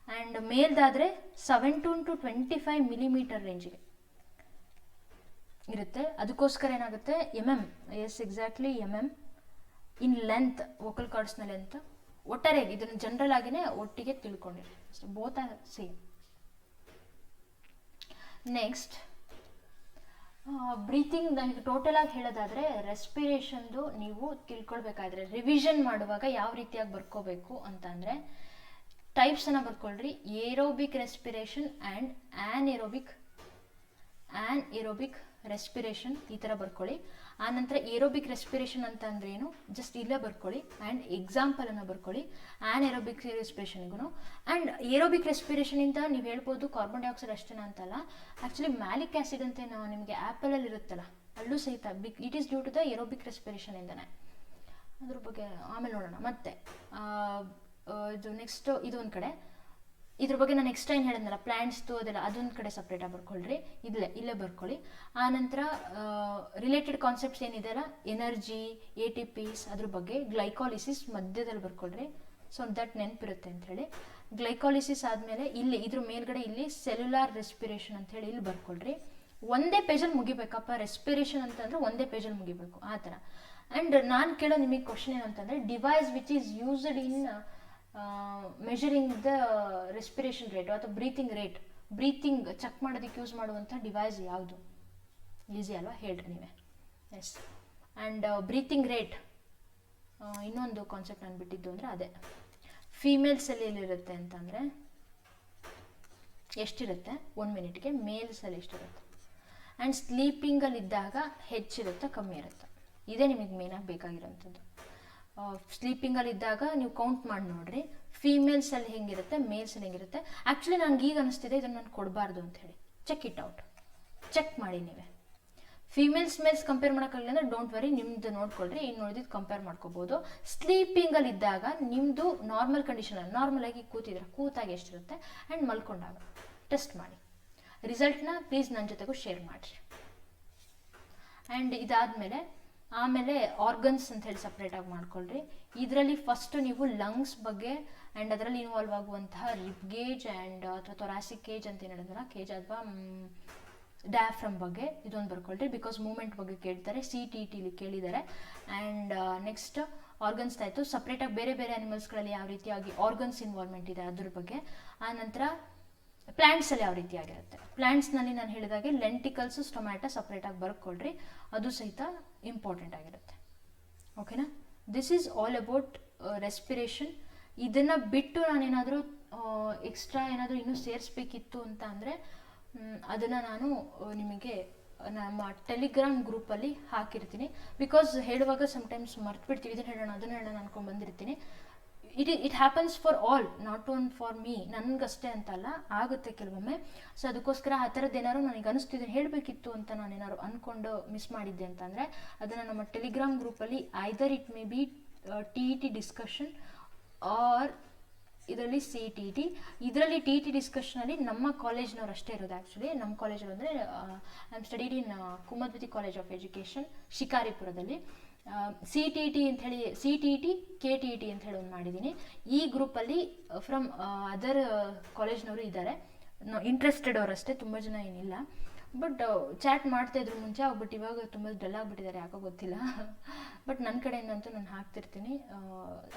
ಆ್ಯಂಡ್ ಮೇಲ್ದಾದರೆ 17 to 25 ಮಿಲಿಮೀಟರ್ ರೇಂಜಿಗೆ ಇರುತ್ತೆ. ಅದಕ್ಕೋಸ್ಕರ ಏನಾಗುತ್ತೆ, yes exactly MM in length, vocal ಕಾರ್ಡ್ಸ್ನ ಲೆಂತ್. ಒಟ್ಟಾರೆಯಾಗಿ ಇದನ್ನು ಜನರಲ್ ಆಗಿನೇ ಒಟ್ಟಿಗೆ ತಿಳ್ಕೊಂಡಿರಿ ಅಷ್ಟೇ, both are same. Next breathing. ನನಗೆ ಟೋಟಲ್ ಆಗಿ ಹೇಳೋದಾದರೆ ರೆಸ್ಪಿರೇಷನ್ದು ನೀವು ತಿಳ್ಕೊಳ್ಬೇಕಾದ್ರೆ ರಿವಿಷನ್ ಮಾಡುವಾಗ ಯಾವ ರೀತಿಯಾಗಿ ಬರ್ಕೋಬೇಕು ಅಂತ ಅಂದರೆ ಟೈಪ್ಸನ್ನು ಬರ್ಕೊಳ್ರಿ. ಏರೋಬಿಕ್ ರೆಸ್ಪಿರೇಷನ್ ಆ್ಯಂಡ್ ಆ್ಯನ್ಏರೋಬಿಕ್ ರೆಸ್ಪಿರೇಷನ್ ಈ ಥರ ಬರ್ಕೊಳ್ಳಿ. ಆನಂತರ ಏರೋಬಿಕ್ ರೆಸ್ಪಿರೇಷನ್ ಅಂತ ಅಂದರೆ ಏನು ಜಸ್ಟ್ ಇಲ್ಲೇ ಬರ್ಕೊಳ್ಳಿ. ಆ್ಯಂಡ್ ಎಕ್ಸಾಂಪಲನ್ನು ಬರ್ಕೊಳ್ಳಿ ಆ್ಯನ್ಏರೋಬಿಕ್ ರೆಸ್ಪಿರೇಷನ್ಗೂ. ಆ್ಯಂಡ್ ಏರೋಬಿಕ್ ರೆಸ್ಪಿರೇಷನಿಂದ ನೀವು ಹೇಳ್ಬೋದು ಕಾರ್ಬನ್ ಡೈಆಕ್ಸೈಡ್ ಅಷ್ಟೇನಾ ಅಂತಲ್ಲ, ಆ್ಯಕ್ಚುಲಿ ಮ್ಯಾಲಿಕ್ ಆ್ಯಸಿಡ್ ಅಂತ ನಾವು ನಿಮಗೆ ಆ್ಯಪಲಲ್ಲಿ ಇರುತ್ತಲ್ಲ ಅಲ್ಲೂ ಸಹಿತ it is due to the aerobic ರೆಸ್ಪಿರೇಷನಿಂದನೇ. ಅದ್ರ ಬಗ್ಗೆ ಆಮೇಲೆ ನೋಡೋಣ. ಮತ್ತೆ ಇದು ನೆಕ್ಸ್ಟ್ ಇದೊಂದು ಕಡೆ, ಇದ್ರ ಬಗ್ಗೆ ನಾನು ನೆಕ್ಸ್ಟ್ ಏನು ಹೇಳಿದ್ನಲ್ಲ ಪ್ಲ್ಯಾಂಟ್ಸ್ದು ಅದೆಲ್ಲ ಅದೊಂದು ಕಡೆ ಸಪ್ರೇಟಾಗಿ ಬರ್ಕೊಳ್ರಿ, ಇಲ್ಲೇ ಬರ್ಕೊಳ್ಳಿ. ಆನಂತರ ರಿಲೇಟೆಡ್ ಕಾನ್ಸೆಪ್ಟ್ಸ್ ಏನಿದೆಯಲ್ಲ ಎನರ್ಜಿ, ATPs ಅದ್ರ ಬಗ್ಗೆ, ಗ್ಲೈಕಾಲಿಸಿಸ್ ಮಧ್ಯದಲ್ಲಿ ಬರ್ಕೊಳ್ರಿ. ಸೊ ದಟ್ ನೆನಪಿರುತ್ತೆ ಅಂಥೇಳಿ. ಗ್ಲೈಕಾಲಿಸಿಸ್ ಆದಮೇಲೆ ಇದ್ರ ಮೇಲ್ಗಡೆ ಇಲ್ಲಿ ಸೆಲ್ಯುಲಾರ್ ರೆಸ್ಪಿರೇಷನ್ ಅಂಥೇಳಿ ಇಲ್ಲಿ ಬರ್ಕೊಳ್ರಿ. ಒಂದೇ ಪೇಜಲ್ಲಿ ಮುಗಿಬೇಕಪ್ಪ ರೆಸ್ಪಿರೇಷನ್ ಅಂತಂದರೆ ಒಂದೇ ಪೇಜಲ್ಲಿ ಮುಗಿಬೇಕು ಆ ಥರ. ಆ್ಯಂಡ್ ನಾನು ಕೇಳೋ ನಿಮಗೆ ಕ್ವಶನ್ ಏನಂತಂದರೆ device which is used in measuring the respiration rate ಅಥವಾ ಬ್ರೀತಿಂಗ್ ಚೆಕ್ ಮಾಡೋದಕ್ಕೆ ಯೂಸ್ ಮಾಡುವಂಥ ಡಿವೈಸ್ ಯಾವುದು? ಈಸಿ ಅಲ್ವಾ, ಹೇಳ್ರಿ ನೀವೇ. ಎಸ್. ಆ್ಯಂಡ್ ಬ್ರೀತಿಂಗ್ ರೇಟ್ ಇನ್ನೊಂದು ಕಾನ್ಸೆಪ್ಟ್ ನಾನು ಬಿಟ್ಟಿದ್ದು ಅಂದರೆ ಅದೇ ಫೀಮೇಲ್ಸಲ್ಲಿ ಎಲ್ಲಿರುತ್ತೆ ಅಂತಂದರೆ ಎಷ್ಟಿರುತ್ತೆ 1 ಮಿನಿಟ್ಗೆ, ಮೇಲ್ಸಲ್ಲಿ ಎಷ್ಟಿರುತ್ತೆ. ಆ್ಯಂಡ್ ಸ್ಲೀಪಿಂಗಲ್ಲಿದ್ದಾಗ ಹೆಚ್ಚಿರುತ್ತೆ ಕಮ್ಮಿ ಇರುತ್ತೆ. ಇದೇ ನಿಮಗೆ ಮೇನಾಗಿ ಬೇಕಾಗಿರೋಂಥದ್ದು. ಸ್ಲೀಪಿಂಗಲ್ಲಿದ್ದಾಗ ನೀವು ಕೌಂಟ್ ಮಾಡಿ ನೋಡ್ರಿ, ಫೀಮೇಲ್ಸಲ್ಲಿ ಹೆಂಗಿರುತ್ತೆ, ಮೇಲ್ಸಲ್ಲಿ ಹೆಂಗಿರುತ್ತೆ. ಆ್ಯಕ್ಚುಲಿ ನನಗೆ ಈಗ ಅನಿಸ್ತಿದೆ ಇದನ್ನು ನಾನು ಕೊಡಬಾರ್ದು ಅಂತ ಹೇಳಿ. ಚೆಕ್ ಮಾಡಿ ನೀವೇ. ಮೇಲ್ಸ್ ಕಂಪೇರ್ ಮಾಡೋಕ್ಕಾಗಲಿ ಅಂದರೆ ಡೋಂಟ್ ವರಿ, ನಿಮ್ದು ನೋಡ್ಕೊಳ್ರಿ, ಇನ್ನು ನೋಡಿದ್ದು ಕಂಪೇರ್ ಮಾಡ್ಕೋಬೋದು. ಸ್ಲೀಪಿಂಗಲ್ಲಿದ್ದಾಗ ನಿಮ್ಮದು ನಾರ್ಮಲ್ ಕಂಡೀಷನಲ್ಲಿ ನಾರ್ಮಲಾಗಿ ಕೂತಾಗ ಎಷ್ಟಿರುತ್ತೆ ಆ್ಯಂಡ್ ಮಲ್ಕೊಂಡಾಗ ಟೆಸ್ಟ್ ಮಾಡಿ. ರಿಸಲ್ಟ್ನ ಪ್ಲೀಸ್ ನನ್ನ ಜೊತೆಗೂ ಶೇರ್ ಮಾಡಿರಿ. ಆ್ಯಂಡ್ ಇದಾದಮೇಲೆ ಆಮೇಲೆ ಆರ್ಗನ್ಸ್ ಅಂತ ಹೇಳಿ ಸಪ್ರೇಟಾಗಿ ಮಾಡ್ಕೊಳ್ರಿ. ಇದರಲ್ಲಿ ಫಸ್ಟ್ ನೀವು ಲಂಗ್ಸ್ ಬಗ್ಗೆ ಆ್ಯಂಡ್ ಅದರಲ್ಲಿ ಇನ್ವಾಲ್ವ್ ಆಗುವಂತಹ ರಿಬ್ ಗೇಜ್ ಆ್ಯಂಡ್ ಅಥವಾ ಥೊರಾಸಿಕ್ ಕೇಜ್ ಅಂತ ಏನು ಹೇಳಿದ್ರೆ ಕೇಜ್ ಅಥವಾ ಡಯಾಫ್ರಮ್ ಬಗ್ಗೆ ಇದೊಂದು ಬರ್ಕೊಳ್ರಿ. ಬಿಕಾಸ್ ಮೂಮೆಂಟ್ ಬಗ್ಗೆ ಕೇಳ್ತಾರೆ, CTTಲಿ ಕೇಳಿದ್ದಾರೆ. ಆ್ಯಂಡ್ ನೆಕ್ಸ್ಟ್ ಆರ್ಗನ್ಸ್ ಆಯಿತು. ಸಪ್ರೇಟಾಗಿ ಬೇರೆ ಬೇರೆ ಅನಿಮಲ್ಸ್ಗಳಲ್ಲಿ ಯಾವ ರೀತಿಯಾಗಿ ಆರ್ಗನ್ಸ್ ಇನ್ವಾಲ್ವ್ಮೆಂಟ್ ಇದೆ ಅದ್ರ ಬಗ್ಗೆ. ಆನಂತರ ಪ್ಲ್ಯಾಂಟ್ಸಲ್ಲಿ ಯಾವ ರೀತಿಯಾಗಿರುತ್ತೆ. ಪ್ಲ್ಯಾಂಟ್ಸ್ನಲ್ಲಿ ನಾನು ಹೇಳಿದಾಗೆ ಲೆಂಟಿಕಲ್ಸು ಸ್ಟೊಮ್ಯಾಟೊ ಸಪ್ರೇಟಾಗಿ ಬರ್ಕೊಳ್ರಿ, ಅದು ಸಹಿತ ಇಂಪಾರ್ಟೆಂಟ್ ಆಗಿರುತ್ತೆ. ಓಕೆನಾ? This is all about respiration. ಇದನ್ನು ಬಿಟ್ಟು ನಾನೇನಾದರೂ ಎಕ್ಸ್ಟ್ರಾ ಏನಾದರೂ ಇನ್ನೂ ಸೇರಿಸ್ಬೇಕಿತ್ತು ಅಂತ ಅಂದರೆ ಅದನ್ನು ನಾನು ನಿಮಗೆ ನಮ್ಮ ಟೆಲಿಗ್ರಾಮ್ ಗ್ರೂಪಲ್ಲಿ ಹಾಕಿರ್ತೀನಿ. ಬಿಕಾಸ್ ಹೇಳುವಾಗ ಸಮ್ಟೈಮ್ಸ್ ಮರ್ತ್ಬಿಡ್ತೀವಿ, ಇದನ್ನು ಹೇಳೋಣ ಅದನ್ನು ಹೇಳೋಣ ಅನ್ಕೊಂಡು ಬಂದಿರ್ತೀನಿ. It happens for all, not only for me, ನನಗಷ್ಟೇ ಅಂತಲ್ಲ, ಆಗುತ್ತೆ ಕೆಲವೊಮ್ಮೆ. ಸೊ ಅದಕ್ಕೋಸ್ಕರ ಆ ಥರದ್ದು ಏನಾದ್ರು ನನಗೆ ಅನಿಸ್ತಿದೆ ಹೇಳಬೇಕಿತ್ತು ಅಂತ ನಾನೇನಾದ್ರು ಅಂದ್ಕೊಂಡು ಮಿಸ್ ಮಾಡಿದ್ದೆ ಅಂತಂದರೆ ಅದನ್ನು ನಮ್ಮ ಟೆಲಿಗ್ರಾಮ್ ಗ್ರೂಪಲ್ಲಿ either it may be TET discussion or ಇದರಲ್ಲಿ CTT. ಇದರಲ್ಲಿ TET ಡಿಸ್ಕಷನಲ್ಲಿ ನಮ್ಮ ಕಾಲೇಜ್ನವ್ರು ಅಷ್ಟೇ ಇರೋದು. ಆ್ಯಕ್ಚುಲಿ ನಮ್ಮ ಕಾಲೇಜಲ್ಲಿ ಅಂದರೆ I am studied in Kumudvathi college of education ಶಿಕಾರಿಪುರದಲ್ಲಿ. CTT ಅಂಥೇಳಿ CTT KTET ಅಂತ ಹೇಳಿ ಒಂದು ಮಾಡಿದ್ದೀನಿ. ಈ ಗ್ರೂಪಲ್ಲಿ ಫ್ರಮ್ ಅದರ್ ಕಾಲೇಜ್ನವರು ಇದ್ದಾರೆ, ಇಂಟ್ರೆಸ್ಟೆಡ್ ಅವರಷ್ಟೇ, ತುಂಬ ಜನ ಏನಿಲ್ಲ. ಬಟ್ ಚಾಟ್ ಮಾಡ್ತಾಯಿದ್ರು ಮುಂಚೆ, ಬಟ್ ಇವಾಗ ತುಂಬ ಡಲ್ ಆಗಿಬಿಟ್ಟಿದ್ದಾರೆ, ಯಾಕೋ ಗೊತ್ತಿಲ್ಲ. ಬಟ್ ನನ್ನ ಕಡೆಯಿಂದಂತೂ ನಾನು ಹಾಕ್ತಿರ್ತೀನಿ.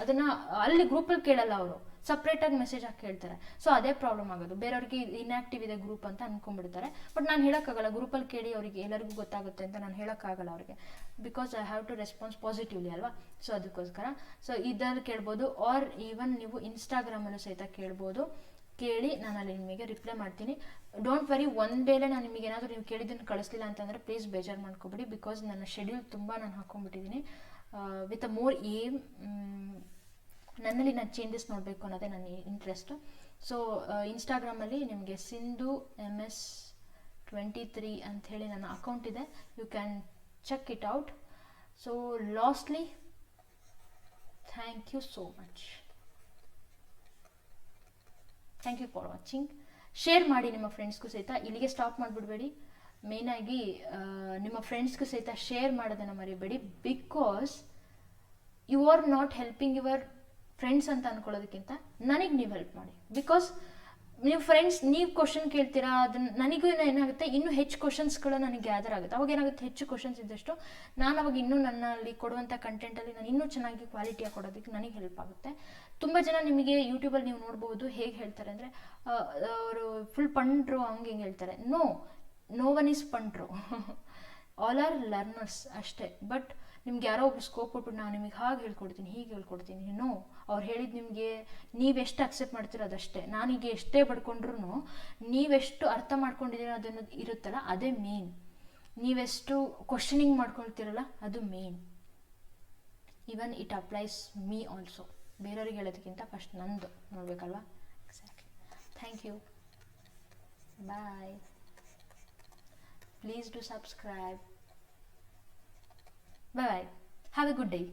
ಅದನ್ನು ಅಲ್ಲಿ ಗ್ರೂಪಲ್ಲಿ ಕೇಳಲ್ಲ, ಅವರು ಸಪ್ರೇಟಾಗಿ ಮೆಸೇಜ್ ಹಾಕಿ ಕೇಳ್ತಾರೆ. ಸೊ ಅದೇ ಪ್ರಾಬ್ಲಮ್ ಆಗೋದು, ಬೇರೆಯವ್ರಿಗೆ ಇನ್ಆ್ಯಕ್ಟಿವ್ ಇದೆ ಗ್ರೂಪ್ ಅಂತ ಅಂದ್ಕೊಂಡ್ಬಿಡ್ತಾರೆ. ಬಟ್ ನಾನು ಹೇಳೋಕ್ಕಾಗಲ್ಲ, ಗ್ರೂಪಲ್ಲಿ ಕೇಳಿ ಅವರಿಗೆ ಎಲ್ಲರಿಗೂ ಗೊತ್ತಾಗುತ್ತೆ ಅಂತ ನಾನು ಹೇಳೋಕ್ಕಾಗಲ್ಲ ಅವ್ರಿಗೆ. Because I have to response positively ಅಲ್ವಾ. ಸೊ ಅದಕ್ಕೋಸ್ಕರ ಸೊ ಇದರಲ್ಲಿ ಕೇಳ್ಬೋದು, ಆರ್ ಈವನ್ ನೀವು ಇನ್ಸ್ಟಾಗ್ರಾಮಲ್ಲೂ ಸಹಿತ ಕೇಳ್ಬೋದು. ಕೇಳಿ ನಾನು ಅಲ್ಲಿ ನಿಮಗೆ ರಿಪ್ಲೈ ಮಾಡ್ತೀನಿ. ಡೋಂಟ್ ವರಿ, ಒಂದು ವೇಳೆ ನಾನು ನಿಮಗೆ ಏನಾದರೂ ನೀವು ಕೇಳಿದ್ದನ್ನು ಕಳಿಸ್ಲಿಲ್ಲ ಅಂತಂದರೆ ಪ್ಲೀಸ್ ಬೇಜಾರು ಮಾಡ್ಕೊಬೇಡಿ. ಬಿಕಾಸ್ ನನ್ನ ಶೆಡ್ಯೂಲ್ ತುಂಬ ನಾನು ಹಾಕ್ಕೊಂಡ್ಬಿಟ್ಟಿದ್ದೀನಿ ವಿತ್ ಅ ಮೋರ್ ಏಮ್. ನನ್ನಲ್ಲಿ ನಾನು ಚೇಂಜಸ್ ನೋಡಬೇಕು ಅನ್ನೋದೇ ನನ್ನ ಇಂಟ್ರೆಸ್ಟು. ಸೊ ಇನ್ಸ್ಟಾಗ್ರಾಮಲ್ಲಿ ನಿಮಗೆ ಸಿಂಧು MS23 ಅಂಥೇಳಿ ನನ್ನ ಅಕೌಂಟ್ ಇದೆ, you can check it out. So lastly, thank you so much. Thank you for watching. Share ಮಾಡಿ ನಿಮ್ಮ ಫ್ರೆಂಡ್ಸ್ಗೂ ಸಹಿತ. ಇಲ್ಲಿಗೆ ಸ್ಟಾಪ್ ಮಾಡಿಬಿಡ್ಬೇಡಿ. ಮೇಯ್ನಾಗಿ ನಿಮ್ಮ ಫ್ರೆಂಡ್ಸ್ಗೂ ಸಹಿತ ಶೇರ್ ಮಾಡೋದನ್ನು ಮರಿಬೇಡಿ. Because you are not helping your friends ಅಂತ ಅಂದ್ಕೊಳ್ಳೋದಕ್ಕಿಂತ ನನಗೆ ನೀವು ಹೆಲ್ಪ್ ಮಾಡಿ. ಬಿಕಾಸ್ ನೀವು ಫ್ರೆಂಡ್ಸ್ ನೀವು ಕ್ವಶನ್ ಕೇಳ್ತೀರಾ, ಅದನ್ನ ನನಗೂ ಏನಾಗುತ್ತೆ, ಇನ್ನೂ ಹೆಚ್ಚು ಕ್ವಶನ್ಸ್ಗಳು ನನಗೆ ಗ್ಯಾದರ್ ಆಗುತ್ತೆ. ಅವಾಗ ಏನಾಗುತ್ತೆ, ಹೆಚ್ಚು ಕ್ವಶನ್ಸ್ ಇದ್ದಷ್ಟು ನಾನು ಅವಾಗ ಇನ್ನೂ ನನ್ನಲ್ಲಿ ಕೊಡುವಂಥ ಕಂಟೆಂಟಲ್ಲಿ ನಾನು ಇನ್ನೂ ಚೆನ್ನಾಗಿ ಕ್ವಾಲಿಟಿಯಾಗಿ ಕೊಡೋದಕ್ಕೆ ನನಗೆ ಹೆಲ್ಪ್ ಆಗುತ್ತೆ. ತುಂಬ ಜನ ನಿಮಗೆ ಯೂಟ್ಯೂಬಲ್ಲಿ ನೀವು ನೋಡ್ಬೋದು ಹೇಗೆ ಹೇಳ್ತಾರೆ ಅಂದರೆ, ಅವರು ಫುಲ್ ಪಂಡ್ರು ಹಂಗೆ ಹಿಂಗೆ ಹೇಳ್ತಾರೆ. ನೋ ಒನ್ ಈಸ್ ಪಂಡ್ರು, ಆಲ್ ಆರ್ ಲರ್ನರ್ಸ್ ಅಷ್ಟೇ. ಬಟ್ ನಿಮ್ಗೆ ಯಾರೋ ಒಬ್ರು ಸ್ಕೋಪ್ ಕೊಟ್ಬಿಟ್ಟು ನಾನು ನಿಮಗೆ ಹಾಗೆ ಹೇಳ್ಕೊಡ್ತೀನಿ, ಹೀಗೆ ಹೇಳ್ಕೊಡ್ತೀನಿ, ಅವ್ರು ಹೇಳಿದ್ದು ನಿಮಗೆ ನೀವೆಷ್ಟು ಅಕ್ಸೆಪ್ಟ್ ಮಾಡ್ತೀರೋ ಅದಷ್ಟೇ. ನಾನೀಗ ಎಷ್ಟೇ ಬಡ್ಕೊಂಡ್ರು ನೀವೆಷ್ಟು ಅರ್ಥ ಮಾಡ್ಕೊಂಡಿದ್ದೀರೋ ಅದನ್ನು ಇರುತ್ತಲ್ಲ ಅದೇ ಮೇನ್. ನೀವೆಷ್ಟು ಕ್ವಶನಿಂಗ್ ಮಾಡ್ಕೊಳ್ತೀರಲ್ಲ ಅದು main. Even it applies me also. ಬೇರೆಯವ್ರಿಗೆ ಹೇಳೋದಕ್ಕಿಂತ ಫಸ್ಟ್ ನಂದು ನೋಡಬೇಕಲ್ವಾ. Exactly. Thank you. Bye. Please do subscribe. Bye bye. Have a good day.